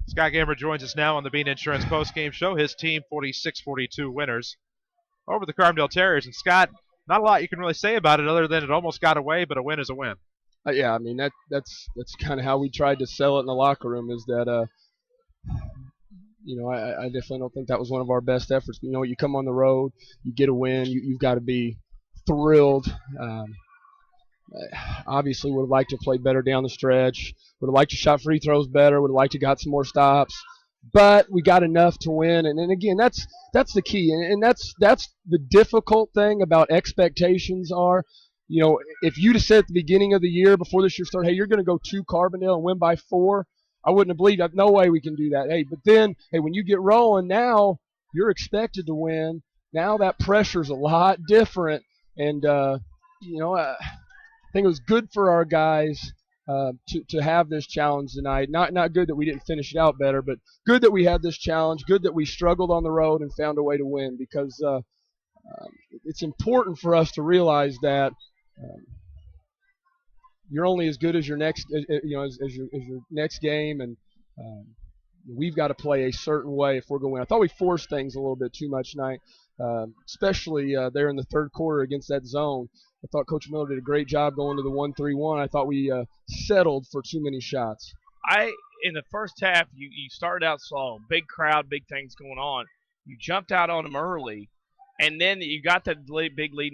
Scott Gamber joins us now on the Bean Insurance postgame show. His team 46-42 winners over the Carbondale Terriers. And Scott, not a lot you can really say about it other than it almost got away, but a win is a win. Yeah, I mean that's kind of how we tried to sell it in the locker room. Is that I definitely don't think that was one of our best efforts. You know, you come on the road, you get a win, you've got to be thrilled. Obviously, would have liked to play better down the stretch. Would have liked to shot free throws better. Would have liked to got some more stops. But we got enough to win. And again, that's the key. And that's the difficult thing about expectations are, you know, if you'd have said at the beginning of the year before this year started, hey, you're going to go to Carbondale and win by 4, I wouldn't have believed that. No way we can do that. Hey, but then, hey, when you get rolling now, you're expected to win. Now that pressure's a lot different. And, I think it was good for our guys to have this challenge tonight. Not good that we didn't finish it out better, but good that we had this challenge. Good that we struggled on the road and found a way to win, because it's important for us to realize that you're only as good as your next, as your next game, and we've got to play a certain way if we're going to win. I thought we forced things a little bit too much tonight, especially there in the third quarter against that zone. I thought Coach Miller did a great job going to the 1-3-1. I thought we settled for too many shots. In the first half, you started out slow, big crowd, big things going on. You jumped out on them early, and then you got that big lead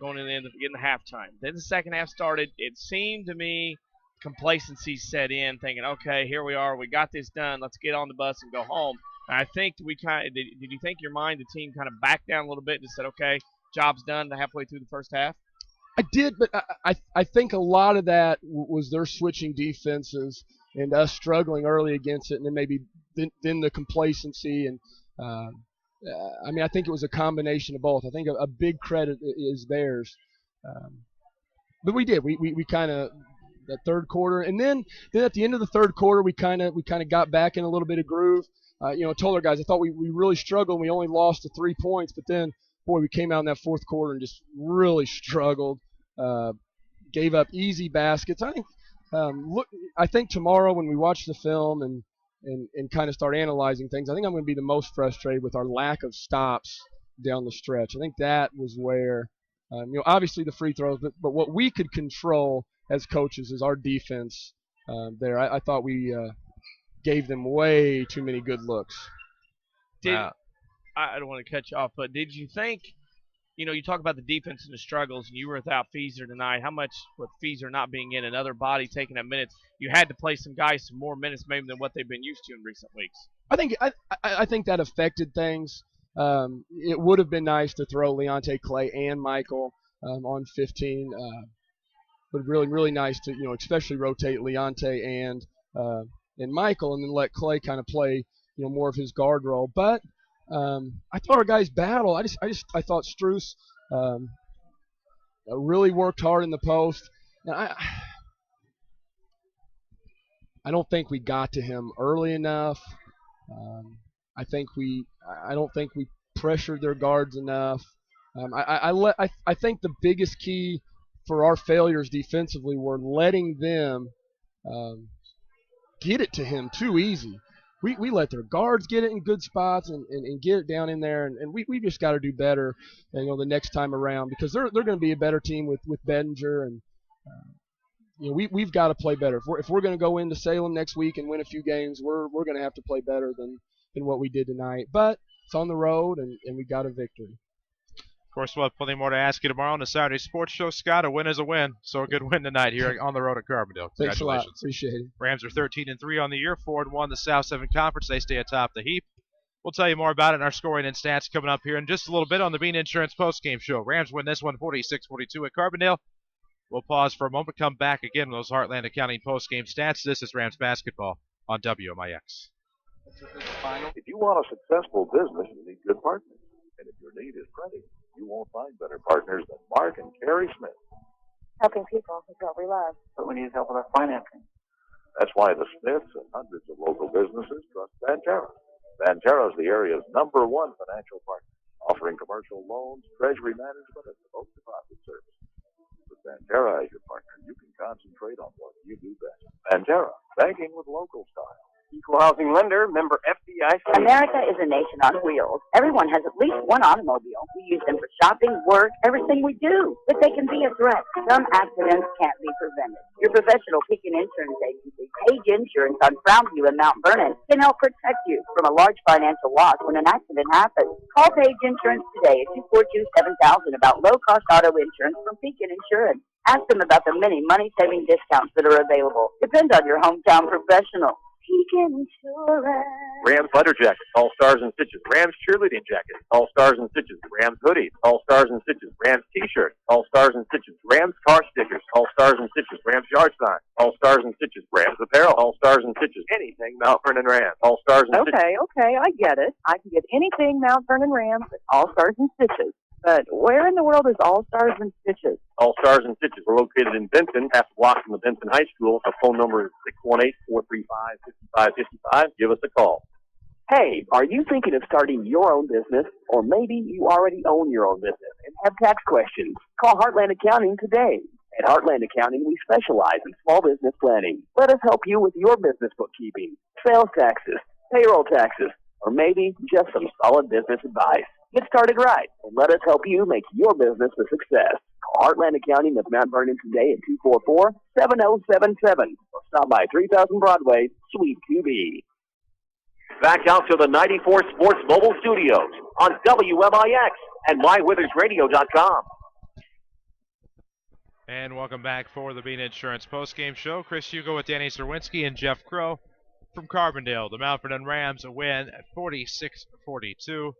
going in the halftime. Then the second half started. It seemed to me complacency set in, thinking, okay, here we are. We got this done. Let's get on the bus and go home. And I think did you think in your mind the team kind of backed down a little bit and said, okay, job's done halfway through the first half? I did, but I think a lot of that was their switching defenses and us struggling early against it, and then maybe then the complacency. And I think it was a combination of both. I think a big credit is theirs. But we did. We kind of that third quarter, and then at the end of the third quarter, we kind of got back in a little bit of groove. Told our guys I thought we really struggled. We only lost to 3 points, but then boy, we came out in that fourth quarter and just really struggled. Gave up easy baskets. I think tomorrow when we watch the film and kind of start analyzing things, I think I'm going to be the most frustrated with our lack of stops down the stretch. I think that was where, obviously the free throws, but what we could control as coaches is our defense there. I thought we gave them way too many good looks. I don't want to cut you off, but did you think, you talk about the defense and the struggles, and you were without Feeser tonight. How much, with Feeser not being in, another body taking up minutes, you had to play some guys some more minutes maybe than what they've been used to in recent weeks? I think that affected things. It would have been nice to throw Leonte Clay and Michael on 15. But really, really nice to, especially rotate Leonte and Michael, and then let Clay kind of play, more of his guard role. But I thought our guys battled. I thought Struess really worked hard in the post. And I don't think we got to him early enough. I don't think we pressured their guards enough. I think the biggest key for our failures defensively were letting them get it to him too easy. We let their guards get it in good spots and get it down in there, and we just got to do better, the next time around, because they're going to be a better team with Bedinger, and we've got to play better. If we're going to go into Salem next week and win a few games, we're going to have to play better than what we did tonight. But it's on the road, and we got a victory. Of course, we'll have plenty more to ask you tomorrow on the Saturday Sports Show, Scott. A win is a win, so a good win tonight here on the road at Carbondale. Congratulations. Thanks a lot. Appreciate it. Rams are 13-3 on the year, 4-1 the South 7 Conference. They stay atop the heap. We'll tell you more about it in our scoring and stats coming up here in just a little bit on the Bean Insurance postgame show. Rams win this one 46-42 at Carbondale. We'll pause for a moment, come back again with those Heartland Accounting postgame stats. This is Rams basketball on WMIX. If you want a successful business, you need good partners. And if your need is printing, you won't find better partners than Mark and Carrie Smith. Helping people is what we love. But we need help with our financing. That's why the Smiths and hundreds of local businesses trust Banterra. Banterra is the area's #1 financial partner, offering commercial loans, treasury management, and remote deposit services. With Banterra as your partner, you can concentrate on what you do best. Banterra, banking with local style. Equal housing lender, member FDIC. America is a nation on wheels. Everyone has at least one automobile. We use them for shopping, work, everything we do. But they can be a threat. Some accidents can't be prevented. Your professional Pekin Insurance Agency, Page Insurance on Crownview in Mount Vernon, can help protect you from a large financial loss when an accident happens. Call Page Insurance today at 242-7000 about low-cost auto insurance from Pekin Insurance. Ask them about the many money-saving discounts that are available. Depend on your hometown professional. Pekin Insurance. Rams leather jackets, all stars and stitches. Rams cheerleading jackets, all stars and stitches. Rams hoodies, all stars and stitches. Rams t-shirts, all stars and stitches. Rams car stickers, all stars and stitches. Rams yard signs, all stars and stitches. Rams apparel, all stars and stitches. Anything Mount Vernon Rams, all stars and stitches. Okay, I get it. I can get anything Mount Vernon Rams at All Stars and Stitches. But where in the world is All Stars and Stitches? All Stars and Stitches are located in Benton, half a block from the Benton High School. Our phone number is 618-435-5555. Give us a call. Hey, are you thinking of starting your own business? Or maybe you already own your own business and have tax questions? Call Heartland Accounting today. At Heartland Accounting, we specialize in small business planning. Let us help you with your business bookkeeping, sales taxes, payroll taxes, or maybe just some solid business advice. Get started right, and let us help you make your business a success. Call Heartland Accounting of Mount Vernon today at 244-7077, or stop by 3000 Broadway, Suite 2B. Back out to the 94 Sports Mobile Studios on WMIX and MyWithersRadio.com. And welcome back for the Bean Insurance postgame show. Chris Hugo with Danny Czerwinski and Jeff Crow from Carbondale. The Mount Vernon Rams win at 46-42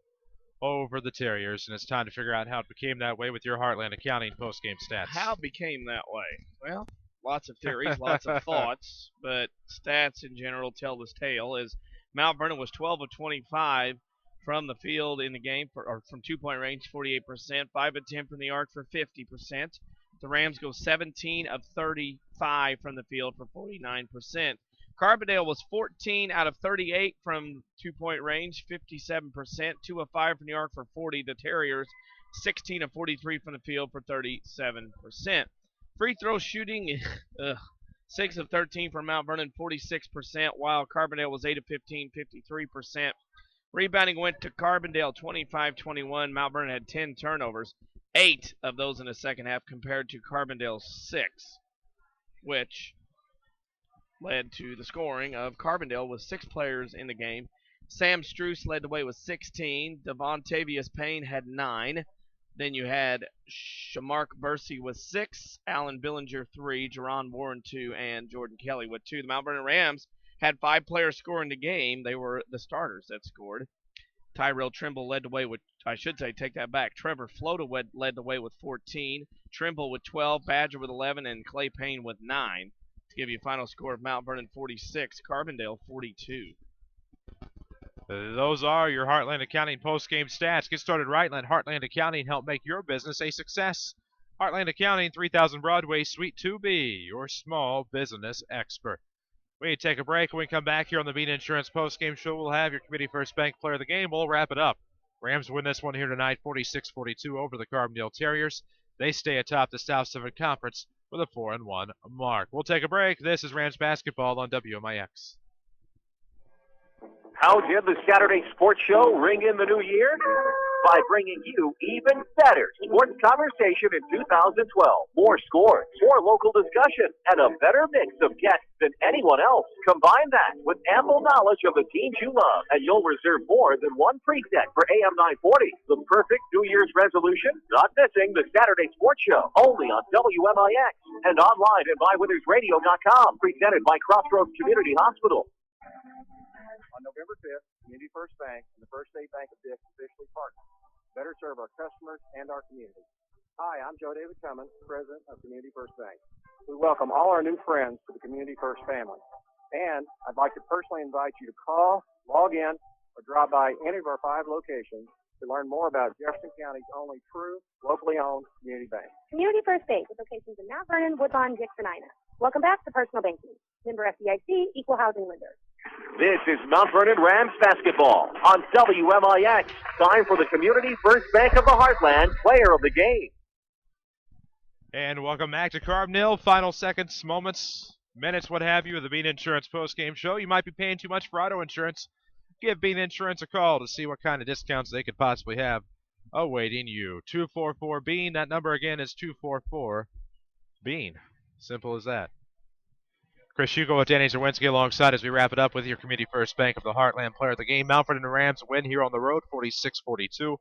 over the Terriers, and it's time to figure out how it became that way with your Heartland Accounting postgame stats. How it became that way? Well, lots of theories, lots of thoughts, but stats in general tell this tale. As Mount Vernon was 12 of 25 from the field in the game, or from two-point range, 48%, 5 of 10 from the arc for 50%. The Rams go 17 of 35 from the field for 49%. Carbondale was 14 out of 38 from two-point range, 57%, 2 of 5 from the arc for 40. The Terriers, 16 of 43 from the field for 37%. Free throw shooting, 6 of 13 from Mount Vernon, 46%, while Carbondale was 8 of 15, 53%. Rebounding went to Carbondale, 25-21. Mount Vernon had 10 turnovers, 8 of those in the second half compared to Carbondale's 6, which led to the scoring of Carbondale with 6 players in the game. Sam Struess led the way with 16. Devontavius Payne had 9. Then you had Shamark Bursey with 6. Alan Billinger 3. Jerron Warren 2. And Jordan Kelly with 2. The Mount Vernon Rams had 5 players score in the game. They were the starters that scored. Tyrell Trimble led the way with, I should say, take that back. Trevor Flota led the way with 14. Trimble with 12. Badger with 11. And Clay Payne with 9. To give you a final score of Mount Vernon 46, Carbondale 42. Those are your Heartland Accounting post-game stats. Get started right. Let Heartland Accounting help make your business a success. Heartland Accounting, 3000 Broadway, Suite 2B, your small business expert. We take a break. When we come back here on the Bean Insurance post-game show, we'll have your Committee First Bank Player of the Game. We'll wrap it up. Rams win this one here tonight, 46-42 over the Carbondale Terriers. They stay atop the South 7 Conference with a 4-1 mark. We'll take a break. This is Rams basketball on WMIX. How did the Saturday Sports Show ring in the new year? By bringing you even better sports conversation in 2012. More scores, more local discussion, and a better mix of guests than anyone else. Combine that with ample knowledge of the teams you love, and you'll reserve more than one preset for AM 940. The perfect New Year's resolution? Not missing the Saturday Sports Show, only on WMIX and online at MyWithersRadio.com. Presented by Crossroads Community Hospital. On November 5th, this, Community First Bank and the First State Bank of Dix officially partner to better serve our customers and our community. Hi, I'm Joe David Cummins, President of Community First Bank. We welcome all our new friends to the Community First family. And I'd like to personally invite you to call, log in, or drop by any of our 5 locations to learn more about Jefferson County's only true, locally owned community bank. Community First Bank with locations in Mount Vernon, Woodlawn, Dix, and Ina. Welcome back to Personal Banking. Member FDIC, Equal Housing Lender. This is Mount Vernon Rams basketball on WMIX. Time for the Community First Bank of the Heartland Player of the Game. And welcome back to Carbondale. Final seconds, moments, minutes, what have you, of the Bean Insurance postgame show. You might be paying too much for auto insurance. Give Bean Insurance a call to see what kind of discounts they could possibly have awaiting you. 244-BEAN. That number again is 244-BEAN. Simple as that. Chris Hugo with Danny Czerwinski alongside as we wrap it up with your Community First Bank of the Heartland Player of the Game. Mount Vernon Rams win here on the road, 46-42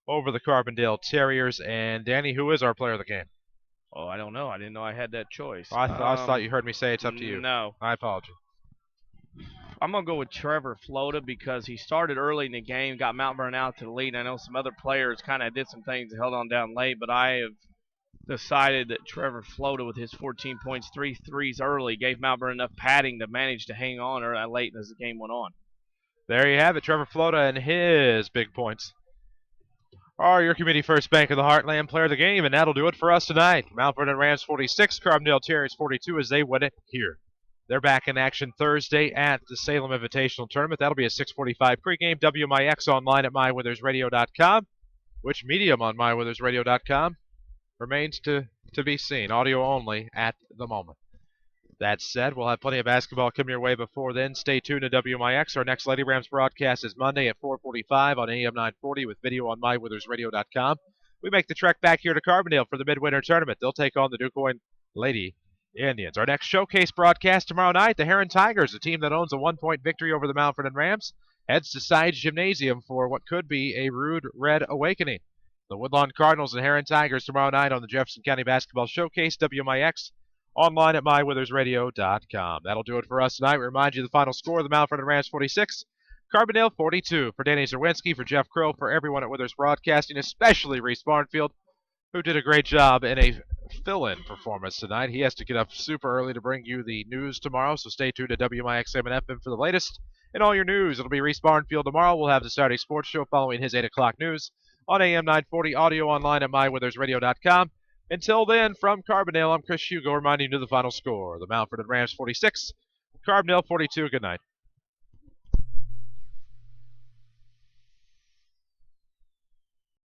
over the Carbondale Terriers. And Danny, who is our Player of the Game? Oh, I don't know. I didn't know I had that choice. I thought you heard me say it's up to you. No. I apologize. I'm going to go with Trevor Flota because he started early in the game, got Mount Vernon out to the lead. I know some other players kind of did some things and held on down late, but I have decided that Trevor Flota with his 14 points, 3 threes early, gave Mount Vernon enough padding to manage to hang on late as the game went on. There you have it, Trevor Flota and his big points are your Community First Bank of the Heartland Player of the Game, and that'll do it for us tonight. Mount Vernon Rams 46, Carbondale Terriers 42 as they win it here. They're back in action Thursday at the Salem Invitational Tournament. That'll be a 6:45 pregame. WMIX online at mywithersradio.com. Which medium on mywithersradio.com remains to be seen. Audio only at the moment. That said, we'll have plenty of basketball coming your way before then. Stay tuned to WMIX. Our next Lady Rams broadcast is Monday at 4:45 on AM 940 with video on mywithersradio.com. We make the trek back here to Carbondale for the Midwinter Tournament. They'll take on the DuQuoin Lady Indians. Our next showcase broadcast tomorrow night, the Heron Tigers, a team that owns a 1-point victory over the Mount Vernon Rams, heads to Sides Gymnasium for what could be a rude red awakening. The Woodlawn Cardinals and Heron Tigers tomorrow night on the Jefferson County Basketball Showcase, WMIX, online at mywithersradio.com. That'll do it for us tonight. We remind you the final score, the Mount Vernon Rams 46, Carbondale 42. For Danny Czerwinski, for Jeff Crow, for everyone at Withers Broadcasting, especially Reese Barnfield, who did a great job in a fill-in performance tonight. He has to get up super early to bring you the news tomorrow, so stay tuned to WMIX FM for the latest in all your news. It'll be Reese Barnfield tomorrow. We'll have the Saturday Sports Show following his 8 o'clock news on AM 940, audio online at mywithersradio.com. Until then, from Carbondale, I'm Chris Hugo reminding you of the final score. The Mount Vernon Rams 46, Carbondale 42. Good night.